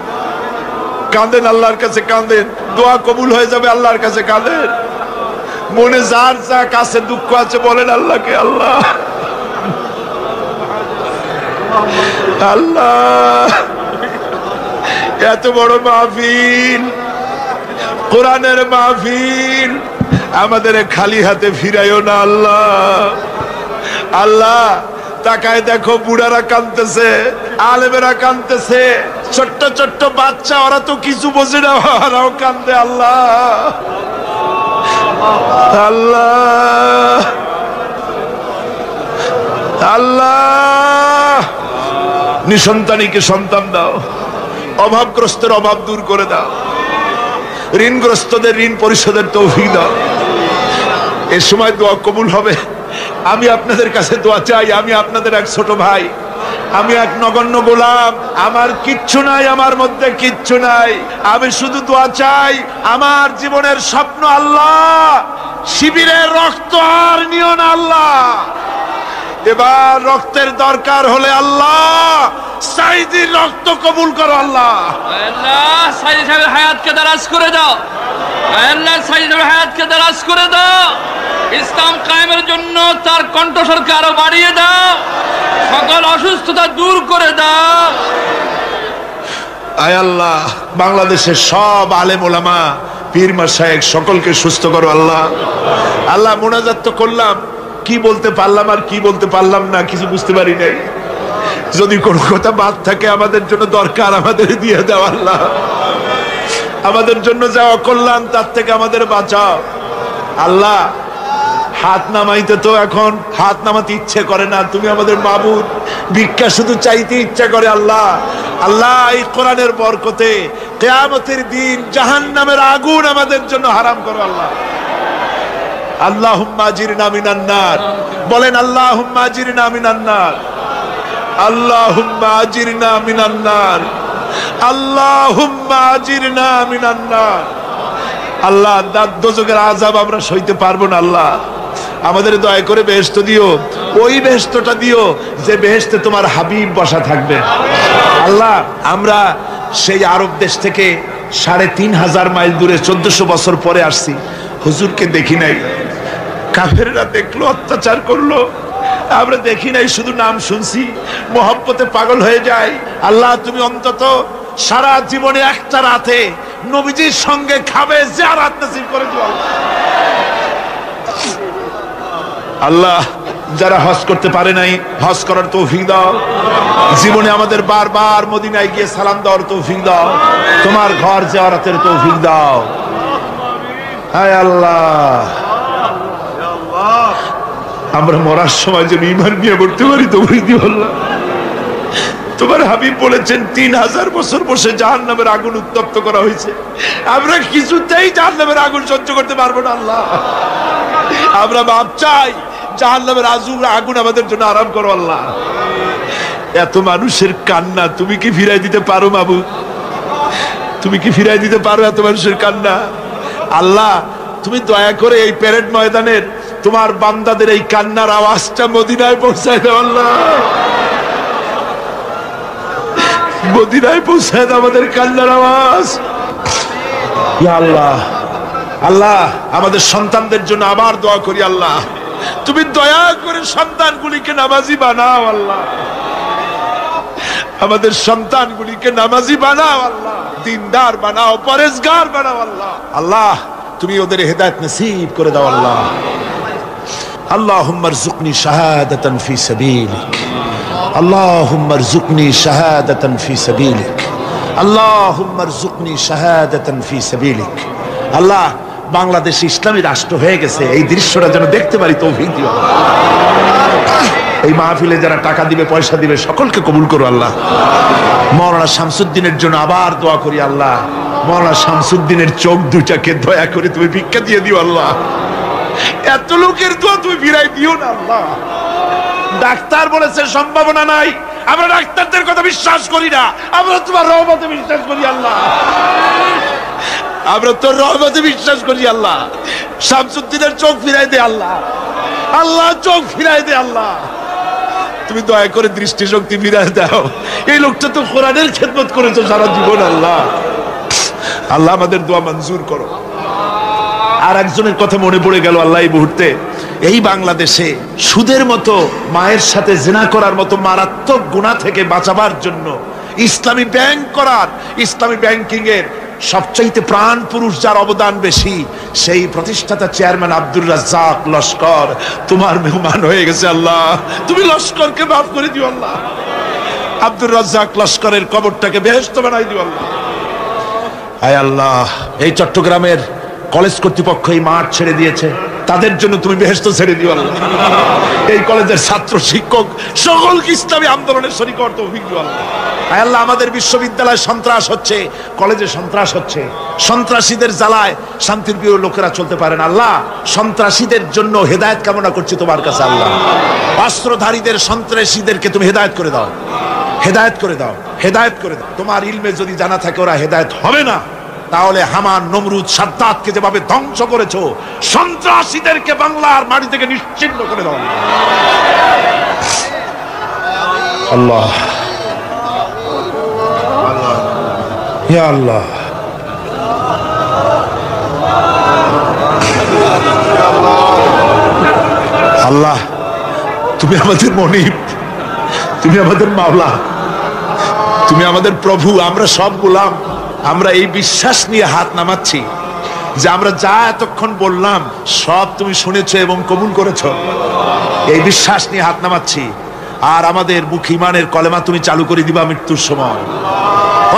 কাঁদেন আল্লাহর কাছে, কাঁদেন, দোয়া কবুল হয়ে যাবে। আল্লাহর কাছে কাঁদেন, মনে যার যা কাছে দুঃখ আছে বলেন আল্লাহকে। আল্লাহ আল্লাহ, এত বড় মাহফিল, কোরআনের মাহফিল, আমাদের খালি হাতে ফিরাইও না আল্লাহ। আল্লাহ তাকায় দেখো, বুড়ারা কাঁদতেছে, আলেমেরা কাঁদতেছে, ছোট্ট ছোট্ট বাচ্চা, ওরা তো কিছু বোঝে না, ওরাও কান্দে। আল্লাহ আল্লাহ আল্লাহ, নিঃসন্তানীকে সন্তান দাও, অভাবগ্রস্তের অভাব দূর করে দাও, ঋণগ্রস্তদের ঋণ পরিশোধের তৌফিক দাও। এ সময় দোয়া কবুল হবে। আমি আপনাদের কাছে দোয়া চাই। আমি আপনাদের এক ছোট ভাই, আমি এক নগণ্য গোলাম, আমার কিচ্ছু নাই, আমার মধ্যে কিচ্ছু নাই। আমি শুধু দোয়া চাই, আমার জীবনের স্বপ্ন আল্লাহ, শিবিরের রক্ত আর নিও না আল্লাহ, এবার রক্তের দরকার হলে আল্লাহ সাইদির রক্ত কবুল করো আল্লাহ। আল্লাহ সাইদ সাহেবের হায়াতকে দারাজ করে দাও, আল্লাহ সাইদ সাহেবের হায়াতকে দারাজ করে দাও, ইসলাম কায়েমের জন্য তার কণ্ঠস্বরকে আরো বাড়িয়ে দাও, সকল অসুস্থতা দূর করে দাও। আয় আল্লাহ বাংলাদেশের সব আলেম ওলামা পীর মাশায়েখ সকলকে সুস্থ করো আল্লাহ। আল্লাহ মোনাজাত তো করলাম, কি বলতে পারলাম আর কি বলতে পারলাম না কিছু বুঝতে পারি নাই। যদি কোনো কথা বাদ থাকে আমাদের জন্য দরকার আমাদের দিয়ে দাও আল্লাহ। আমাদের জন্য যা অকল্যাণ তার থেকে আমাদের বাঁচাও আল্লাহ। হাত নামাইতে তো এখন হাত নামাতে ইচ্ছে করে না, তুমি আমাদের মাবুদ, ভিক্ষা শুধু চাইতে ইচ্ছা করে আল্লাহ। আল্লাহ এই কোরআনের বরকতে কিয়ামতের দিন জাহান্নামের আগুন আমাদের জন্য হারাম করো আল্লাহ। আল্লাহুম্মা আজিরনা মিনান নার, বলেন আল্লাহুম্মা আজিরনা মিনান নার, আল্লাহুম্মা আজিরনা মিনান নার, আল্লাহুম্মা আজিরনা মিনান নার। আল্লাহ দোজখের আযাব আমরা সইতে পারবো না আল্লাহ, আমাদের দয়া করে বেহেশত দিও, ওই বেহেশতটা দিও যে বেহেশতে তোমার হাবিব বসা থাকবে আল্লাহ। আমরা সেই আরব দেশ থেকে ৩৫০০ মাইল দূরে ১৪০০ বছর পরে আসছি, হুজুরকে দেখি নাই, কাফেররা দেখলো অত্যাচার করলো, আমরা দেখি নাই, শুধু নাম শুনছি, মোহব্বতে পাগল হয়ে যায়। আল্লাহ তুমি অন্তত সারা জীবনে একটা রাতে নবীজির সঙ্গে খাবে জিয়ারত নসিব করে দিও আল্লাহ। যারা হজ করতে পারে নাই হজ করার তৌফিক দাও, জীবনে আমাদের বারবার মদিনায় গিয়ে সালাম দেওয়ার তৌফিক দাও, তোমার ঘর জিয়ারতের তৌফিক দাও। হায় আল্লাহ আমরা মরার সময় যেন ঈমান নিয়ে মরতে পারি তৌফিক দিও আল্লাহ। তোমার হাবিব বলেছেন ৩০০০ বছর বসে জাহান্নামের আগুন উত্তপ্ত করা হয়েছে, আমরা কিছুতেই জাহান্নামের আগুন সহ্য করতে পারবো না আল্লাহ। আমরা মাপ চাই, জাহান্নামের আগুন আমাদের জন্য আরাম করো আল্লাহ। এত মানুষের কান্না তুমি কি ফিরাই দিতে পারো মাবুদ? তুমি কি ফিরাই দিতে পারো এত মানুষের কান্না? আল্লাহ তুমি দয়া করে এই প্যারেড ময়দানের তোমার বান্দাদের এই কান্নার আওয়াজটা মদিনায় পৌঁছায় দাও আল্লাহ, মদিনায় পৌঁছায় দাও আমাদের কান্নার আওয়াজ। ইয়া আল্লাহ, আল্লাহ আমাদের সন্তানদের জন্য আবার দোয়া করি আল্লাহ, তুমি দয়া করে সন্তানগুলিকে নামাজি বানাও আল্লাহ, আমাদের সন্তানগুলিকে নামাজি বানাও আল্লাহ, দিনদার বানাও, পরেজগার বানাও আল্লাহ। আল্লাহ তুমি ওদের হেদায়েত নসিব করে দাও আল্লাহ। আল্লাহুম্মা রযুকনি শাহাদাতান ফি সাবিলিক, আল্লাহুম্মা রযুকনি শাহাদাতান ফি সাবিলিক, আল্লাহুম্মা রযুকনি শাহাদাতান ফি সাবিলিক। আল্লাহ বাংলাদেশ ইসলামী রাষ্ট্র হয়ে গেছে, এই দৃশ্যটা যেন দেখতে পারি তৌফিক দিও। এই মাহফিলে যারা টাকা দিবে পয়সা দিবে সকলকে কবুল করো আল্লাহ। মাওলানা শামসুদ্দিনের জন্য আবার দোয়া করি আল্লাহ, মাওলানা শামসুদ্দিনের চোখ দুটাকে দয়া করে তুমি ভিক্ষা দিয়ে দিও আল্লাহ। এত লোকের দোয়া তুমি ফিরাই দিও না আল্লাহ। ডাক্তার বলেছে সম্ভাবনা নাই, আমরা ডাক্তারদের কথা বিশ্বাস করি না, আমরা তোমার রহমতে বিশ্বাস করি আল্লাহ, আমরা তোর রহমতে বিশ্বাস করি আল্লাহ। শামসুদ্দিনের চোখ ফিরাই দে আল্লাহ, আল্লাহ চোখ ফিরাই দে আল্লাহ, তুমি দয়া করে দৃষ্টিশক্তি ফিরাই দাও। এই লোকটা তো কোরআনের খেদমত করেছে সারা জীবন আল্লাহ, আল্লাহ আমাদের দোয়া মঞ্জুর করো। আর একজনের কথা মনে পড়ে গেল আল্লাহ এই মুহূর্তে, এই বাংলাদেশে সুদের মতো মায়ের সাথে জিনা করার মতো মারাত্মক গুনাহ থেকে বাঁচাবার জন্য ইসলামী ব্যাংক করার, ইসলামী ব্যাংকিং এর সবচাইতে প্রাণ পুরুষ যার অবদান বেশি, সেই প্রতিষ্ঠাতা চেয়ারম্যান আব্দুর রাজ্জাক লস্কর তোমার মেহমান হয়ে গেছে আল্লাহ, তুমি লস্করকে মাফ করে দিও আল্লাহ। আব্দুর রাজ্জাক লস্করের কবরটাকে বেহেশত বানাই দিও আল্লাহ। আয় আল্লাহ এই চট্টগ্রামের কলেজ কর্তৃপক্ষ এই মাঠ ছেড়ে দিয়েছে, তাদের জন্য তুমি বেহেশত ছেড়ে দিও আল্লাহ। এই কলেজের ছাত্র শিক্ষক সকলকে ইসলামী আন্দোলনের শরীক করতে তৌফিক দিও আল্লাহ। আয় আল্লাহ আমাদের বিশ্ববিদ্যালয়ে সন্ত্রাস হচ্ছে, কলেজে সন্ত্রাস হচ্ছে, সন্ত্রাসীদের জ্বালায় শান্তির প্রিয় লোকেরা চলতে পারে না আল্লাহ। সন্ত্রাসীদের জন্য হেদায়েত কামনা করছি তোমার কাছে আল্লাহ। অস্ত্রধারীদের সন্ত্রাসীদেরকে তুমি হেদায়েত করে দাও, হেদায়েত করে দাও, হেদায়েত করে দাও। তোমার ইলমে যদি জানা থাকে ওরা হেদায়েত হবে না, তাহলে হামান, নমরুদ, সাদ্দাতকে যেভাবে ধ্বংস করেছো, সন্ত্রাসীদেরকে বাংলার মাটি থেকে নিশ্চিহ্ন করে দাও। আল্লাহ, ইয়া আল্লাহ, আল্লাহ তুমি আমাদের মনিব, তুমি আমাদের মাওলা, তুমি আমাদের প্রভু। আমরা সব গোলাম। আমরা এই বিশ্বাস নিয়ে হাত নামাচ্ছি যে আমরা যা এতক্ষণ বললাম সব তুমি শুনেছো এবং কবুল করেছো। এই বিশ্বাস নিয়ে হাত নামাচ্ছি। আর আমাদের মুখ ইমানের কলেমা তুমি চালু করে দিবা মৃত্যুর সময়।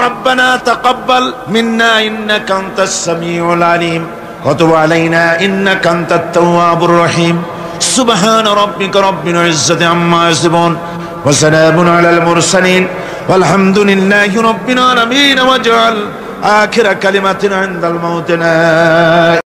রব্বানা তাকাব্বাল মিন্না ইন্নাকা আনতাস সামিউল আলিম ওয়া তুব আলাইনা ইন্নাকা আনতাত তাওয়াবুর রহিম। সুবহান রাব্বিকা রাব্বিল ইজ্জাতি আম্মা ইয়াসিফুন ওয়া সালামুন আলাল মুরসালিন ওয়ালহামদুলিল্লাহি রাব্বিল আলামিন ওয়াজআল আখিরা কালিমাতিনা ইনদাল মাউত